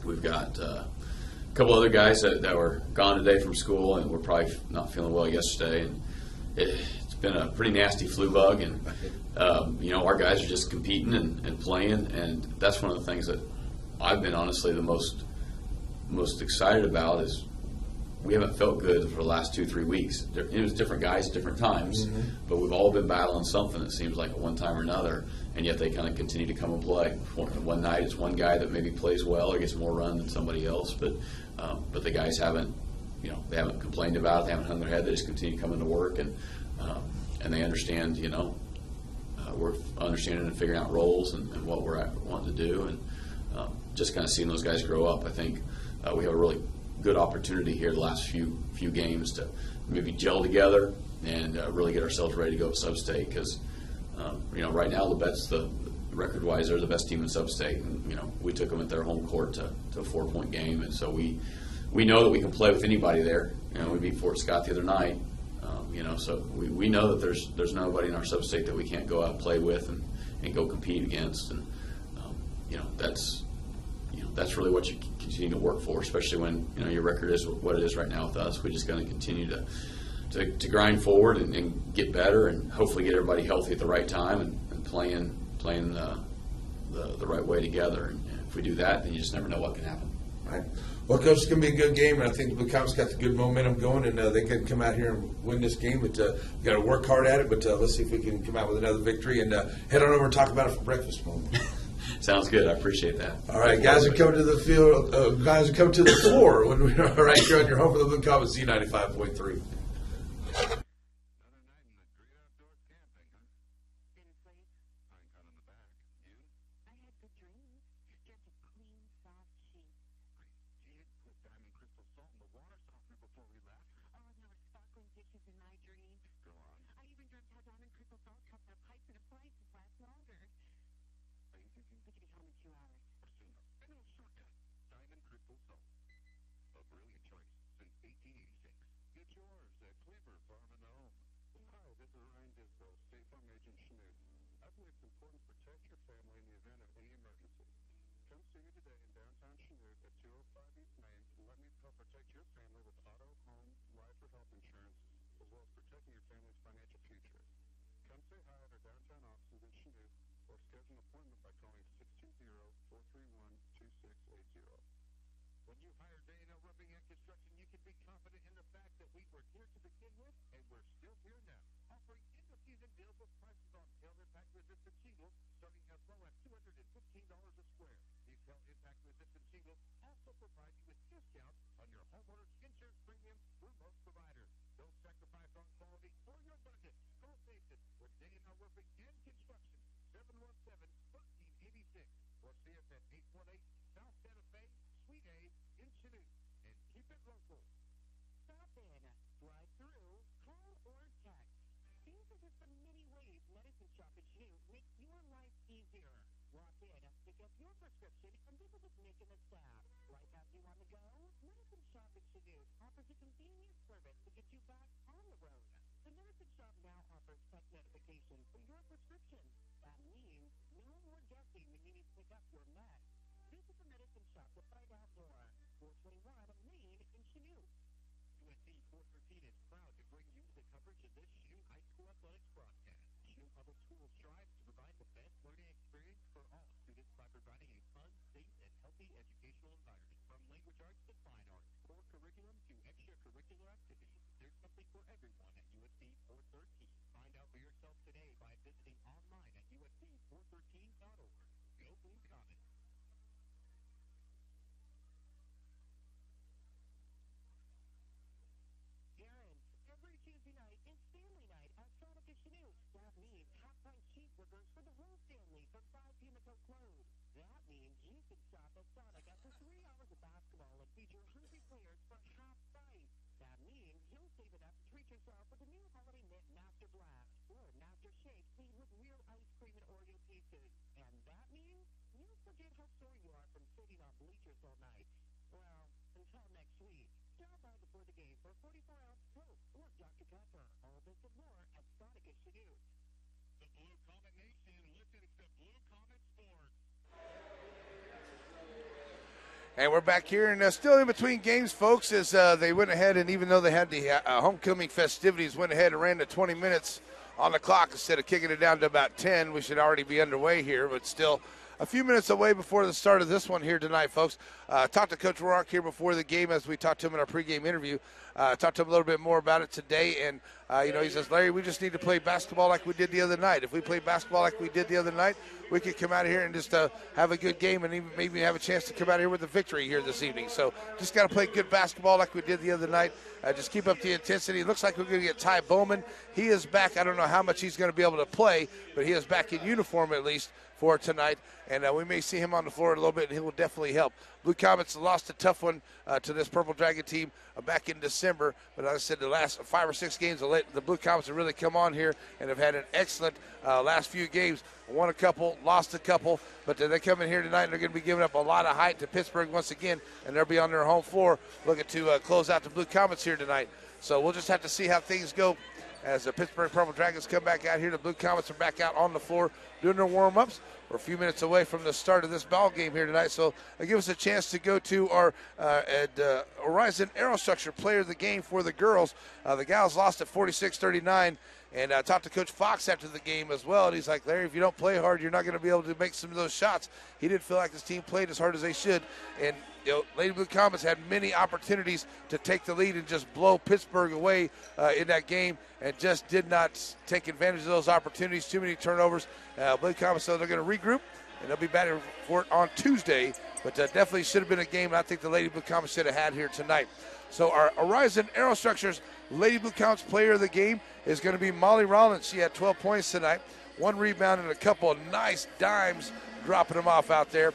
we've got a couple other guys that were gone today from school and were probably not feeling well yesterday, and it's been a pretty nasty flu bug, and our guys are just competing and playing, and that's one of the things that I've been honestly the most excited about is we haven't felt good for the last 2-3 weeks. It was different guys at different times, but we've all been battling something that seems like at one time or another, and yet they kind of continue to come and play. One night it's one guy that maybe plays well or gets more run than somebody else, but the guys haven't complained about it. They haven't hung their head. They just continue coming to work, and they understand, we're understanding and figuring out roles and what we're wanting to do, and just kind of seeing those guys grow up. I think we have a really good opportunity here the last few games to maybe gel together and really get ourselves ready to go to Sub-State, because right now Labette's record-wise they're the best team in Sub-State, and we took them at their home court to a 4-point game, and so we know that we can play with anybody there. We beat Fort Scott the other night, so we know that there's nobody in our Sub-State that we can't go out and play with and go compete against, and that's really what you continue to work for, especially when your record is what it is right now with us. We're just going to continue to grind forward and get better, and hopefully get everybody healthy at the right time and playing the right way together. And if we do that, then you just never know what can happen. Right. Well, Coach, it's going to be a good game, and I think the Blue Comets got the good momentum going, and they can come out here and win this game. But we got to work hard at it. But let's see if we can come out with another victory and head on over and talk about it for breakfast moment. Sounds good. I appreciate that. All right, guys are coming to the field. Guys are coming to the floor when we're right here on your home for the Blue Comets, Z95.3. And we're back here, and still in between games, folks, as they went ahead, and even though they had the homecoming festivities, went ahead and ran to 20 minutes on the clock instead of kicking it down to about 10. We should already be underway here, but still a few minutes away before the start of this one here tonight, folks. Talked to Coach Rourke here before the game as we talked to him in our pregame interview. Talked to him a little bit more about it today, and, he says, Larry, we just need to play basketball like we did the other night. If we play basketball like we did the other night, we could come out of here and just have a good game and even maybe have a chance to come out here with a victory here this evening. So just got to play good basketball like we did the other night. Just keep up the intensity. It looks like we're going to get Ty Bowman. He is back. I don't know how much he's going to be able to play, but he is back in uniform at least for tonight. And we may see him on the floor a little bit, and he will definitely help. Blue Comets lost a tough one to this Purple Dragon team back in December. But as I said, the last 5 or 6 games, the Blue Comets have really come on here and have had an excellent last few games. Won a couple, lost a couple, but they come in here tonight and they're going to be giving up a lot of height to Pittsburgh once again, and they'll be on their home floor looking to close out the Blue Comets here tonight. So we'll just have to see how things go as the Pittsburgh Purple Dragons come back out here. The Blue Comets are back out on the floor doing their warm-ups. We're a few minutes away from the start of this ball game here tonight, so it'll give us a chance to go to our Horizon Aerostructure Player of the Game for the girls. The gals lost at 46-39, and talked to Coach Fox after the game as well, and he's like, Larry, if you don't play hard, you're not going to be able to make some of those shots. He didn't feel like his team played as hard as they should, and Lady Blue Comets had many opportunities to take the lead and just blow Pittsburg away in that game, and just did not take advantage of those opportunities. Too many turnovers. Blue Comets, so they're going to regroup, and they'll be back for it on Tuesday. But definitely should have been a game, and I think the Lady Blue Comets should have had here tonight. So our Horizon Aerostructures Lady Blue Comets Player of the Game is going to be Molly Rollins. She had 12 points tonight, 1 rebound, and a couple of nice dimes dropping them off out there.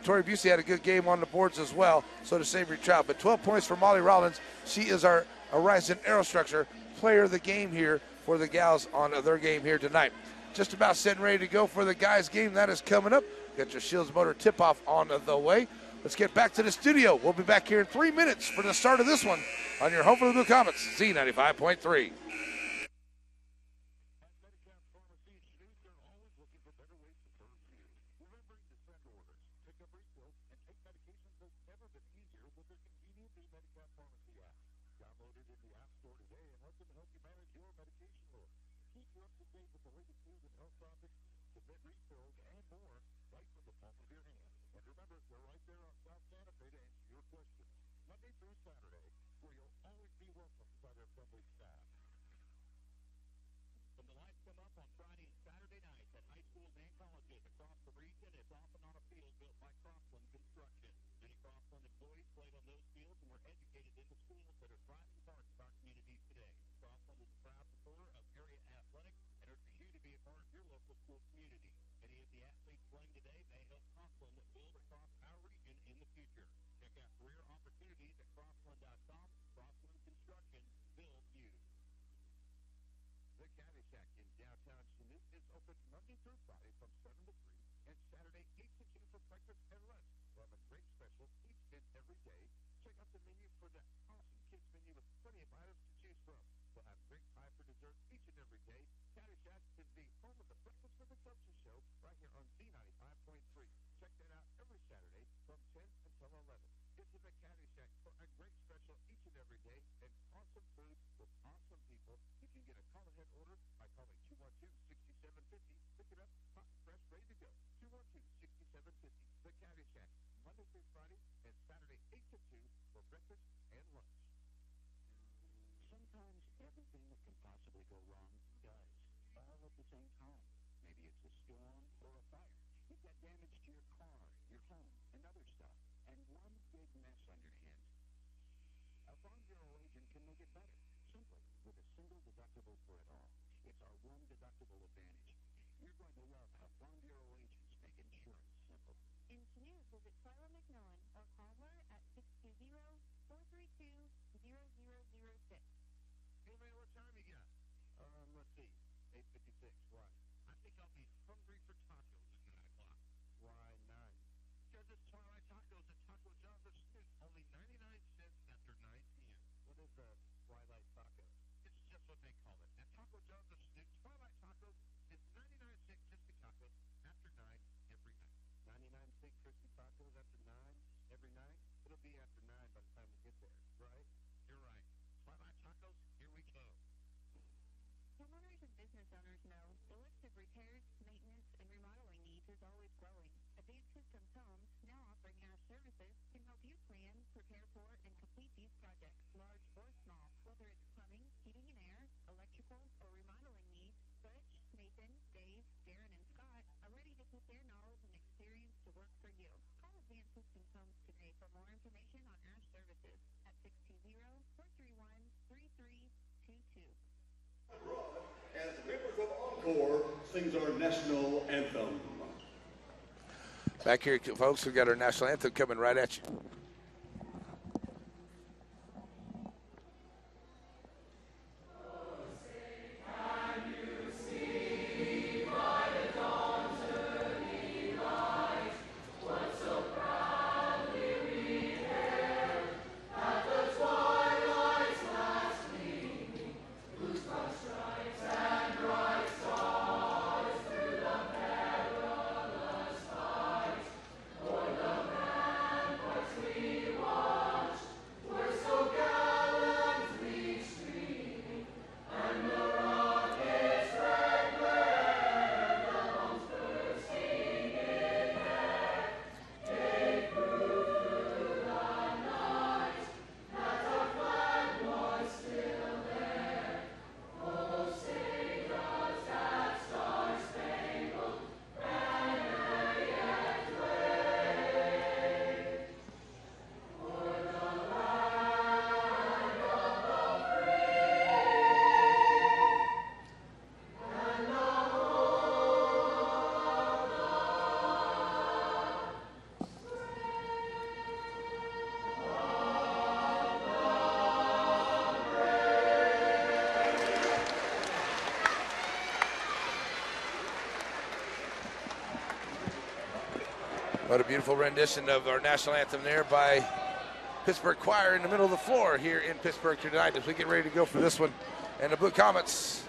Tori Busey had a good game on the boards as well, so does Savory Trout. But 12 points for Molly Rollins. She is our Horizon Aerostructure Player of the Game here for the gals on their game here tonight. Just about set and ready to go for the guys' game. That is coming up. Got your Shields Motor tip-off on the way. Let's get back to the studio. We'll be back here in 3 minutes for the start of this one on your home for the Blue Comets, Z95.3. Sings our national anthem. Back here, folks, we got our national anthem coming right at you. What a beautiful rendition of our national anthem there by Pittsburgh Choir in the middle of the floor here in Pittsburgh tonight as we get ready to go for this one. And the Blue Comets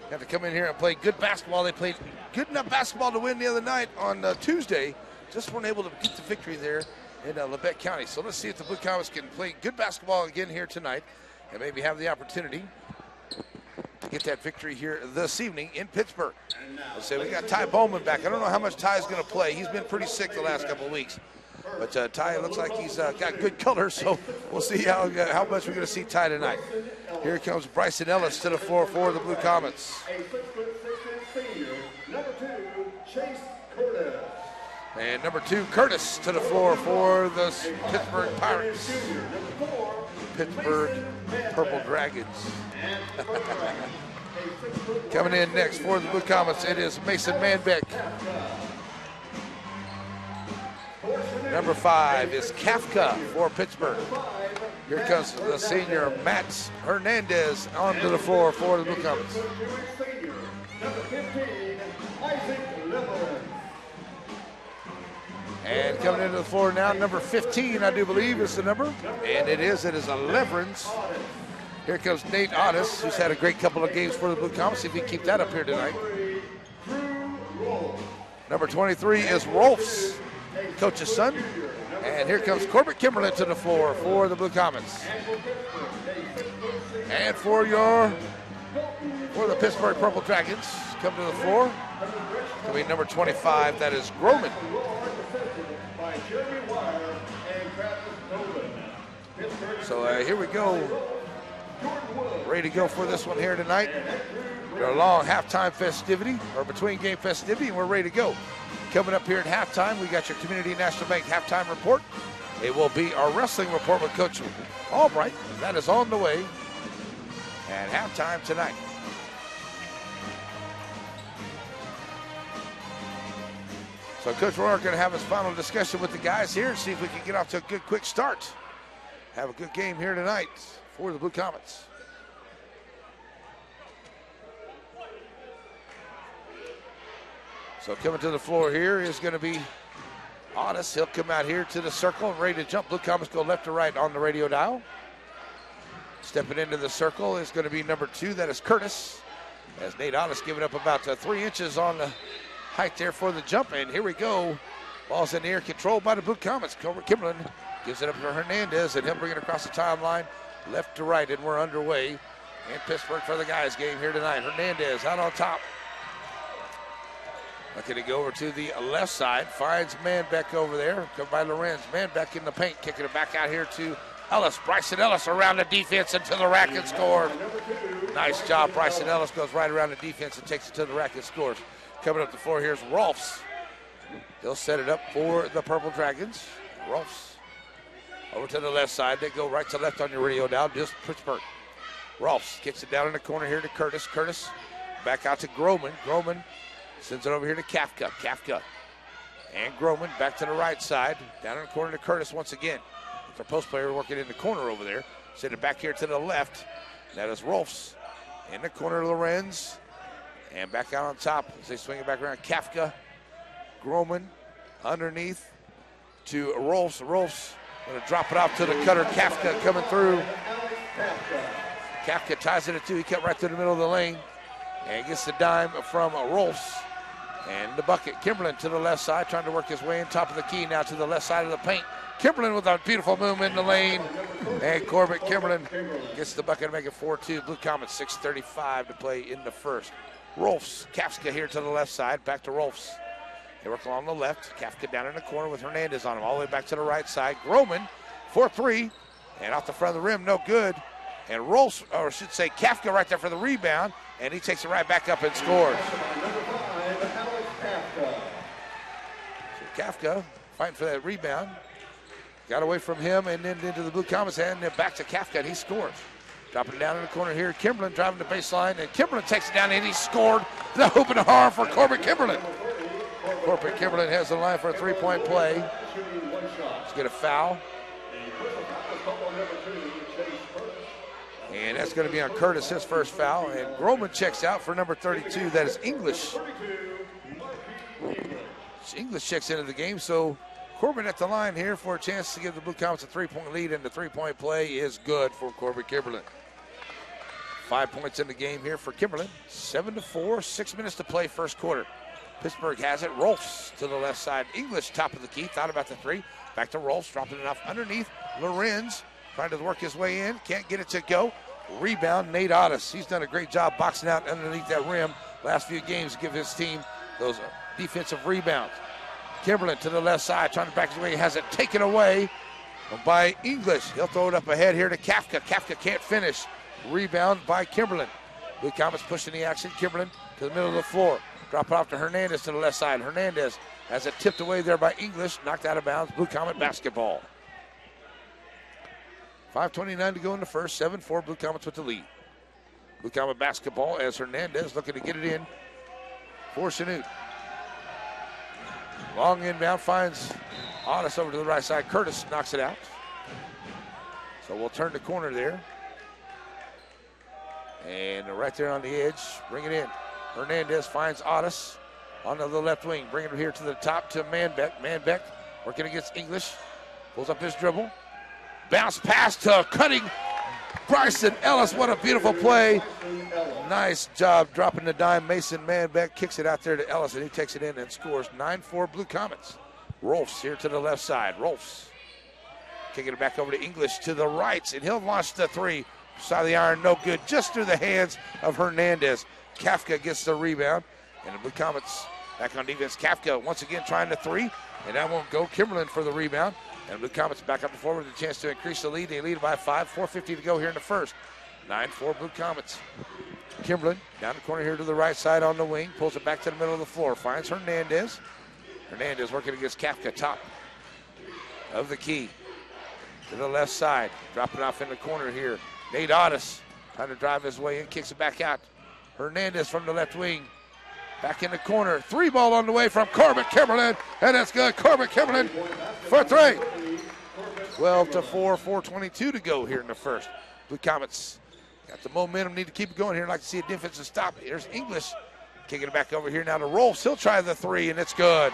have to come in here and play good basketball. They played good enough basketball to win the other night on Tuesday. Just weren't able to get the victory there in Labette County. So let's see if the Blue Comets can play good basketball again here tonight and maybe have the opportunity to get that victory here this evening in Pittsburgh. Let's say we got Ty Bowman back. I don't know how much Ty's going to play. He's been pretty sick the last couple of weeks. But Ty looks like he's got good color, so we'll see how much we're going to see Ty tonight. Here comes Bryson Ellis to the floor for the Blue Comets. A 6'6" senior, number 2, Chase Curtis. And number 2, Curtis to the floor for the Pittsburgh Pirates. Pittsburgh Purple Dragons. Coming in next for the Blue Comets, it is Mason Manbeck. Number 5 is Kafka for Pittsburgh. Here comes the senior Matt Hernandez onto the floor for the Blue Comets. And coming into the floor now, number 15, I do believe, is the number. And it is 11's. Here comes Nate Otis, who's had a great couple of games for the Blue Comets. See if he can keep that up here tonight. Number 23 is Rolfs, coach's son. And here comes Corbett Kimberlin to the floor for the Blue Comets. And for the Pittsburgh Purple Dragons, come to the floor. It'll be number 25, that is Groman. So here we go. Ready to go for this one here tonight. Our long halftime festivity, or between game festivity, and we're ready to go. Coming up here at halftime, we got your Community National Bank halftime report. It will be our wrestling report with Coach Albright. That is on the way at halftime tonight. So Coach Rohr going to have his final discussion with the guys here and see if we can get off to a good, quick start. Have a good game here tonight for the Blue Comets. So coming to the floor here is going to be Otis. He'll come out here to the circle and ready to jump. Blue Comets go left to right on the radio dial. Stepping into the circle is going to be number 2. That is Curtis. As Nate Otis giving up about 3 inches on the height there for the jump. And here we go. Ball's in the air, controlled by the Blue Comets. Corbett Kimberlin gives it up to Hernandez, and he'll bring it across the timeline, left to right, and we're underway in Pittsburgh for the guys' game here tonight. Hernandez out on top. Looking to go over to the left side, finds Manbeck over there, covered by Lorenz. Manbeck in the paint, kicking it back out here to Ellis. Bryson Ellis around the defense and to the rack and scores. Nice job. Bryson Ellis goes right around the defense and takes it to the rack and scores. Coming up the floor, here's Rolfs. He'll set it up for the Purple Dragons. Rolfs over to the left side. They go right to left on your radio now, just Pittsburgh. Rolfs kicks it down in the corner here to Curtis. Curtis back out to Groman. Groman sends it over here to Kafka. Kafka and Groman back to the right side. Down in the corner to Curtis once again. It's our post player working in the corner over there. Send it back here to the left. That is Rolfs. In the corner, Lorenz. And back out on top as they swing it back around. Kafka, Groman underneath to Rolfs. Rolfs going to drop it off to the cutter. Kafka coming through. Kafka ties it at 2. He cut right through the middle of the lane. And gets the dime from Rolfs. And the bucket. Kimberlin to the left side, trying to work his way in top of the key now to the left side of the paint. Kimberlin with a beautiful movement in the lane. And Corbett Kimberlin gets the bucket to make it 4-2. Blue Comets 6:35 to play in the first. Rolfs, Kafka here to the left side, back to Rolfs. They work along the left. Kafka down in the corner with Hernandez on him, all the way back to the right side. Groman, 4-3, and off the front of the rim, no good. And Rolfs, or I should say Kafka right there for the rebound, and he takes it right back up and scores. So Kafka fighting for that rebound. Got away from him and then into the Blue Comets hand, and then back to Kafka, and he scores. Dropping it down in the corner here. Kimberlin driving the baseline, and Kimberlin takes it down, and he scored the hoop and a harm for Corbett Kimberlin. Corbett Kimberlin has the line for a three-point play. Let's get a foul. And that's going to be on Curtis, his first foul. And Groman checks out for number 32. That is English. English checks into the game, so Corbin at the line here for a chance to give the Blue Comets a 3-point lead, and the 3-point play is good for Corbin Kimberlin. 5 points in the game here for Kimberlin. 7-4, 6 minutes to play first quarter. Pittsburg has it. Rolfs to the left side. English top of the key. Thought about the three. Back to Rolfs. Dropping it off underneath. Lorenz trying to work his way in. Can't get it to go. Rebound, Nate Otis. He's done a great job boxing out underneath that rim last few games to give his team those defensive rebounds. Kimberlin to the left side, trying to back his way. He has it taken away by English. He'll throw it up ahead here to Kafka. Kafka can't finish. Rebound by Kimberlin. Blue Comets pushing the action. Kimberlin to the middle of the floor. Drop it off to Hernandez to the left side. Hernandez has it tipped away there by English. Knocked out of bounds. Blue Comet basketball. 5:29 to go in the first. 7-4 Blue Comets with the lead. Blue Comet basketball as Hernandez looking to get it in for Chanute. Long inbound finds Otis over to the right side. Curtis knocks it out. So we'll turn the corner there. And right there on the edge, bring it in. Hernandez finds Otis on the left wing. Bringing it here to the top to Manbeck. Manbeck working against English. Pulls up his dribble. Bounce pass to cutting Bryson Ellis. What a beautiful play. Nice job dropping the dime. Mason Manbeck kicks it out there to Ellis, and he takes it in and scores. 9-4 Blue Comets. Rolfs here to the left side. Rolfs kicking it back over to English to the right, and he'll launch the three. Side of the iron, no good. Just through the hands of Hernandez. Kafka gets the rebound, and the Blue Comets back on defense. Kafka once again trying the three, and that won't go. Kimberlin for the rebound, and Blue Comets back up the floor with a chance to increase the lead. They lead by 5, 4:50 to go here in the first. 9-4 Blue Comets. Kimberlin down the corner here to the right side on the wing, pulls it back to the middle of the floor, finds Hernandez. Hernandez working against Kafka, top of the key. To the left side, dropping off in the corner here. Nate Otis trying to drive his way in, kicks it back out. Hernandez from the left wing, back in the corner. Three ball on the way from Corbett Kimberlin, and that's good. Corbett Kimberlin for three. 12-4, 4:22 to go here in the first. Blue Comets got the momentum, need to keep it going here. I'd like to see a defensive stop. Here's English kicking it back over here now to Rolfs. He'll try the three, and it's good.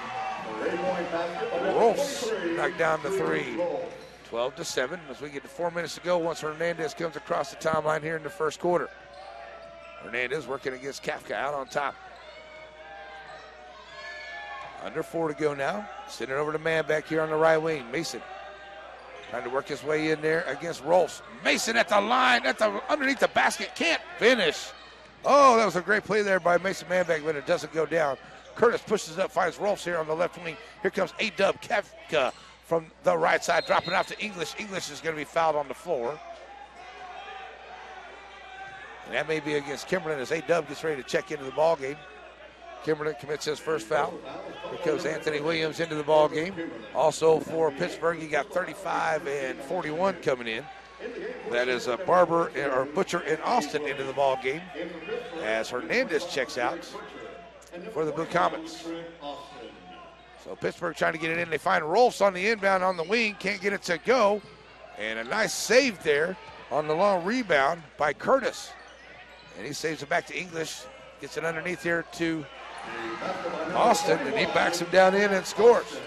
Rolfs knocked down the three. 12-7 as we get to 4 minutes to go once Hernandez comes across the timeline here in the first quarter. Hernandez working against Kafka out on top. Under 4 to go now. Sending it over to Manbeck here on the right wing. Mason trying to work his way in there against Rolfs. Mason at the line, underneath the basket, can't finish. Oh, that was a great play there by Mason Manbeck, but it doesn't go down. Curtis pushes up, finds Rolfs here on the left wing. Here comes A-Dub Kafka from the right side, dropping off to English. English is going to be fouled on the floor. And that may be against Kimberlin as A-Dub gets ready to check into the ball game. Kimberlin commits his first foul. Here comes Anthony Williams into the ball game. Also for Pittsburgh, he got 35 and 41 coming in. That is Butcher and Austin into the ball game as Hernandez checks out for the Blue Comets. So Pittsburgh trying to get it in. They find Rolfs on the inbound on the wing. Can't get it to go. And a nice save there on the long rebound by Curtis. And he saves it back to English. Gets it underneath here to Austin. And he backs him down in and scores.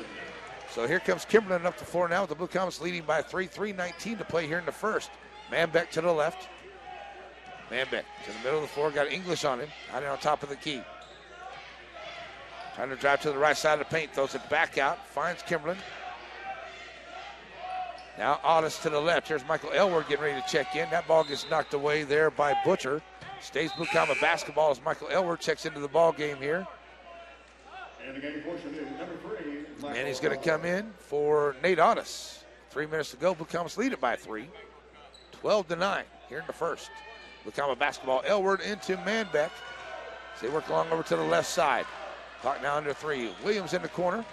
So here comes Kimberlin up the floor now with the Blue Comets leading by 3. 3:19 to play here in the first. Manbeck to the left. Manbeck to the middle of the floor. Got English on him. Out on top of the key. Trying to drive to the right side of the paint. Throws it back out. Finds Kimberlin. Now Otis to the left. Here's Michael Elward getting ready to check in. That ball gets knocked away there by Butcher. Stays Blue Comet basketball as Michael Elward checks into the ball game here. And the game portion is number 3. And he's going to come in for Nate Otis. 3 minutes to go. Blue Comets lead it by 3. 12-9 here in the first. Blue Comet basketball. Elward into Manbeck. So they work along over to the left side. Clock now under 3. Williams in the corner.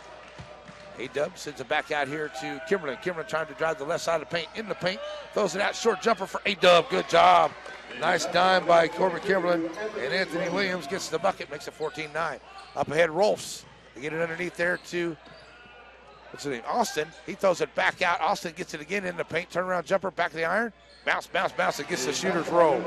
A-Dub sends it back out here to Kimberlin. Kimberlin trying to drive the left side of the paint. In the paint. Throws it out. Short jumper for A-Dub. Good job. Nice dime by Corbin Kimberlin. And Anthony Williams gets the bucket. Makes it 14-9. Up ahead, Rolfs. They get it underneath there to, what's his name, Austin. He throws it back out. Austin gets it again in the paint. Turnaround jumper, back of the iron. Bounce, bounce, bounce. It gets the shooter's roll.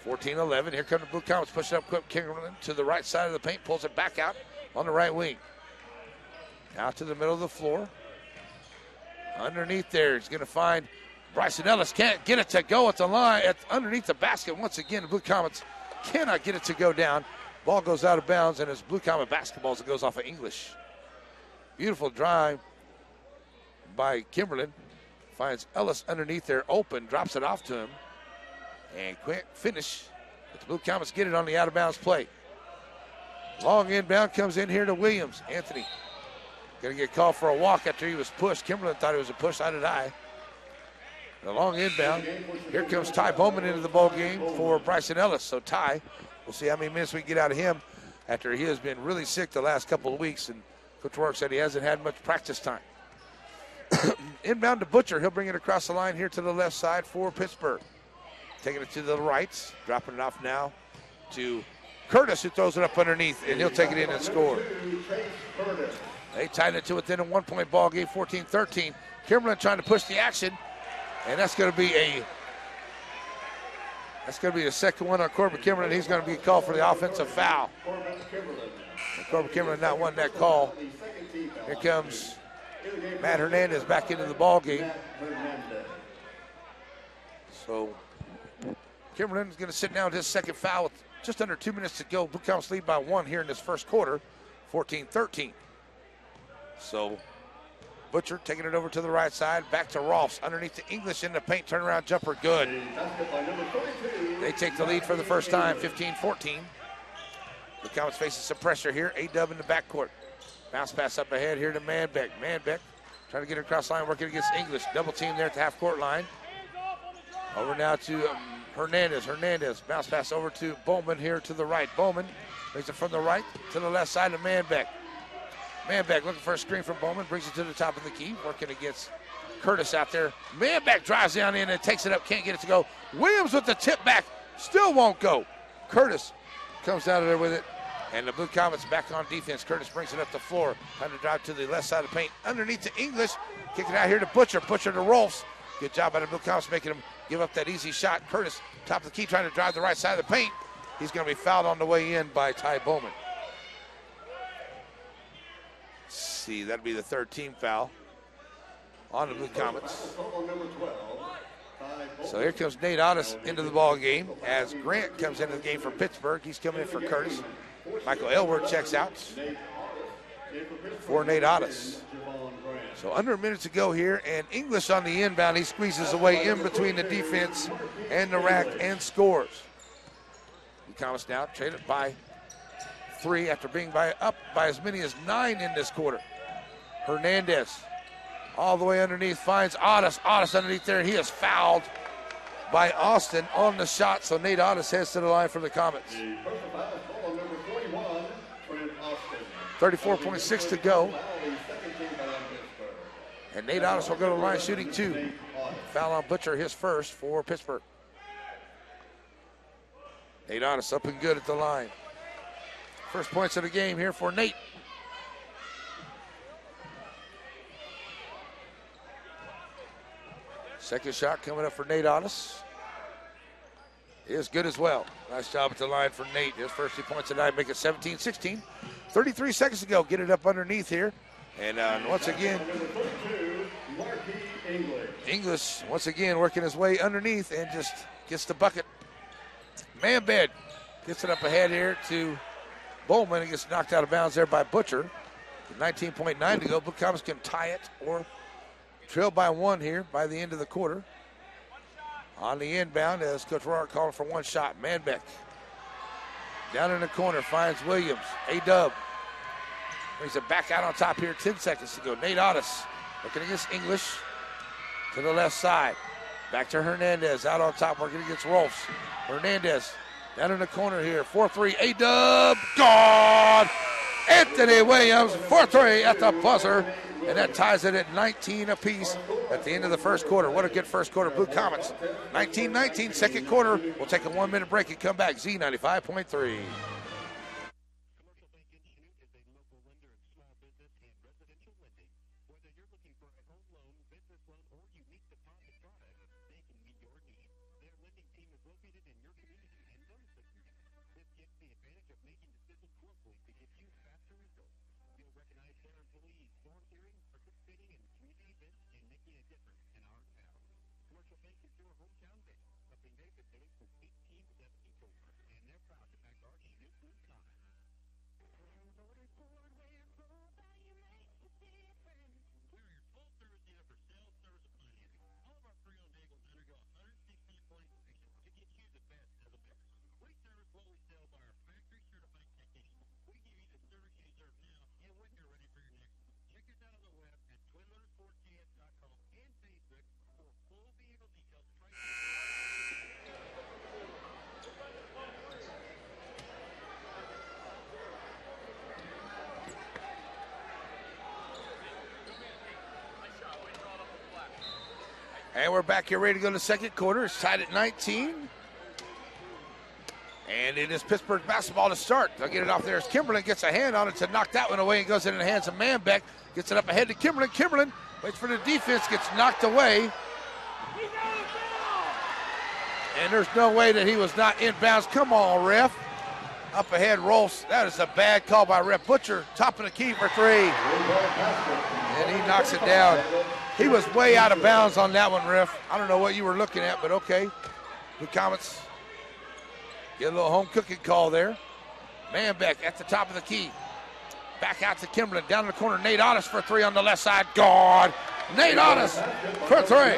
14-11. Here come the Blue Comets pushing up quick. Kimberlin to the right side of the paint. Pulls it back out on the right wing. Out to the middle of the floor. Underneath there, he's going to find Bryson Ellis. Can't get it to go at the line. Underneath the basket once again. The Blue Comets cannot get it to go down. Ball goes out of bounds, and it's Blue Comet basketball as it goes off of English. Beautiful drive by Kimberlin. Finds Ellis underneath there open, drops it off to him. And quick finish. But the Blue Comets get it on the out-of-bounds play. Long inbound comes in here to Williams. Anthony going to get called for a walk after he was pushed. Kimberlin thought it was a push. So did I. The long inbound. Here comes Ty Bowman into the ball game for Bryson Ellis. So Ty, we'll see how many minutes we can get out of him after he has been really sick the last couple of weeks. And Coach Rourke said he hasn't had much practice time. Inbound to Butcher. He'll bring it across the line here to the left side for Pittsburgh. Taking it to the right. Dropping it off now to Curtis, who throws it up underneath, and he'll take it in and score. They tied it to within a 1-point ball game, 14-13. Kimberlin trying to push the action, and that's going to be a second one on Corbin Kimberlin. He's going to be called for the offensive foul. And Corbin Kimberlin not wanting that call. Here comes Matt Hernandez back into the ball game. So Kimberlin is going to sit down with his second foul with just under 2 minutes to go. Blue Comets lead by 1 here in this first quarter, 14-13. So Butcher taking it over to the right side, back to Rolfs, underneath the English in the paint, turnaround jumper, good. They take the lead for the first time, 15-14. The Comets facing some pressure here, A-Dub in the backcourt. Bounce pass up ahead here to Manbeck. Manbeck trying to get it across the line, working against English. Double team there at the half-court line. Over now to Hernandez. Hernandez bounce pass over to Bowman here to the right. Bowman brings it from the right to the left side to Manbeck. Manbeck looking for a screen from Bowman, brings it to the top of the key, working against Curtis out there. Manbeck drives down in and takes it up, can't get it to go. Williams with the tip back, still won't go. Curtis comes out of there with it, and the Blue Comets back on defense. Curtis brings it up the floor, trying to drive to the left side of the paint. Underneath to English, kick it out here to Butcher. Butcher to Rolfs. Good job by the Blue Comets making him give up that easy shot. Curtis, top of the key, trying to drive the right side of the paint. He's going to be fouled on the way in by Ty Bowman. Let's see, that'll be the third team foul on the Blue Comets. So here comes Nate Otis into the ball game as Grant comes into the game for Pittsburgh. He's coming in for Curtis. Michael Elward checks out for Nate Otis. So under a minute to go here, and English on the inbound. He squeezes away in between the defense and the rack and scores. The Comets now traded by 3 after being up by as many as 9 in this quarter. Hernandez all the way underneath finds Otis. Otis underneath there, and he is fouled by Austin on the shot. So Nate Otis heads to the line for the Comets. 34.6 to go. And Nate Otis will go to the line shooting 2. Foul on Butcher, his first for Pittsburgh. Nate Otis up and good at the line. First points of the game here for Nate. Second shot coming up for Nate Otis. Is good as well. Nice job at the line for Nate. His first 2 points tonight make it 17-16. 33 seconds to go. Get it up underneath here. And once again, English once again working his way underneath and just gets the bucket. Manbed gets it up ahead here to Bowman. He gets knocked out of bounds there by Butcher. 19.9 to go. Blue Comets can tie it or trail by 1 here by the end of the quarter. On the inbound as Coach Rourke calling for one shot. Manbeck down in the corner finds Williams. A-Dub brings it back out on top here. 10 seconds to go. Nate Otis looking against English to the left side. Back to Hernandez out on top working against Rolfs. Hernandez down in the corner here. 4-3. A-Dub gone. Anthony Williams 4-3 at the buzzer. And that ties it at 19 apiece at the end of the first quarter. What a good first quarter. Blue Comets 19-19. Second quarter. We'll take a 1-minute break and come back. Z95.3. You'll recognize their employees, different in our town. Commercial Bank is your hometown bank, helping they've been doing since 1874. And they're proud to back our Chinook Blue Comets. We're your full service dealer for sales, service, and financing. All of our pre-owned vehicles undergo a 160-point inspection to get you the best of the best. We service what we sell by our factory certified technicians. We give you the service you deserve now and when you're ready for your next one. Check us out on the web at twinmotorsportsjs.com and Facebook for full vehicle details. And we're back here ready to go to the second quarter. It's tied at 19. And it is Pittsburgh basketball to start. They'll get it off there as Kimberlin gets a hand on it to knock that one away and goes into the hands of Manbeck. Gets it up ahead to Kimberlin. Kimberlin waits for the defense, gets knocked away. And there's no way that he was not inbounds. Come on, ref. Up ahead, Rolfs. That is a bad call by Ref Butcher. Top of the key for three. And he knocks it down. He was way out of bounds on that one, ref. I don't know what you were looking at, but okay. The Comets get a little home cooking call there. Manbeck at the top of the key. Back out to Kimberlin. Down in the corner, Nate Otis for three on the left side. Gone. Nate Otis for three.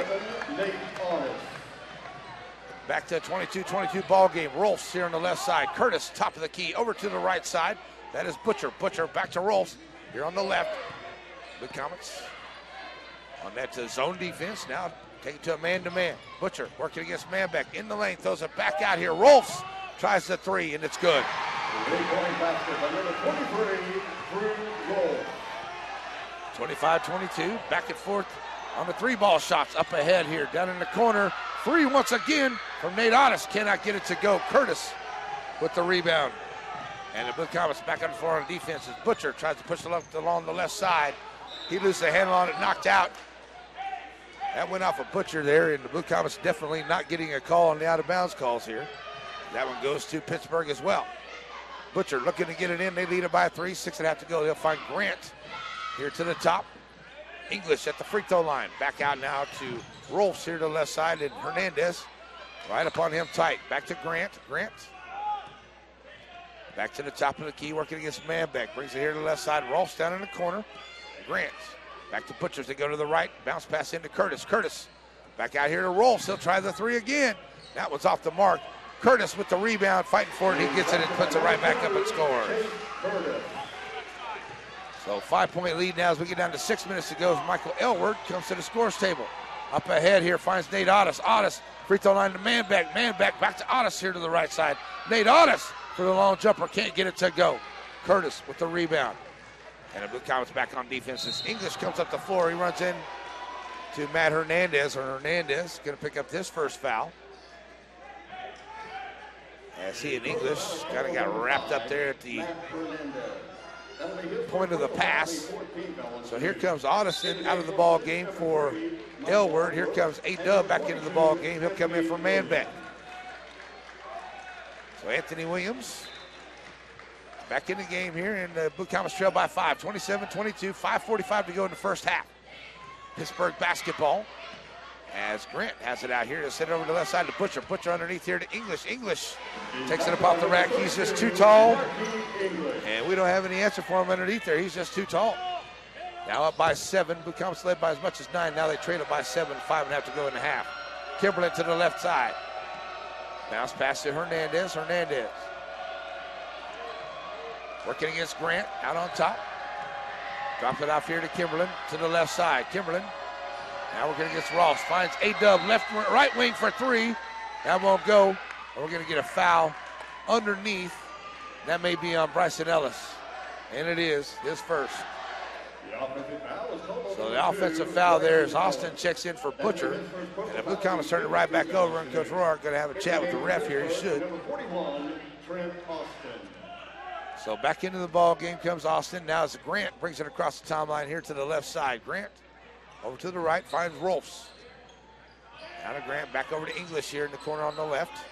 Back to a 22-22 ball game. Rolfs here on the left side. Curtis, top of the key, over to the right side. That is Butcher. Butcher back to Rolfs here on the left. The Comets on that zone defense. Now take it to a man-to-man. Butcher working against Manbeck in the lane. Throws it back out here. Rolfs tries the three, and it's good. 25-22. Back and forth on the three-ball shots. Up ahead here. Down in the corner. Three once again from Nate Otis. Cannot get it to go. Curtis with the rebound. And the Blue Comets back on the floor on defense as Butcher tries to push it along the left side. He loses the handle on it, knocked out. That went off a Butcher there, and the Blue Comets definitely not getting a call on the out-of-bounds calls here. That one goes to Pittsburgh as well. Butcher looking to get it in. They lead it by 3, 6.5 to go. They'll find Grant here to the top. English at the free throw line. Back out now to Rolfs here to the left side, and Hernandez right upon him tight. Back to Grant. Grant back to the top of the key, working against Manbeck. Brings it here to the left side. Rolfs down in the corner. Grant back to Butchers. They go to the right. Bounce pass into Curtis. Curtis back out here to Rolfs. He'll try the three again. That was off the mark. Curtis with the rebound, fighting for it. He gets it and puts it right back up and scores. So 5-point lead now as we get down to 6 minutes to go as Michael Elward comes to the scores table. Up ahead here finds Nate Otis. Otis, free throw line to Manbeck. Manbeck back to Otis here to the right side. Nate Otis for the long jumper. Can't get it to go. Curtis with the rebound. And the Blue Comets back on defense as English comes up the floor. He runs in to Matt Hernandez. Hernandez going to pick up his first foul. As he and English kind of got wrapped up there at the point of the pass. So here comes Audison out of the ball game for Elward. Here comes A-Dub back into the ball game. He'll come in for Manbeck. So Anthony Williams back in the game here, and the Blue Comets trail by 5, 27-22, 5:45 to go in the first half. Pittsburgh basketball as Grant has it out here to send it over to the left side to Butcher. Butcher underneath here to English. English takes it up off the rack. He's just too tall, and we don't have any answer for him underneath there. He's just too tall. Now up by 7. Blue Comets led by as much as 9. Now they trail it by 7, 5.5 to go in the half. Kimberlin to the left side. Bounce pass to Hernandez. Hernandez working against Grant out on top. Drop it off here to Kimberlin to the left side. Kimberlin now working against Ross. Finds A-Dub right wing for 3. That won't go. We're going to get a foul underneath. That may be on Bryson Ellis. And it is his first. So the offensive foul there as Austin checks in for Butcher. And the Blue Comets turn it right back over, and Coach Roark going to have a chat with the ref here. He should. So back into the ball game comes Austin. Now as Grant brings it across the timeline here to the left side. Grant over to the right, finds Rolfs. Now to Grant, back over to English here in the corner on the left.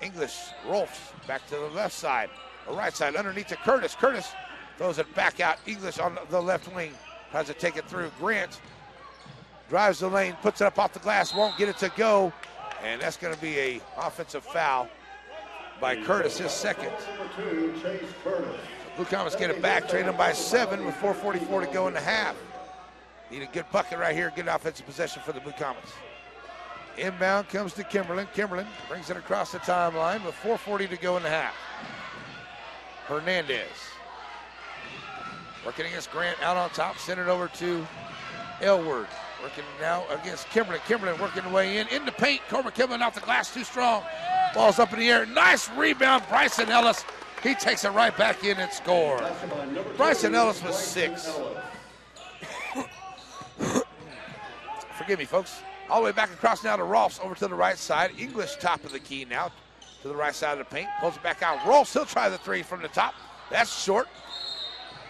English, Rolfs, back to the left side. The right side underneath to Curtis. Curtis throws it back out. English on the left wing tries to take it through. Grant drives the lane, puts it up off the glass, won't get it to go, and that's going to be a offensive foul by Curtis, his second. Number 2, Chase Curtis. Blue Comets get it back, train them by 7 with 4:44 to go in the half. Need a good bucket right here, good offensive possession for the Blue Comets. Inbound comes to Kimberlin. Kimberlin brings it across the timeline with 4:40 to go in the half. Hernandez working against Grant out on top, send it over to Elward. Working now against Kimberlin. Kimberlin working the way in the paint. Corbin Kimberlin off the glass, too strong. Ball's up in the air. Nice rebound, Bryson Ellis. He takes it right back in and scores. Bryson Ellis was 6. Forgive me, folks. All the way back across now to Rolfs over to the right side. English top of the key now to the right side of the paint. Pulls it back out. Rolfs, he'll try the 3 from the top. That's short.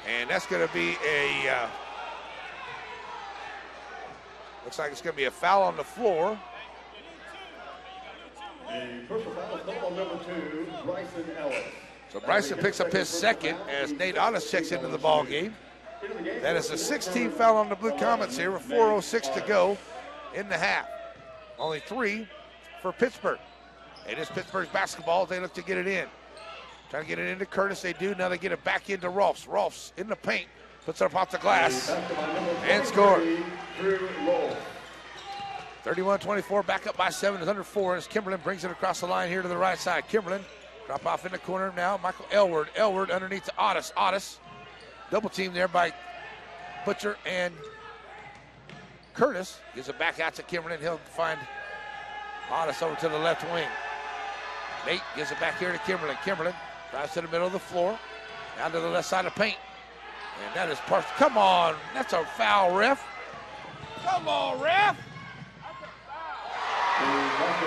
And that's going to be a, looks like it's going to be a foul on the floor. A personal foul is called on number 2, Bryson Ellis. So Bryson picks up his second as Nate Otis checks into the ball game. That is a 16th foul on the Blue Comets here with 4:06 to go in the half. Only 3 for Pittsburgh. It is Pittsburgh's basketball. They look to get it in. Trying to get it into Curtis. They do. Now they get it back into Rolfs. Rolfs in the paint. Puts it up off the glass. And score. 31-24. Back up by 7. Is under 4 as Kimberlin brings it across the line here to the right side. Kimberlin drop off in the corner now. Michael Elward. Elward underneath to Otis. Otis. Double team there by Butcher and Curtis. Gives it back out to Kimberlin. He'll find Otis over to the left wing. Nate gives it back here to Kimberlin. Kimberlin drives to the middle of the floor. Down to the left side of paint. And that is part. Come on. That's a foul, ref. Come on, ref.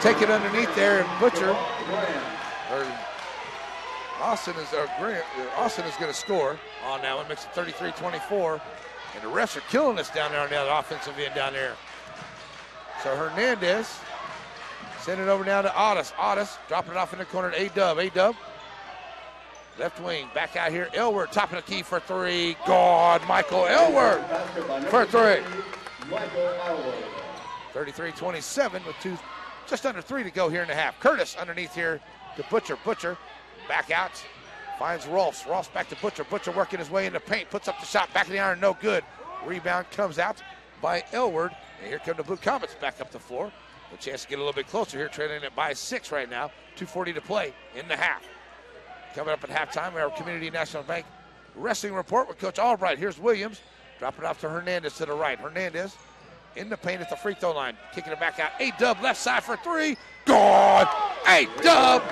Take it underneath there and Butcher. Austin is going to score on that one. Makes it 33-24. And the refs are killing us down there on the other offensive end down there. So Hernandez send it over down to Otis. Otis dropping it off in the corner to A-Dub. A-Dub. Left wing. Back out here. Elward top of the key for 3. God, Michael Elward for 3. 33-27 with just under 3 to go here in the half. Curtis underneath here to Butcher. Butcher back out. Finds Rolfs. Rolfs back to Butcher. Butcher working his way in the paint. Puts up the shot. Back of the iron. No good. Rebound comes out by Elward. And here come the Blue Comets back up the floor. A chance to get a little bit closer here. Trailing it by 6 right now. 2:40 to play in the half. Coming up at halftime, we have our Community National Bank Wrestling Report with Coach Albright. Here's Williams. Dropping it off to Hernandez to the right. Hernandez in the paint at the free throw line. Kicking it back out. A-Dub left side for 3. Gone. A-Dub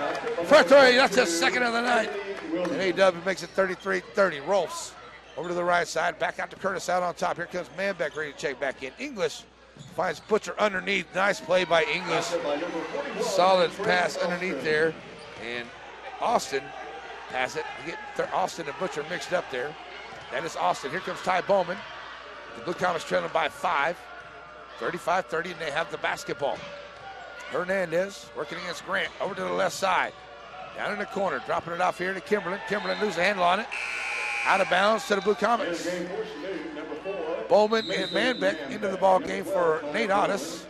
for 3. That's his second of the night. And A-Dub makes it 33-30. Rolfs over to the right side. Back out to Curtis out on top. Here comes Manbeck ready to check back in. English finds Butcher underneath. Nice play by English. Solid pass underneath there. And Austin has it. You get Austin and Butcher mixed up there. That is Austin. Here comes Ty Bowman. The Blue Comets trailing by 5. 35-30, and they have the basketball. Hernandez working against Grant. Over to the left side. Down in the corner. Dropping it off here to Kimberlin. Kimberlin loses a handle on it. Out of bounds to the Blue Comets. Bowman and Manbeck into the ball game for Nate Otis.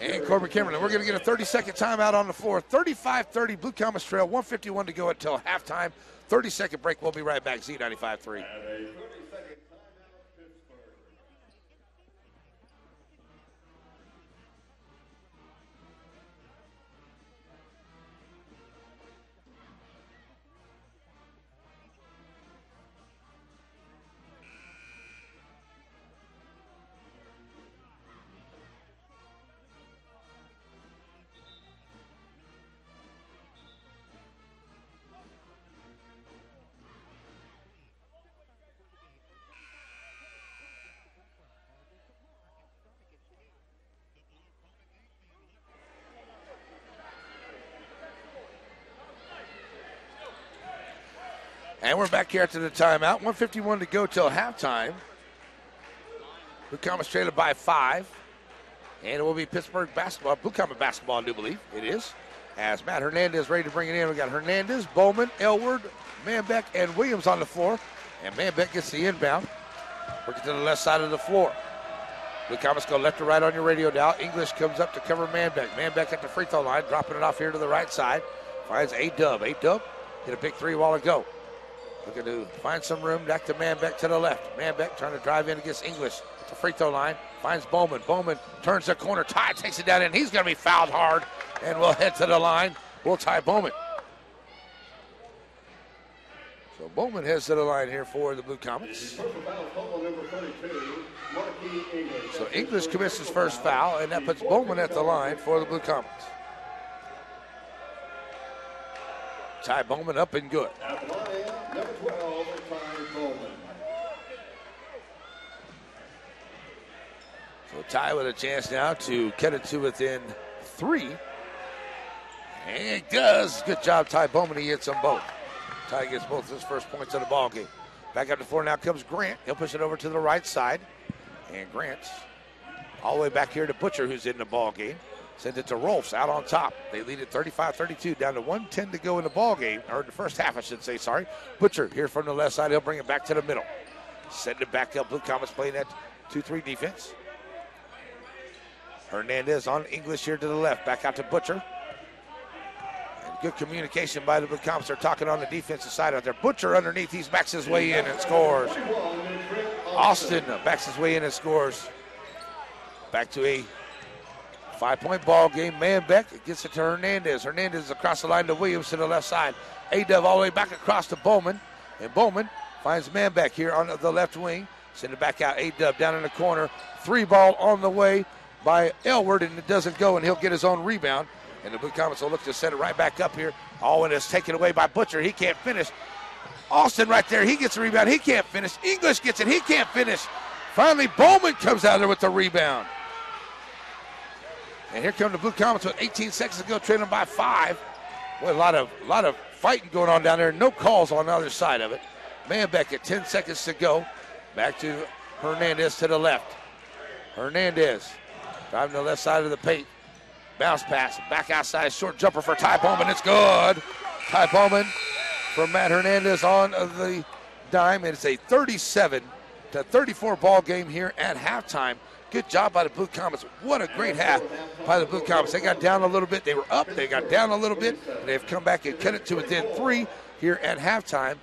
And Corbin Kimberlin. We're going to get a 30-second timeout on the floor. 35-30, Blue Comets trail. 1:51 to go until halftime. 30-second break. We'll be right back. Z95.3. And we're back here after the timeout. 1:51 to go till halftime. Blue Comets trailing by 5. And it will be Pittsburgh basketball. Blue Comet basketball, I do believe. It is. As Matt Hernandez ready to bring it in. We got Hernandez, Bowman, Elward, Manbeck, and Williams on the floor. And Manbeck gets the inbound. Working to the left side of the floor. Blue Comets go left to right on your radio now. English comes up to cover Manbeck. Manbeck at the free throw line, dropping it off here to the right side. Finds A-Dub. A-Dub hit a big three while ago. Looking to find some room back to Manbeck to the left. Manbeck trying to drive in against English at the free throw line. Finds Bowman. Bowman turns the corner. Ty takes it down in. He's going to be fouled hard and will head to the line. We'll tie Bowman. So Bowman heads to the line here for the Blue Comets. So English commits his first foul, and that puts Bowman at the line for the Blue Comets. Ty Bowman up and good. At the line, number 12, Ty Bowman. So Ty with a chance now to cut it to within 3. And he does. Good job, Ty Bowman. He hits them both. Ty gets both his first points of the ball game. Back up to 4 now comes Grant. He'll push it over to the right side. And Grant all the way back here to Butcher, who's in the ball game. Sends it to Rolfs out on top. They lead at 35-32, down to 1:10 to go in the ball game, or in the first half, I should say, sorry. Butcher here from the left side. He'll bring it back to the middle. Send it back up. Blue Comets playing that 2-3 defense. Hernandez on English here to the left. Back out to Butcher. And good communication by the Blue Comets. They're talking on the defensive side out there. Butcher underneath. He backs his way in and scores. Austin backs his way in and scores. Back to a 5-point ball game. Manbeck gets it to Hernandez. Hernandez across the line to Williams to the left side. A-Dub all the way back across to Bowman. And Bowman finds Manbeck here on the left wing. Send it back out. A-Dub down in the corner. 3-ball on the way by Elward, and it doesn't go, and he'll get his own rebound. And the Blue Comets will look to set it right back up here. Alwyn is taken away by Butcher. He can't finish. Austin right there. He gets a rebound. He can't finish. English gets it. He can't finish. Finally, Bowman comes out there with the rebound. And here come the Blue Comets with 18 seconds to go, trailing by 5. Boy, a lot of fighting going on down there. No calls on the other side of it. Manbeck at 10 seconds to go. Back to Hernandez to the left. Hernandez driving to the left side of the paint. Bounce pass. Back outside. Short jumper for Ty Bowman. It's good. Ty Bowman from Matt Hernandez on the dime. And it's a 37-34 ball game here at halftime. Good job by the Blue Comets. What a great half by the Blue Comets. They got down a little bit. They were up. They got down a little bit. And they've come back and cut it to within 3 here at halftime.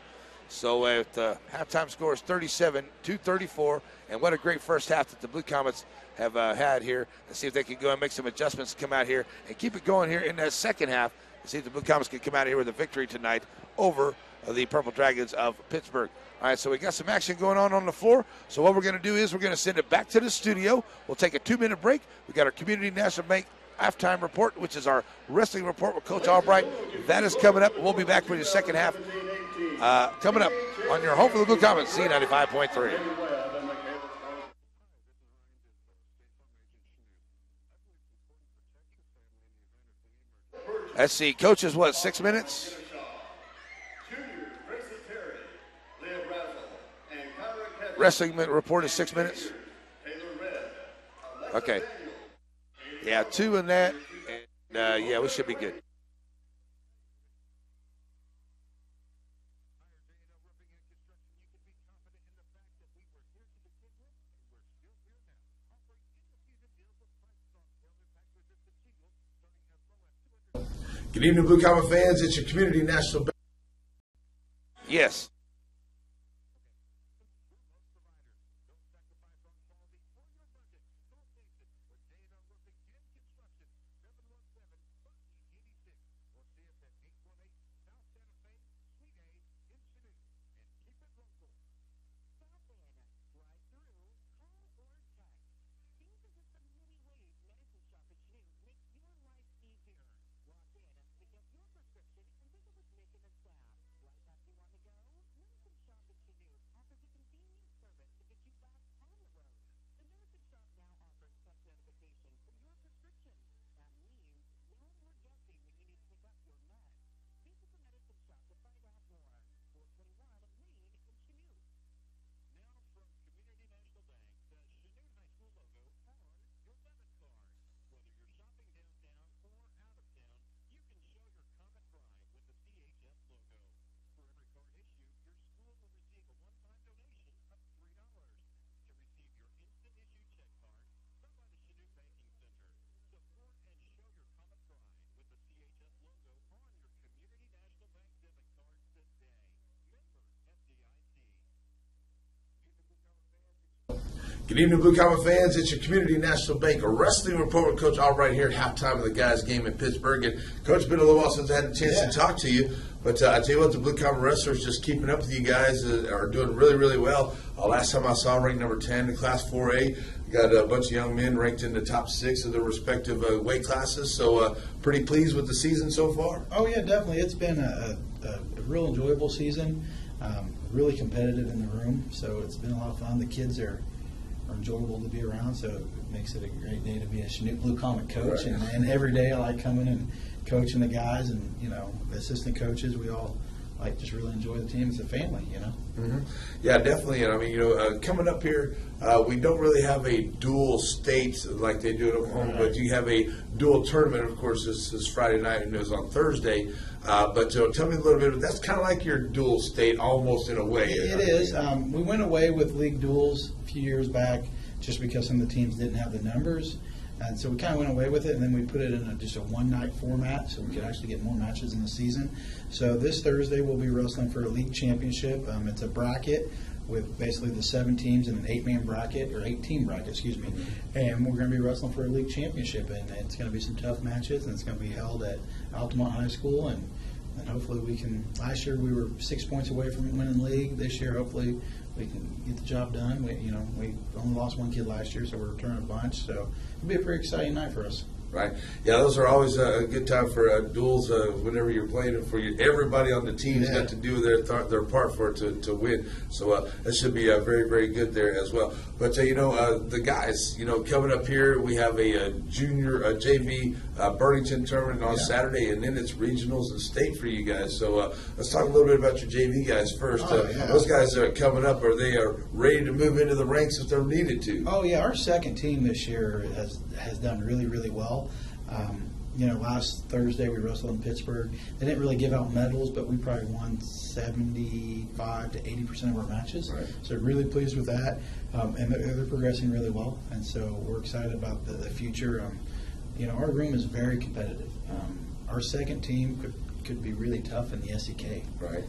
So at the halftime score is 37-34. And what a great first half that the Blue Comets have had here. Let's see if they can go and make some adjustments to come out here and keep it going here in that second half. And see if the Blue Comets can come out here with a victory tonight over the Purple Dragons of Pittsburg. All right, so we got some action going on the floor. So what we're going to do is we're going to send it back to the studio. We'll take a 2-minute break. We got our Community National Bank halftime report, which is our wrestling report with Coach Albright. That is coming up. We'll be back with the second half coming up on your home for the Blue Comets, C95.3. Let's see, coaches, 6 minutes? Wrestling report is 6 minutes. Okay. Yeah, 2 in that. And, yeah, we should be good. Good evening, Blue Comet fans. It's your Community National Bank. Yes. Good evening, Blue Comet fans. It's your Community National Bank Wrestling Report with Coach All right here at halftime of the guys' game in Pittsburg. And Coach, it's been a little while since I had a chance to talk to you. But I tell you what, the Blue Comet wrestlers just keeping up with you guys are doing really, really well. Last time I saw them ranked number 10 in Class 4A. We got a bunch of young men ranked in the top 6 of their respective weight classes. So pretty pleased with the season so far. Oh, yeah, definitely. It's been a real enjoyable season, really competitive in the room. So it's been a lot of fun. The kids are enjoyable to be around, so it makes it a great day to be a Chanute Blue Comet coach. Right. And every day I like coming and coaching the guys, and the assistant coaches. We all like just really enjoy the team. It's a family, Mm-hmm. Yeah, definitely. And I mean, coming up here, we don't really have a dual state like they do at Oklahoma, but you have a dual tournament. Of course, this is Friday night and it was on Thursday. But tell me a little bit. That's kind of like your dual state, almost in a way. It is. We went away with league duels a few years back, just because some of the teams didn't have the numbers. And so we kind of went away with it, and then we put it in just a one-night format so we could actually get more matches in the season. So this Thursday we'll be wrestling for a league championship. It's a bracket with basically the 7 teams in an 8-man bracket, or 8-team bracket, excuse me. And we're going to be wrestling for a league championship, and it's going to be some tough matches, and it's going to be held at Altamont High School. And hopefully we can. Last year we were 6 points away from winning league. This year, hopefully, we can get the job done. We only lost one kid last year, so we're returning a bunch. So it'll be a pretty exciting night for us. Right. Yeah, those are always a good time for duels whenever you're playing and for everybody on the team's got to do their part for it to win. So that should be very, very good there as well. But, the guys, coming up here, we have a junior JV Burlington tournament on Saturday, and then it's regionals and state for you guys. So let's talk a little bit about your JV guys first. Those guys are coming up. Are they ready to move into the ranks if they're needed to? Oh, yeah. Our second team this year has done really, really well. Last Thursday we wrestled in Pittsburg. They didn't really give out medals, but we probably won 75 to 80% of our matches. Right. So really pleased with that. And they're progressing really well. And so we're excited about the future. Our room is very competitive. Our second team could be really tough in the SEK. Right.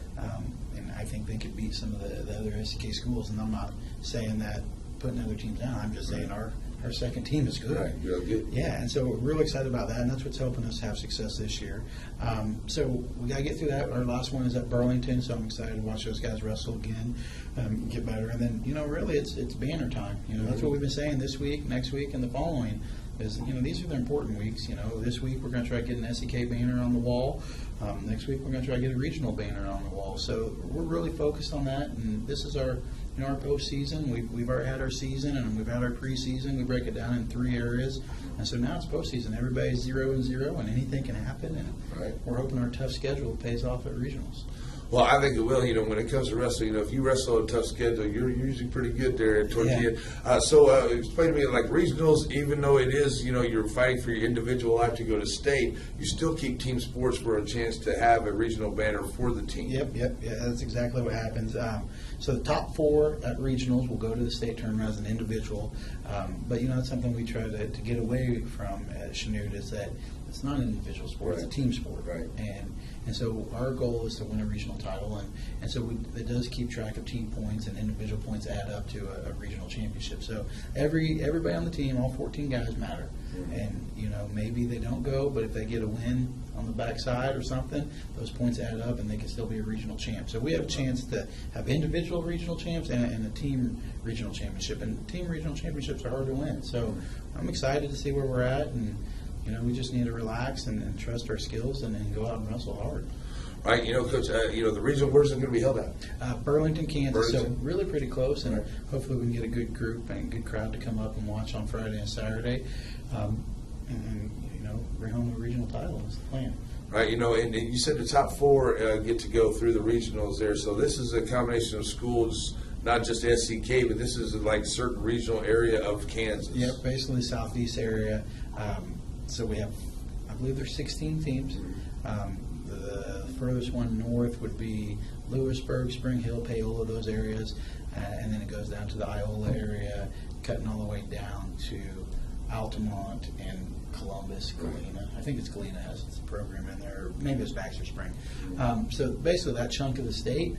And I think they could beat some of the other SEK schools. And I'm not saying that putting other teams down. I'm just saying our second team is good. Right, you're good. Yeah, and so we're really excited about that, and that's what's helping us have success this year. So we got to get through that. Our last one is at Burlington, so I'm excited to watch those guys wrestle again, get better. And then, really, it's banner time. That's what we've been saying this week, next week, and the following. These are the important weeks. This week we're going to try to get an SEK banner on the wall. Next week we're going to try to get a regional banner on the wall. So we're really focused on that, and this is our our postseason. We've already had our season, and we've had our preseason. We break it down in 3 areas, and so now it's postseason. Everybody's 0-0, and anything can happen. And we're hoping our tough schedule pays off at regionals. Well, I think it will. When it comes to wrestling, if you wrestle a tough schedule, you're usually pretty good there towards the end. So explain to me, like regionals, even though it is, you're fighting for your individual life to go to state, you still keep team sports for a chance to have a regional banner for the team. Yep. Yeah, that's exactly what happens. So the top 4 at regionals will go to the state tournament as an individual. But, that's something we try to get away from at Chanute, is that it's not an individual sport, it's a team sport. Right. And so our goal is to win a regional title, and so it does keep track of team points, and individual points add up to a regional championship. So everybody on the team, all 14 guys matter. And, maybe they don't go, but if they get a win on the backside or something, those points add up and they can still be a regional champ. So we have a chance to have individual regional champs and a team regional championship. And team regional championships are hard to win. So I'm excited to see where we're at, and we just need to relax and trust our skills and go out and wrestle hard. Right, Coach, the regional, where's it going to be held at? Burlington, Kansas. Burlington. So really pretty close, and hopefully we can get a good group and a good crowd to come up and watch on Friday and Saturday. And bring home the regional title is the plan. Right, and you said the top 4 get to go through the regionals there. So this is a combination of schools, not just SEK, but this is like certain regional area of Kansas. Yep, basically southeast area. So we have, I believe there's 16 teams. The furthest one north would be Lewisburg, Spring Hill, Paola, those areas. And then it goes down to the Iola area, cutting all the way down to Altamont and Columbus, Galena. I think it's Galena has its program in there. Or maybe it's Baxter Spring. So basically that chunk of the state.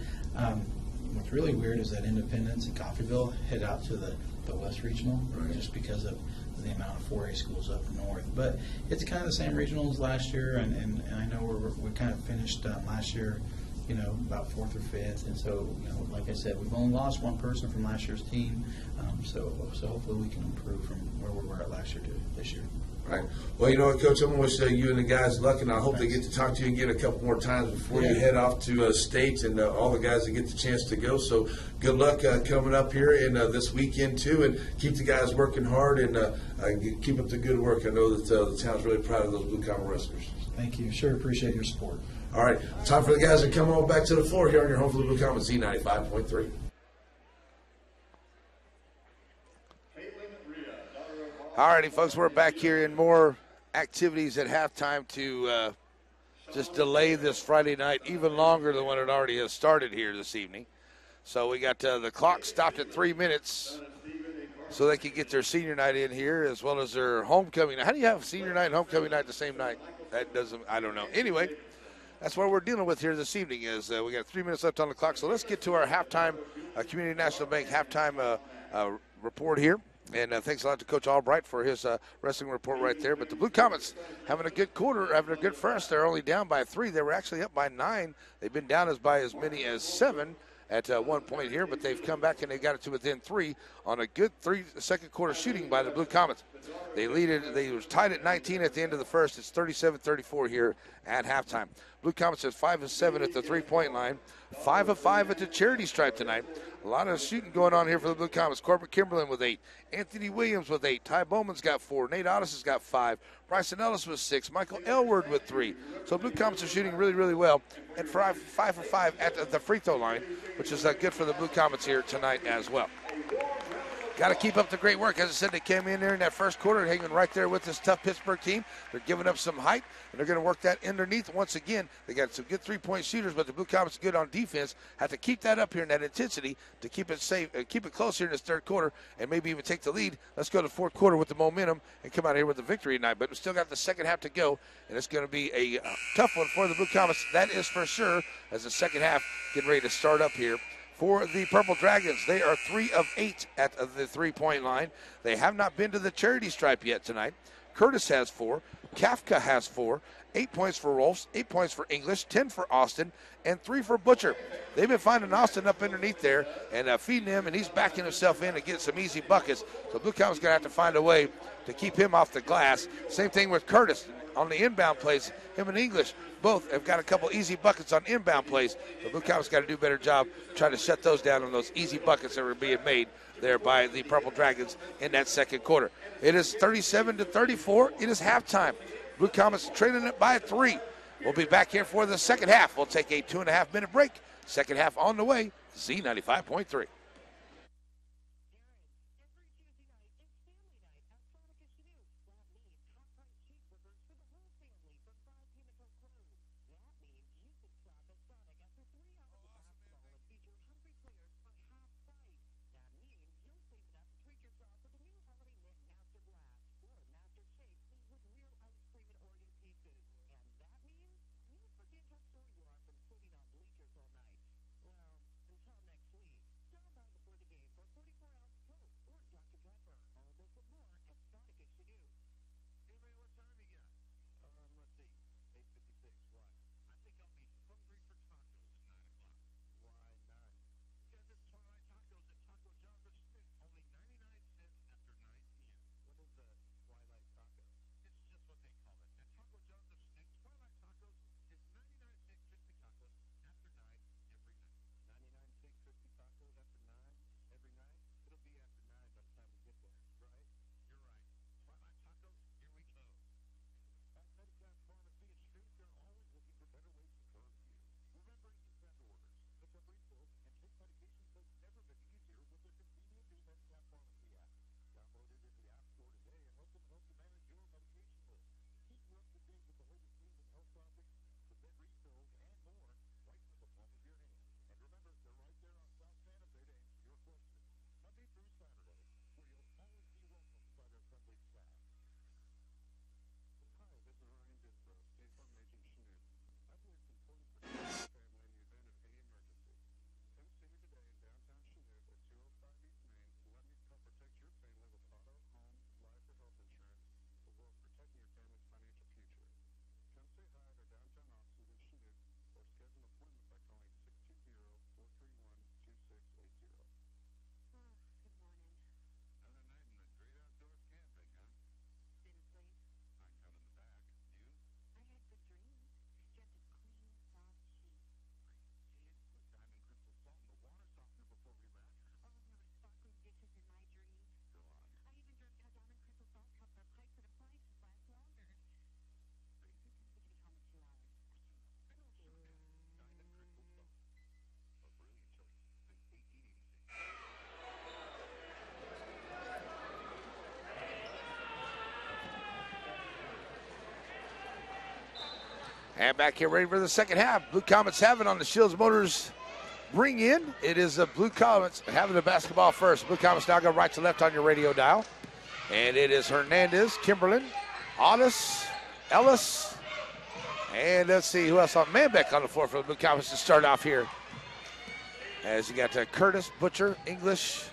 What's really weird is that Independence and Coffeyville head out to the the West Regional, just because of the amount of 4A schools up north. But it's kind of the same regional as last year, and I know we kind of finished last year, about 4th or 5th. And so, like I said, we've only lost one person from last year's team, so hopefully we can improve from where we were at last year to this year. Right. Well, you know what, Coach, I'm going to wish you and the guys luck, and I hope they get to talk to you again a couple more times before you head off to state, and all the guys that get the chance to go. So good luck coming up here and this weekend, too, and keep the guys working hard and keep up the good work. I know that the town's really proud of those Blue Comet wrestlers. Thank you. Sure appreciate your support. All right. Time for the guys to come on back to the floor here on your home for the Blue Comet Z95.3. All righty, folks, we're back here in more activities at halftime to just delay this Friday night even longer than what it already has started here this evening. So we got the clock stopped at 3 minutes so they can get their senior night in here as well as their homecoming night. How do you have senior night and homecoming night the same night? That doesn't, I don't know. Anyway, that's what we're dealing with here this evening is we got 3 minutes left on the clock. So let's get to our halftime Community National Bank halftime report here. And thanks a lot to Coach Albright for his wrestling report right there. But the Blue Comets having a good quarter, having a good first. They're only down by 3. They were actually up by 9. They've been down by as many as 7 at one point here, but they've come back and they got it to within 3 on a good second quarter shooting by the Blue Comets. They were tied at 19 at the end of the first. It's 37-34 here at halftime. Blue Comets is 5 of 7 at the 3-point line, 5 of 5 at the charity stripe tonight. A lot of shooting going on here for the Blue Comets. Corbett Kimberlin with 8, Anthony Williams with 8, Ty Bowman's got 4, Nate Otis has got 5, Bryson Ellis with 6, Michael Elward with 3. So Blue Comets are shooting really, really well, and 5 for 5 at the free throw line, which is good for the Blue Comets here tonight as well. Got to keep up the great work. As I said, they came in there in that first quarter, hanging right there with this tough Pittsburgh team. They're giving up some height, and they're going to work that underneath once again. They got some good three-point shooters, but the Blue Comets are good on defense. Have to keep that up here in that intensity to keep it safe, keep it close here in this third quarter, and maybe even take the lead. Let's go to the fourth quarter with the momentum and come out here with the victory tonight. But we still got the second half to go, and it's going to be a tough one for the Blue Comets. That is for sure, as the second half getting ready to start up here. For the Purple Dragons, they are 3 of 8 at the 3-point line. They have not been to the charity stripe yet tonight. Curtis has 4. Kafka has 4. 8 points for Rolfs, 8 points for English, 10 for Austin, and 3 for Butcher. They've been finding Austin up underneath there and feeding him, and he's backing himself in to get some easy buckets. So Blue Comets going to have to find a way to keep him off the glass. Same thing with Curtis on the inbound plays. Him and English both have got a couple easy buckets on inbound plays. The Blue Comets got to do a better job trying to shut those down on those easy buckets that were being made there by the Purple Dragons in that second quarter. It is 37-34. It is halftime. Blue Comets trailing it by 3. We'll be back here for the second half. We'll take a 2.5-minute break. Second half on the way. Z95.3. And back here ready for the second half. Blue Comets have it on the Shields Motors bring in. It is the Blue Comets having the basketball first. Blue Comets now go right to left on your radio dial. And it is Hernandez, Kimberlin, Otis, Ellis, and let's see who else on Manbeck on the floor for the Blue Comets to start off here. As you got Curtis, Butcher, English.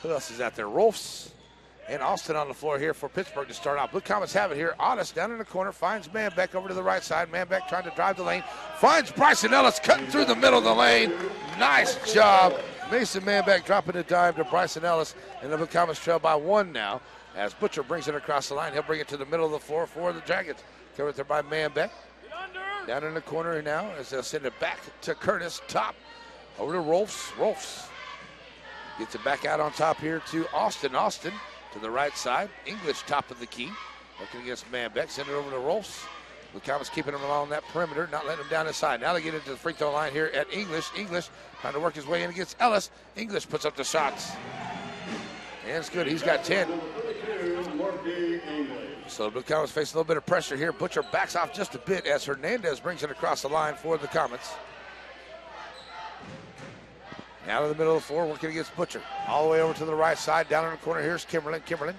Who else is out there? Rolfs and Austin on the floor here for Pittsburgh to start off. Blue Comets have it here. Otis down in the corner, finds Manbeck over to the right side. Manbeck trying to drive the lane. Finds Bryson Ellis cutting through the middle of the lane. Nice job. Mason Manbeck dropping a dime to Bryson Ellis. And the Blue Comets trail by 1 now. As Butcher brings it across the line. He'll bring it to the middle of the floor for the Dragons. Covered there by Manbeck. Down in the corner now as they'll send it back to Curtis. Top over to Rolfs. Rolfs gets it back out on top here to Austin. Austin to the right side. English top of the key. Looking against Manbeck. Send it over to Rolfs. The Comets keeping him along that perimeter, not letting him down inside. Now they get into the free throw line here at English. English trying to work his way in against Ellis. English puts up the shots. And it's good. He's got 10. So the Blue Comets face a little bit of pressure here. Butcher backs off just a bit as Hernandez brings it across the line for the Comets. Now to the middle of the floor, working against Butcher. All the way over to the right side. Down in the corner, here's Kimberlin. Kimberlin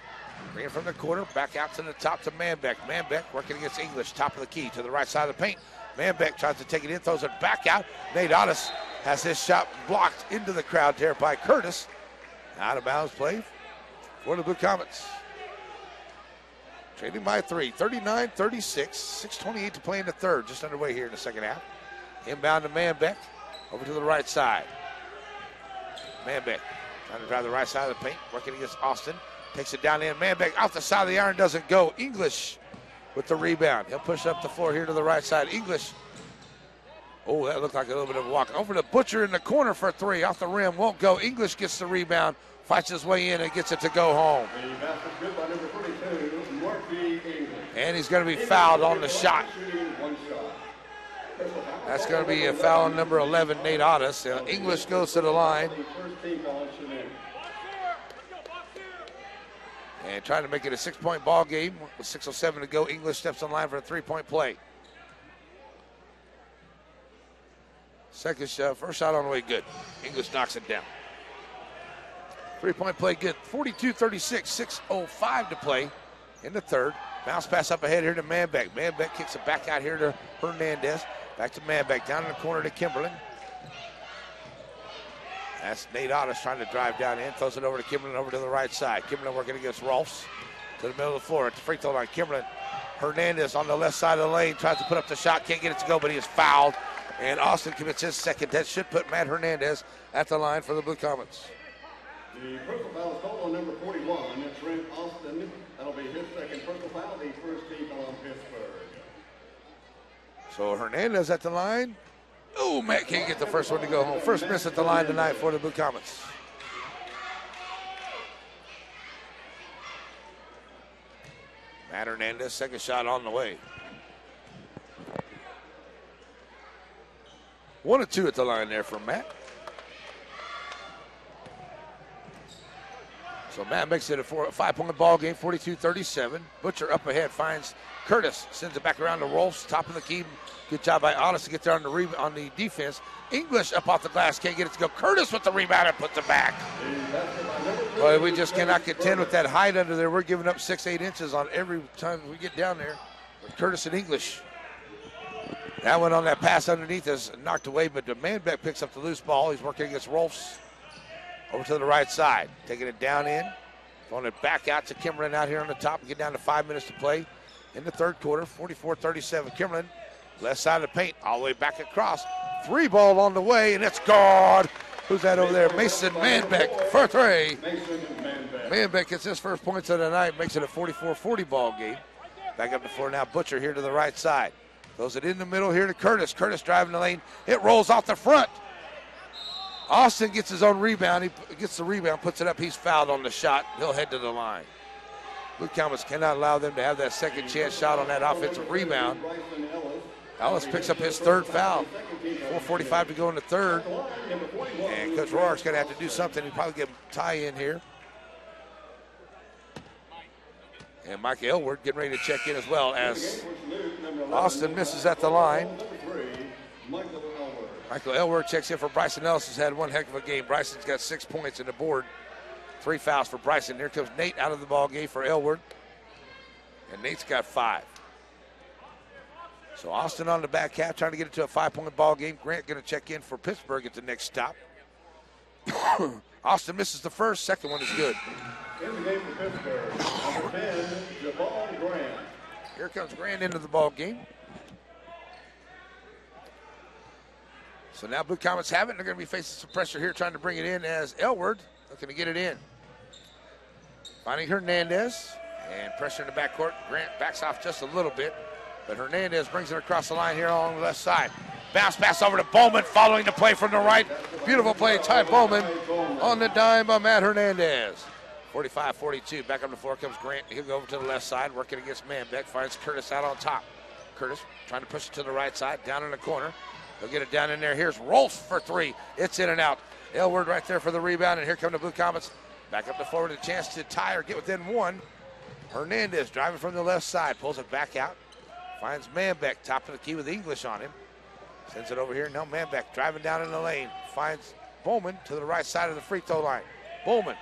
bring it from the corner, back out to the top to Manbeck. Manbeck working against English, top of the key to the right side of the paint. Manbeck tries to take it in, throws it back out. Nate Otis has his shot blocked into the crowd there by Curtis. Out of bounds play for the Blue Comets. Trading by 3, 39-36, 6:28 to play in the third, just underway here in the second half. Inbound to Manbeck, over to the right side. Manbeck trying to drive the right side of the paint, working against Austin. Takes it down in. Manbeck off the side of the iron, doesn't go. English with the rebound. He'll push up the floor here to the right side. English. Oh, that looked like a little bit of a walk. Over to Butcher in the corner for 3. Off the rim, won't go. English gets the rebound, fights his way in and gets it to go home. And he's going to be fouled on the shot. That's going to be a foul on number 11, Nate Otis. English goes to the line. And trying to make it a 6-point ball game with 6:07 to go. English steps on line for a 3-point play. First shot on the way, good. English knocks it down. 3-point play, good. 42-36, 6:05 to play in the third. Bounce pass up ahead here to Manbeck. Manbeck kicks it back out here to Hernandez. Back to Manbeck, down in the corner to Kimberlin. That's Nate Otis trying to drive down in. Throws it over to Kimberlin over to the right side. Kimberlin working against Rolfs to the middle of the floor at the free throw line. Kimberlin. Hernandez on the left side of the lane. Tries to put up the shot. Can't get it to go, but he is fouled. And Austin commits his second. That should put Matt Hernandez at the line for the Blue Comets. The personal foul is called on number 41. That's Trent Austin. That'll be his second personal foul. The first team on Pittsburgh. So Hernandez at the line. Oh, Matt can't get the first one to go home. First miss at the line tonight for the Blue Comets. Matt Hernandez, second shot on the way. 1 of 2 at the line there for Matt. So Matt makes it a 5-point ball game, 42-37. Butcher up ahead, finds Curtis, sends it back around to Rolfs, top of the key. Good job by Otis to get there on the defense. English up off the glass, can't get it to go. Curtis with the rebound and puts it back. Boy, we just cannot contend with that height under there. We're giving up 6-8 inches on every time we get down there with Curtis and English. That one on that pass underneath is knocked away, but the Manbeck picks up the loose ball. He's working against Rolfs. Over to the right side, taking it down in. Throwing it back out to Kimberlin out here on the top. We get down to 5 minutes to play in the third quarter, 44-37. Kimberlin, left side of the paint, all the way back across. 3 ball on the way, and it's good. Who's that over there? Mason Manbeck for 3. Manbeck gets his first points of the night, makes it a 44-40 ball game. Back up the floor now, Butcher here to the right side. Throws it in the middle here to Curtis. Curtis driving the lane. It rolls off the front. Austin gets his own rebound. He gets the rebound, puts it up. He's fouled on the shot. He'll head to the line. Blue Comets cannot allow them to have that second chance shot on that offensive rebound. Ellis picks up his third foul. 4:45 to go in the third. And Coach Roark's going to have to do something. He'll probably get a tie in here. And Mike Elward getting ready to check in as well as Austin misses at the line. Number 3, Michael Elwood. Michael Elwood checks in for Bryson Ellis, who's had one heck of a game. Bryson's got 6 points in the board. 3 fouls for Bryson. Here comes Nate out of the ball game for Elwood. And Nate's got 5. So Austin on the back half, trying to get it to a 5-point ball game. Grant going to check in for Pittsburgh at the next stop. Austin misses the first. Second one is good. In the game for Pittsburgh, number 10, Javon Grant. Here comes Grant into the ball game. So now Blue Comets have it. They're going to be facing some pressure here, trying to bring it in as Elwood looking to get it in. Finding Hernandez and pressure in the backcourt. Grant backs off just a little bit, but Hernandez brings it across the line here along the left side. Bounce pass over to Bowman, following the play from the right. Beautiful play, Ty Bowman on the dime by Matt Hernandez. 45-42, back on the floor comes Grant. He'll go over to the left side, working against Manbeck. Finds Curtis out on top. Curtis trying to push it to the right side, down in the corner. He'll get it down in there. Here's Rolfs for 3. It's in and out. Elwood right there for the rebound, and here come the Blue Comets. Back up the floor with a chance to tie or get within 1. Hernandez driving from the left side, pulls it back out. Finds Manbeck, top of the key with English on him. Sends it over here. Now Manbeck driving down in the lane. Finds Bowman to the right side of the free throw line. Bowman.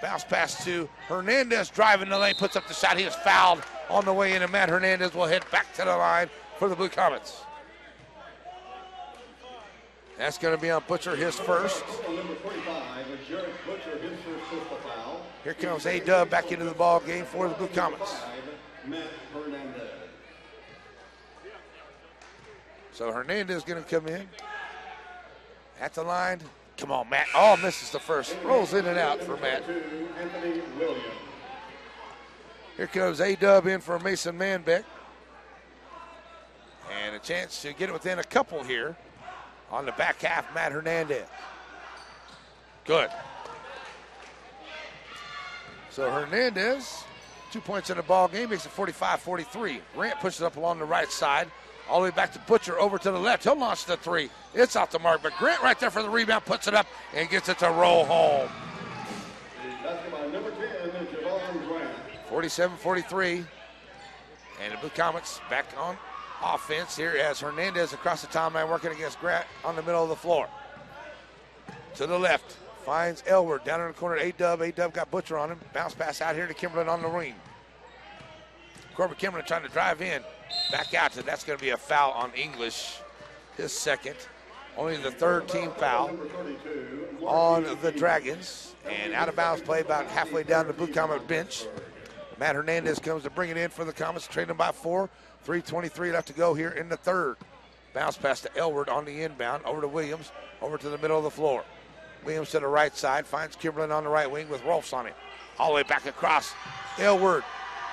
Bounce pass to Hernandez, driving the lane, puts up the shot. He is fouled on the way in, and Matt Hernandez will head back to the line for the Blue Comets. That's going to be on Butcher, his first. Number 45, Jared Butcher, his first pistol foul. Here comes A-Dub back into the ball game for the Blue Comets. Matt Hernandez. So Hernandez going to come in at the line. Come on, Matt. Oh, misses the first. Rolls in and out for Matt. Anthony Williams. Here comes A-Dub in for Mason Manbeck. And a chance to get it within a couple here. On the back half, Matt Hernandez. Good. So Hernandez, 2 points in the ball game, makes it 45-43. Grant pushes it up along the right side. All the way back to Butcher, over to the left. He'll launch the 3. It's off the mark, but Grant right there for the rebound, puts it up and gets it to roll home. Basketball number 10, Javon Grant. 47-43. And the Blue Comets back on offense here as Hernandez across the timeline working against Grant on the middle of the floor. To the left, finds Elwood down in the corner. A-Dub. A-Dub got Butcher on him. Bounce pass out here to Kimberlin on the wing. Corbin Kimberlin trying to drive in. Back out to, that's going to be a foul on English, his second. Only the third team foul on the Dragons. And out of bounds play about halfway down the Blue Comet bench. Matt Hernandez comes to bring it in for the Comets, trailing by 4. 3:23 left to go here in the third. Bounce pass to Elwood on the inbound, over to Williams, over to the middle of the floor. Williams to the right side, finds Kimberlin on the right wing with Rolfs on him. All the way back across. Elwood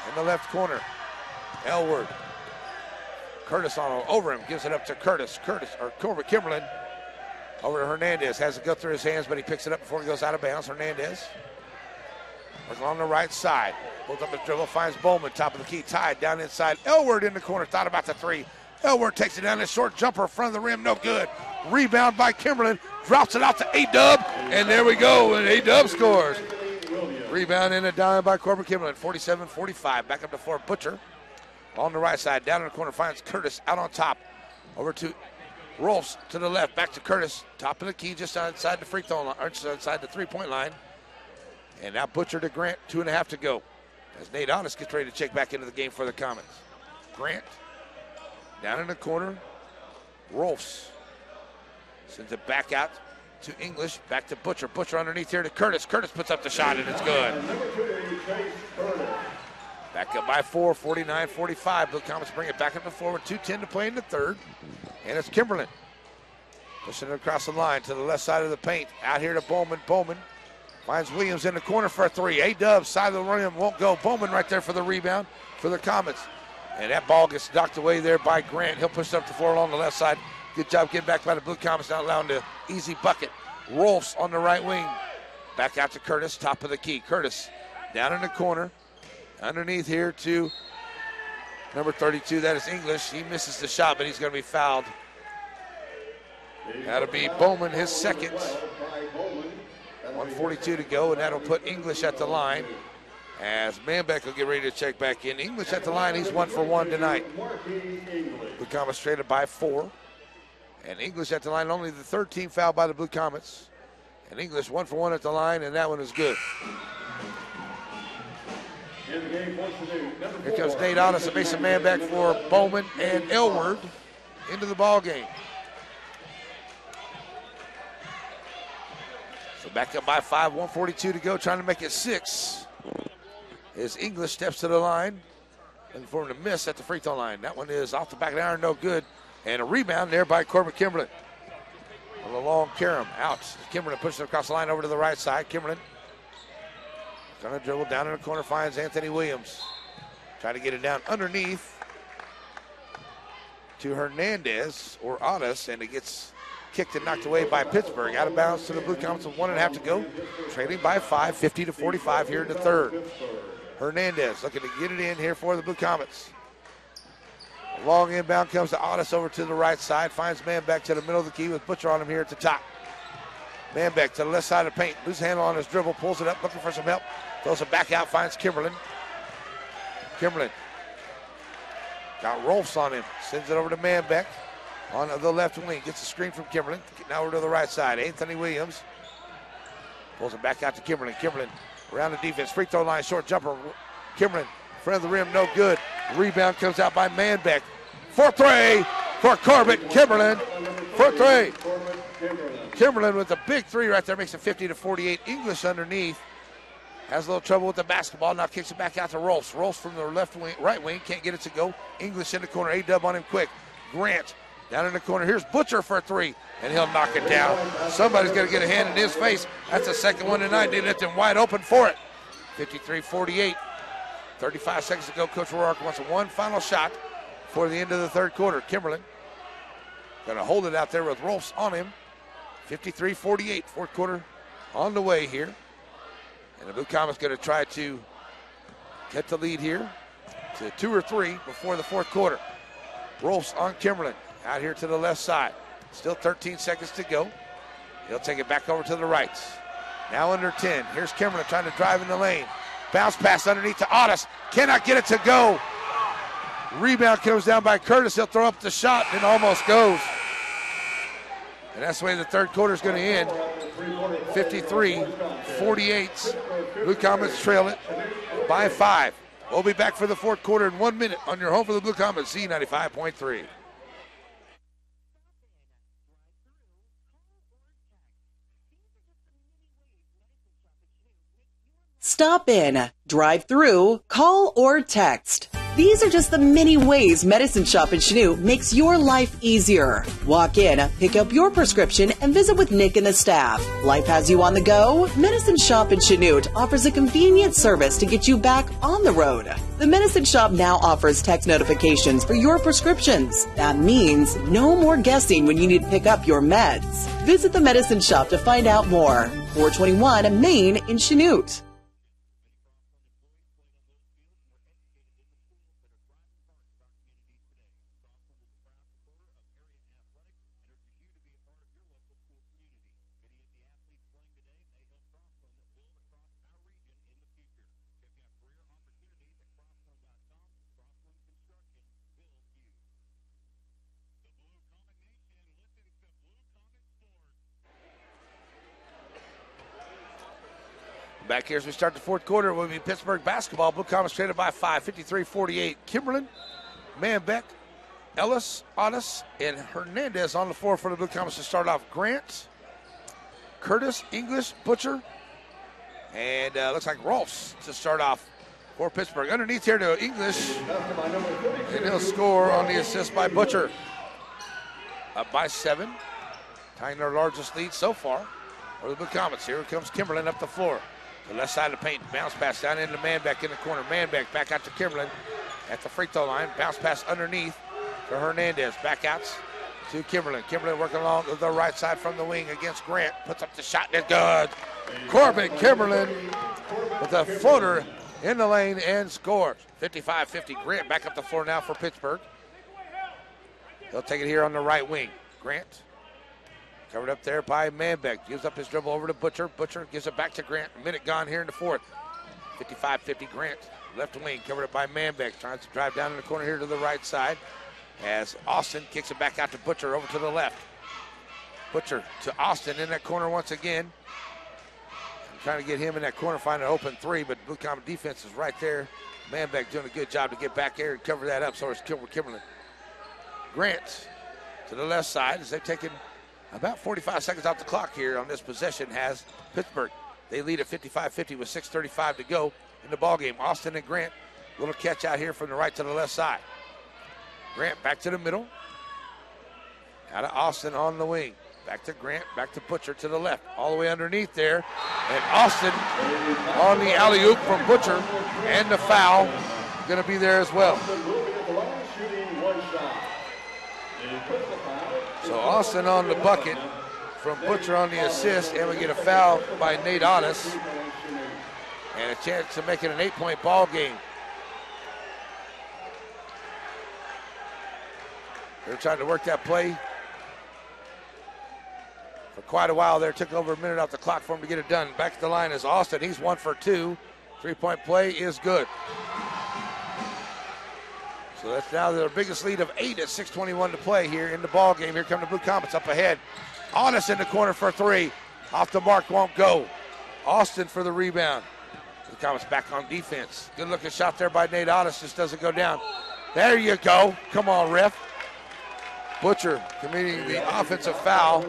in the left corner. Elwood. Curtis on over him, gives it up to Corbin Kimberlin. Over to Hernandez, has it go through his hands, but he picks it up before he goes out of bounds. Hernandez working on the right side. Pulls up the dribble, finds Bowman, top of the key, tied down inside. Elwood in the corner, thought about the 3. Elwood takes it down, a short jumper, front of the rim, no good. Rebound by Kimberlin, drops it out to A-Dub, and there we go, and A-Dub scores. Rebound in a dime by Corbin Kimberlin, 47-45. Back up to 4, Butcher. On the right side, down in the corner, finds Curtis out on top. Over to Rolfs to the left, back to Curtis. Top of the key, just outside the free throw line, or just outside the three-point line. And now Butcher to Grant, 2.5 to go. As Nate Honest gets ready to check back into the game for the Comets. Grant down in the corner. Rolfs sends it back out to English, back to Butcher. Butcher underneath here to Curtis. Curtis puts up the shot, and it's good. Back up by 4, 49-45. Blue Comets bring it back up to 4 with 2:10 to play in the third. And it's Kimberlin pushing it across the line to the left side of the paint. Out here to Bowman. Bowman finds Williams in the corner for a 3. A-Dub, side of the rim, won't go. Bowman right there for the rebound for the Comets. And that ball gets knocked away there by Grant. He'll push it up the floor along the left side. Good job getting back by the Blue Comets, not allowing the easy bucket. Rolfs on the right wing. Back out to Curtis, top of the key. Curtis down in the corner. Underneath here to number 32, that is English. He misses the shot, but he's going to be fouled. That'll be Bowman, his second. 1:42 to go, and that'll put English at the line As Manbeck will get ready to check back in. English at the line. He's 1 for 1 tonight. Blue Comets traded by 4. And English at the line, only the third team foul by the Blue Comets. And English 1 for 1 at the line, and that one is good. Here comes Nate Otis and Mason Manbeck for Bowman and Elward into the ball game. So back up by 5, 1:42 to go, trying to make it 6. As English steps to the line, looking for him to miss at the free throw line. That one is off the back of the iron, no good. And a rebound there by Corbin Kimberlin. A long Karam out. Kimberlin pushes it across the line over to the right side. Kimberlin going to dribble down in the corner, finds Anthony Williams. Trying to get it down underneath to Hernandez or Otis, and it gets kicked and knocked away by Pittsburg. Out of bounds to the Blue Comets with 1.5 to go. Trailing by 5, 50-45 here in the third. Hernandez looking to get it in here for the Blue Comets. A long inbound comes to Otis over to the right side. Finds Manbeck to the middle of the key with Butcher on him here at the top. Manbeck to the left side of the paint. Loose handle on his dribble. Pulls it up, looking for some help. Throws it back out, finds Kimberlin. Kimberlin got Rolfs on him. Sends it over to Manbeck on the left wing. Gets a screen from Kimberlin. Now over to the right side. Anthony Williams pulls it back out to Kimberlin. Kimberlin around the defense. Free throw line, short jumper. Kimberlin, front of the rim, no good. Rebound comes out by Manbeck. For 3 for Corbett Kimberlin. For 3. Kimberlin with a big 3 right there, makes it 50-48. English underneath. Has a little trouble with the basketball. Now kicks it back out to Rolfs. Rolfs from the left wing, right wing, can't get it to go. English in the corner. A-dub on him quick. Grant down in the corner. Here's Butcher for 3, and he'll knock it down. Somebody's going to get a hand in his face. That's the second one tonight. They left him wide open for it. 53-48. 35 seconds to go. Coach Rourke wants one final shot for the end of the third quarter. Kimberlin going to hold it out there with Rolfs on him. 53-48. Fourth quarter on the way here. And the Blue Comets going to try to get the lead here to 2 or 3 before the fourth quarter. Rolfs on Kimberlin out here to the left side. Still 13 seconds to go. He'll take it back over to the right. Now under 10. Here's Kimberlin trying to drive in the lane. Bounce pass underneath to Otis. Cannot get it to go. Rebound comes down by Curtis. He'll throw up the shot and almost goes. And that's the way the third quarter is going to end. 53-48. Blue Comets trail it by 5. We'll be back for the fourth quarter in 1 minute on your home for the Blue Comets, Z95.3. Stop in, drive through, call, or text. These are just the many ways Medicine Shop in Chanute makes your life easier. Walk in, pick up your prescription, and visit with Nick and the staff. Life has you on the go? Medicine Shop in Chanute offers a convenient service to get you back on the road. The Medicine Shop now offers text notifications for your prescriptions. That means no more guessing when you need to pick up your meds. Visit the Medicine Shop to find out more. 421 Main in Chanute. Back here as we start the fourth quarter will be Pittsburgh basketball. Blue Comets traded by 5, 53-48. Kimberlin, Manbeck, Ellis, Otis, and Hernandez on the floor for the Blue Comets to start off. Grant, Curtis, English, Butcher, and looks like Rolfs to start off for Pittsburgh. Underneath here to English, and he'll score on the assist by Butcher. Up by 7, tying their largest lead so far for the Blue Comets. Here comes Kimberlin up the floor. The left side of the paint, bounce pass down into Manbeck in the corner. Manbeck back out to Kimberlin at the free throw line. Bounce pass underneath to Hernandez. Back out to Kimberlin. Kimberlin working along the right side from the wing against Grant. Puts up the shot and it's good. Corbin Kimberlin with a floater in the lane and scores. 55-50. Grant back up the floor now for Pittsburgh. He'll take it here on the right wing. Grant. Covered up there by Manbeck. Gives up his dribble over to Butcher. Butcher gives it back to Grant. A minute gone here in the fourth. 55-50 Grant. Left wing covered up by Manbeck. Tries to drive down in the corner here to the right side as Austin kicks it back out to Butcher over to the left. Butcher to Austin in that corner once again. Trying to get him in that corner, find an open three, but Blue Comet defense is right there. Manbeck doing a good job to get back there and cover that up. So is Kimberly. Grant to the left side as they've taken about 45 seconds off the clock here on this possession has Pittsburgh. They lead at 55-50 with 6:35 to go in the ballgame. Austin and Grant, little catch out here from the right to the left side. Grant back to the middle. Out of Austin on the wing. Back to Grant, back to Butcher to the left. All the way underneath there. And Austin on the alley-oop from Butcher. And the foul going to be there as well. So Austin on the bucket from Butcher on the assist. And we get a foul by Nate Otis. And a chance to make it an 8-point ball game. They're trying to work that play for quite a while there. Took over a minute off the clock for him to get it done. Back to the line is Austin. He's 1 for 2. 3-point play is good. So that's now their biggest lead of 8 at 6:21 to play here in the ball game. Here come the Blue Comets up ahead. Otis in the corner for 3. Off the mark, won't go. Austin for the rebound. The Comets back on defense. Good looking shot there by Nate Otis. Just doesn't go down. There you go. Come on, ref. Butcher committing the offensive foul.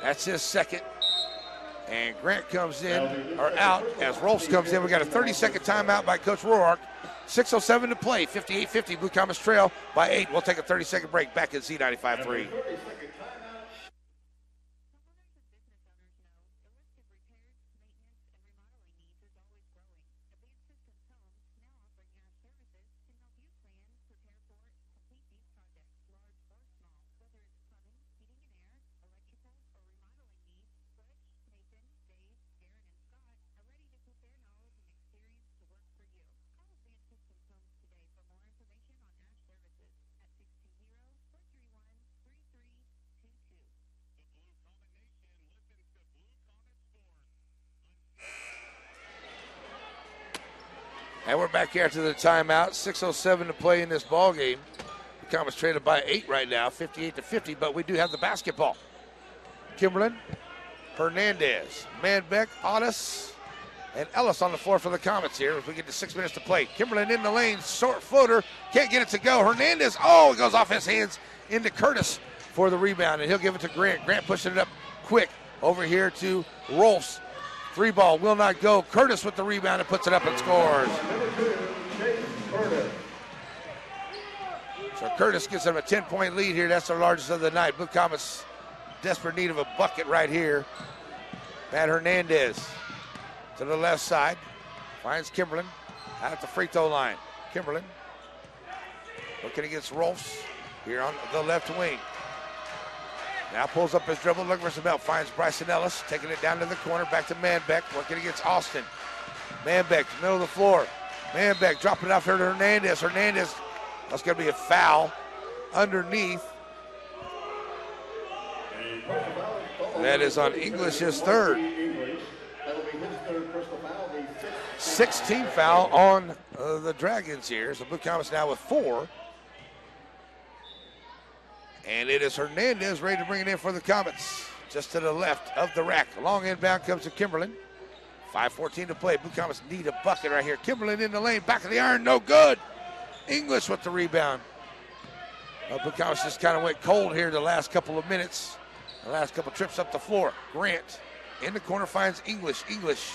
That's his second. And Grant comes in, or out, as Rolfs comes in. We got a 30-second timeout by Coach Roark. 6:07 to play, 58-50. Blue Comets trail by 8. We'll take a 30-second break back at Z95.3. And we're back here to the timeout. 6:07 to play in this ball game. The Comets traded by 8 right now, 58-50, but we do have the basketball. Kimberlin, Hernandez, Manbeck, Otis, and Ellis on the floor for the Comets here as we get to 6 minutes to play. Kimberlin in the lane, short floater, can't get it to go. Hernandez, it goes off his hands into Curtis for the rebound, and he'll give it to Grant. Grant pushing it up quick over here to Rolfs. 3 ball will not go. Curtis with the rebound and puts it up and scores. So Curtis gives them a 10-point lead here. That's the largest of the night. Blue Comets desperate need of a bucket right here. Matt Hernandez to the left side. Finds Kimberlin out at the free throw line. Kimberlin looking against Rolfs here on the left wing. Now pulls up his dribble, looking for some help. Finds Bryson Ellis, taking it down to the corner, back to Manbeck, working against Austin. Manbeck, middle of the floor. Manbeck dropping it off here to Hernandez. Hernandez, that's going to be a foul underneath. That is on English's third. 16th foul on the Dragons here. So Blue Comets now with 4. And it is Hernandez ready to bring it in for the Comets. Just to the left of the rack. Long inbound comes to Kimberlin. 5:14 to play. Blue Comets need a bucket right here. Kimberlin in the lane, back of the iron, no good. English with the rebound. Blue Comets just kind of went cold here the last couple of minutes. The last couple trips up the floor. Grant in the corner finds English. English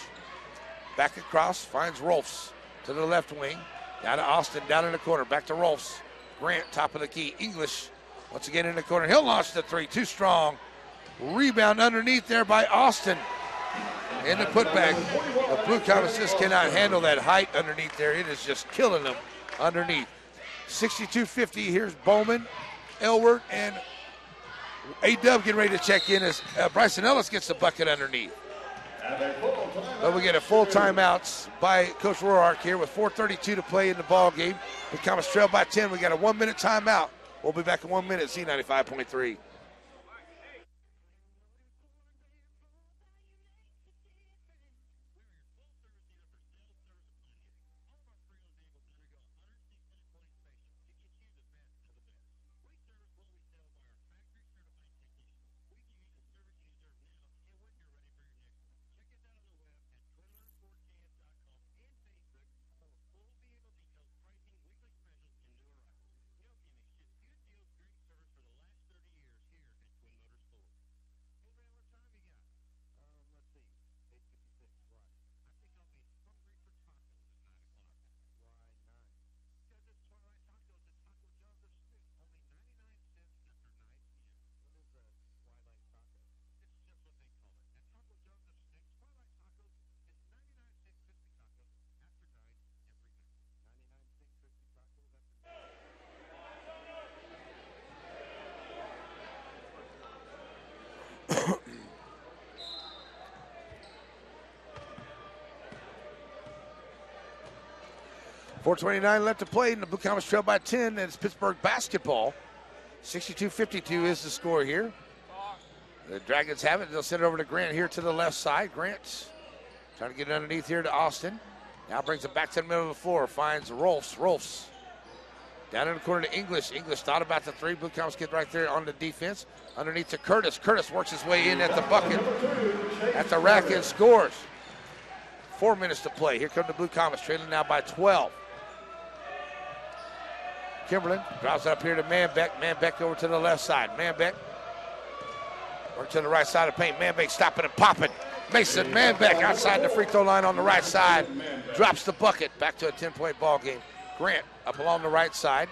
back across, finds Rolfs to the left wing. Down to Austin, down in the corner, back to Rolfs. Grant, top of the key. English once again in the corner. He'll launch the 3, too strong. Rebound underneath there by Austin. In the putback. The Blue Comets just cannot handle that height underneath there. It is just killing them underneath. 62-50. Here's Bowman, Elward, and A-Dub getting ready to check in as Bryson Ellis gets the bucket underneath. But we get a full timeouts by Coach Roark here with 4:32 to play in the ball game. The Comets trail by 10. We got a 1-minute timeout. We'll be back in 1 minute, Z95.3. 4:29 left to play, and the Blue Comets trail by 10, and it's Pittsburgh basketball. 62-52 is the score here. The Dragons have it. They'll send it over to Grant here to the left side. Grant trying to get it underneath here to Austin. Now brings it back to the middle of the floor. Finds Rolfs. Rolfs down in the corner to English. English thought about the three. Blue Comets get right there on the defense. Underneath to Curtis. Curtis works his way in at the bucket, at the rack, and scores. 4 minutes to play. Here come the Blue Comets, trailing now by 12. Kimberlin drops it up here to Manbeck. Manbeck over to the left side. Manbeck work to the right side of the paint. Manbeck stopping and popping. Mason Manbeck outside the free throw line on the right side. Drops the bucket. Back to a 10-point ball game. Grant up along the right side.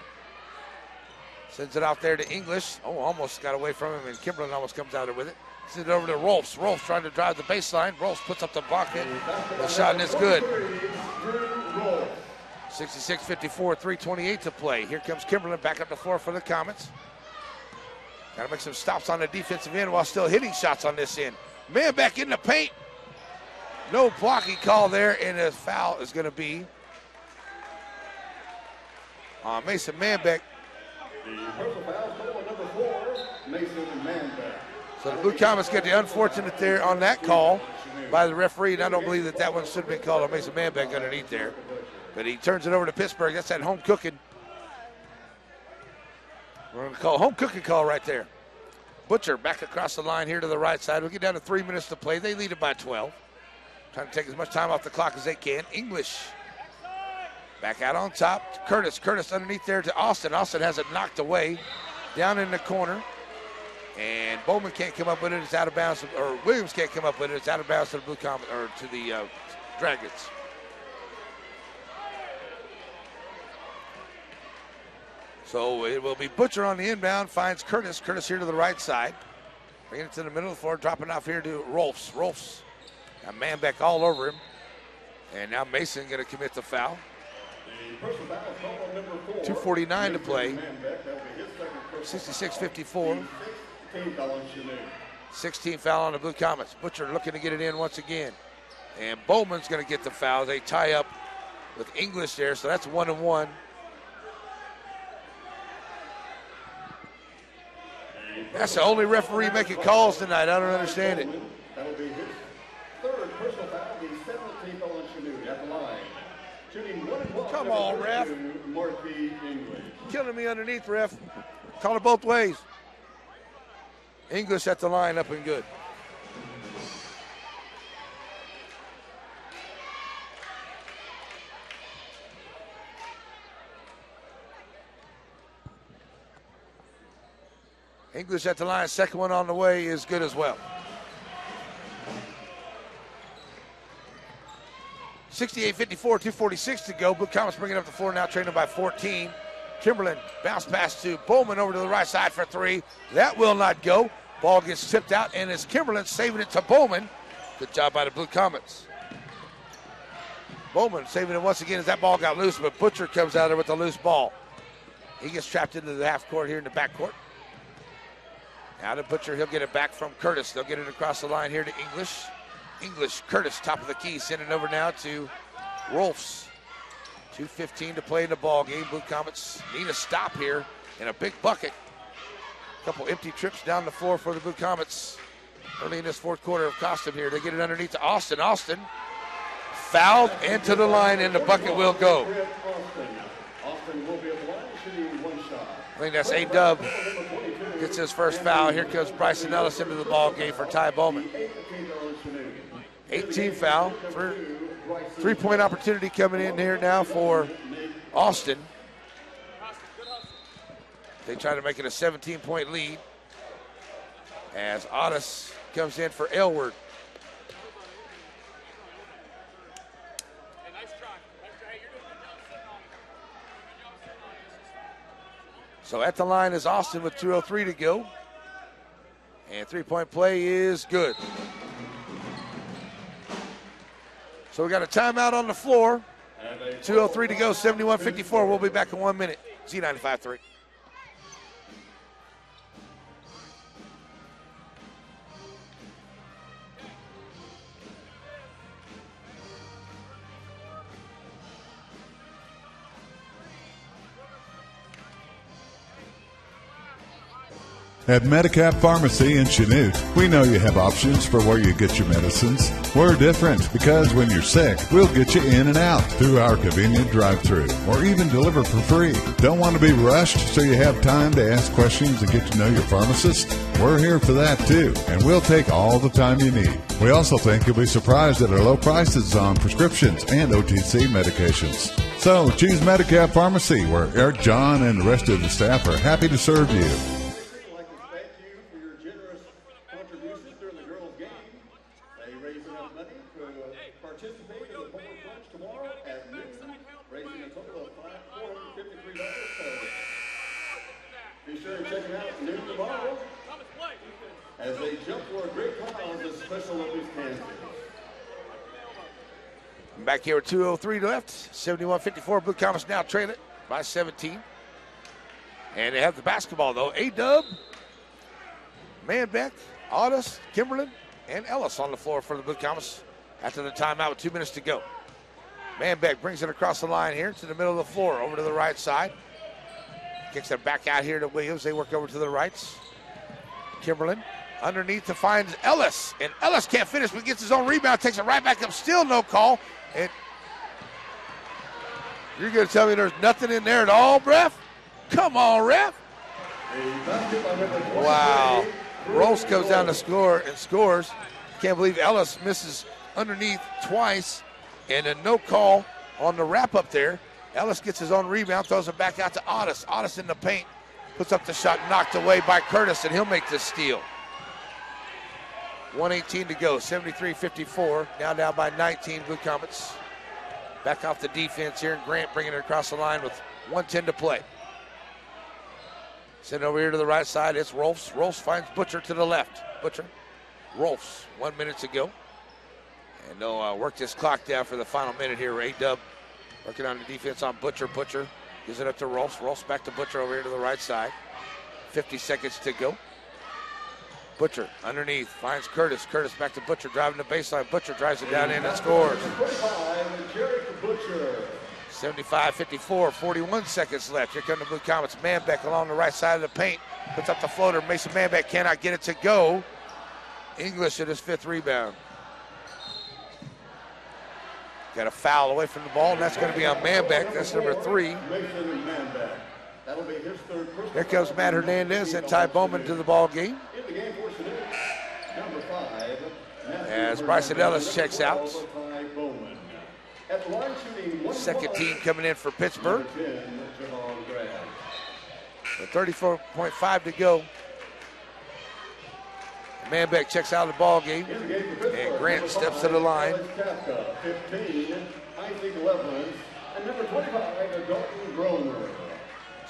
Sends it out there to English. Oh, almost got away from him, and Kimberlin almost comes out with it. Sends it over to Rolfs. Rolfs trying to drive the baseline. Rolfs puts up the bucket. The shot, and it's good. 66-54, 3:28 to play. Here comes Kimberlin back up the floor for the Comets. Got to make some stops on the defensive end while still hitting shots on this end. Man back in the paint. No blocking call there, and a foul is going to be on Mason Manbeck. The personal foul, call number 4, Mason Manbeck. So the Blue Comets get the unfortunate there on that call by the referee, and I don't believe that one should have been called on Mason Manbeck underneath there. But he turns it over to Pittsburgh. That's that home cooking. We're going to call home cooking call right there. Butcher back across the line here to the right side. We'll get down to 3 minutes to play. They lead it by 12. Trying to take as much time off the clock as they can. English back out on top. Curtis. Curtis underneath there to Austin. Austin has it knocked away down in the corner. And Bowman can't come up with it. It's out of bounds. Or Williams can't come up with it. It's out of bounds to the Blue Comets, or to the Dragons. So it will be Butcher on the inbound, finds Curtis. Curtis here to the right side. Bringing it to the middle of the floor, dropping off here to Rolfs. Rolfs got Manbeck all over him. And now Mason going to commit the foul. 2:49 to play. 66-54. 16 foul on the Blue Comets. Butcher looking to get it in once again. And Bowman's going to get the foul. They tie up with English there, so that's 1-1. That's the only referee making calls tonight. I don't understand it. That'll be his third personal foul, the 17th on Chanute at the line. Shooting 1-1. Come on, ref. Murphy English. Killing me underneath, ref. Call it both ways. English at the line, up and good. English at the line, second one on the way is good as well. 68-54, 2:46 to go. Blue Comets bringing up the floor now, trailing by 14. Kimberlin bounce pass to Bowman over to the right side for three. That will not go. Ball gets tipped out, and it's Kimberlin saving it to Bowman. Good job by the Blue Comets. Bowman saving it once again as that ball got loose, but Butcher comes out there with the loose ball. He gets trapped into the half court here in the back court. Now to Butcher, he'll get it back from Curtis. They'll get it across the line here to English. English, Curtis, top of the key, sending it over now to Rolfs. 2:15 to play in the ball game. Blue Comets need a stop here and a big bucket. A couple empty trips down the floor for the Blue Comets early in this fourth quarter have cost them here. They get it underneath to Austin. Austin fouled into the line, and the bucket will go. Austin will be at the line, shooting one shot. I think that's A-Dub. Gets his first foul. Here comes Bryson Ellis into the ball game for Ty Bowman. 18 foul. Three-point opportunity coming in here now for Austin. They try to make it a 17-point lead as Otis comes in for Aylward. So at the line is Austin with 2:03 to go. And three-point play is good. So we got a timeout on the floor. 2:03 to go, 71-54. We'll be back in 1 minute. Z95.3. At Medicap Pharmacy in Chanute, we know you have options for where you get your medicines. We're different because when you're sick, we'll get you in and out through our convenient drive-thru or even deliver for free. Don't want to be rushed so you have time to ask questions and get to know your pharmacist? We're here for that too, and we'll take all the time you need. We also think you'll be surprised at our low prices on prescriptions and OTC medications. So choose Medicap Pharmacy, where Eric, John, and the rest of the staff are happy to serve you. I'd like to thank you for your generous contributions during the girls' game. They raise enough money to participate in the Polar Plunge tomorrow at noon, raising a total of $453. Be sure to check them out at noon tomorrow as they jump for a great prize of Special Olympics Kansas. Back here with 2:03 left, 71-54. Blue Comets now trail it by 17. And they have the basketball, though. A-Dub, Manbeck, Audis, Kimberlin, and Ellis on the floor for the Blue Comets after the timeout with 2 minutes to go. Manbeck brings it across the line here to the middle of the floor, over to the right side. Kicks it back out here to Williams. They work over to the rights. Kimberlin underneath to find Ellis. And Ellis can't finish, but gets his own rebound, takes it right back up. Still no call. And you're going to tell me there's nothing in there at all, ref? Come on, ref. Wow. Rose goes down to score and scores. Can't believe Ellis misses underneath twice. And a no call on the wrap up there. Ellis gets his own rebound, throws it back out to Audis. Audis in the paint, puts up the shot, knocked away by Curtis, and he'll make this steal. 1:18 to go, 73-54. Now down by 19, Blue Comets. Back off the defense here, and Grant bringing it across the line with 1:10 to play. Send over here to the right side, it's Rolfs. Rolfs finds Butcher to the left. Butcher, Rolfs, 1 minute to go. And they'll work this clock down for the final minute here. A-Dub working on the defense on Butcher. Butcher gives it up to Rolfs. Rolfs back to Butcher over here to the right side. 50 seconds to go. Butcher underneath finds Curtis. Curtis back to Butcher, driving the baseline. Butcher drives it down in and scores. 75-54, 41 seconds left. Here come the Blue Comets. Manbeck along the right side of the paint. Puts up the floater. Mason Manbeck cannot get it to go. English at his 5th rebound. Got a foul away from the ball, and that's going to be on Manbeck. That's number 3. Here comes Matt Hernandez and Ty Bowman to the ball game. As Bryson Ellis checks out. Second team coming in for Pittsburgh. With 34.5 to go. Manbeck checks out of the ball game. And Grant steps to the line.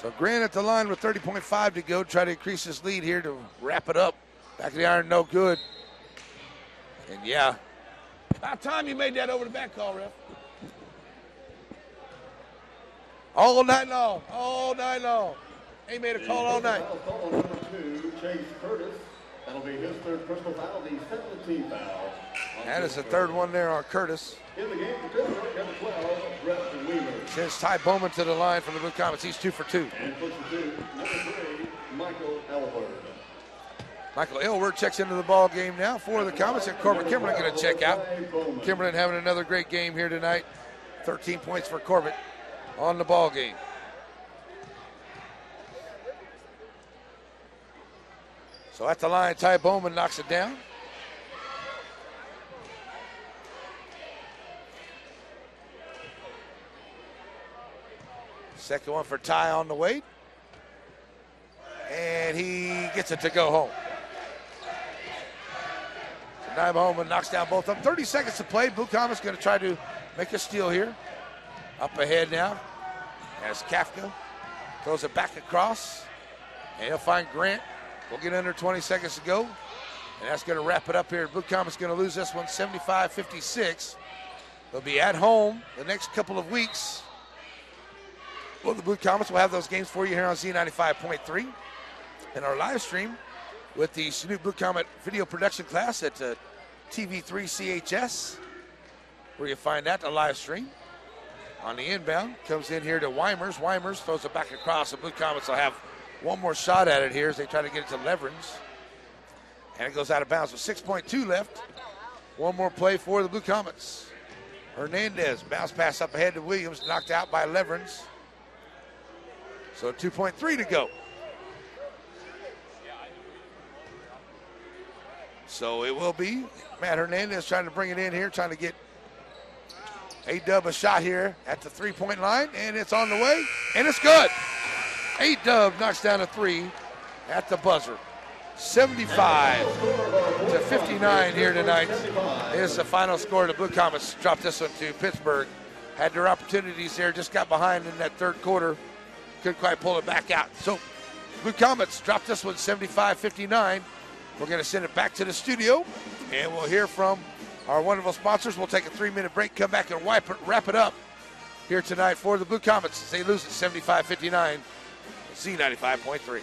So Grant at the line with 30.5 to go. Try to increase his lead here to wrap it up. Back of the iron, no good. And yeah, about time you made that over the back call, ref. All night long, all night long. He made a call all night. Foul number 2, Chase Curtis. That'll be his 3rd personal foul, the 17th foul. That is the 3rd one there on Curtis. In the game for Pittsburgh, number 12, Preston Weaver. Sends Ty Bowman to the line for the Blue Comets. He's 2 for 2. And puts it to number 3, Michael Elward. Michael Elward checks into the ball game now for the Comets, and Corbin Kimberlin going to check out. Kimberlin having another great game here tonight. 13 points for Corbin on the ball game. So at the line, Ty Bowman knocks it down. Second one for Ty on the way. And he gets it to go home. So Ty Bowman knocks down both of them. 30 seconds to play. Blue Comets going to try to make a steal here. Up ahead now as Kafka throws it back across. And he'll find Grant. We'll get under 20 seconds to go. And that's going to wrap it up here. Blue Comets going to lose this one 75-56. They'll be at home the next couple of weeks. Well, the Blue Comets will have those games for you here on Z95.3 and our live stream with the Chanute Blue Comet video production class at TV3 CHS, where you find that, the live stream. On the inbound, comes in here to Weimers. Weimers throws it back across. The Blue Comets will have one more shot at it here as they try to get it to Leverins. And it goes out of bounds with 6.2 left. One more play for the Blue Comets. Hernandez, bounce pass up ahead to Williams, knocked out by Leverins. So 2.3 to go. So it will be Matt Hernandez trying to bring it in here, trying to get A-Dub a shot here at the three-point line, and it's on the way, and it's good. A-Dub knocks down a three at the buzzer. 75-59 here tonight is the final score. The Blue Comets dropped this one to Pittsburg. Had their opportunities there, just got behind in that third quarter. Couldn't quite pull it back out. So Blue Comets dropped this one 75-59. We're going to send it back to the studio, and we'll hear from our wonderful sponsors. We'll take a 3-minute break, come back and wrap it up here tonight for the Blue Comets. They lose at 75-59, Z95.3.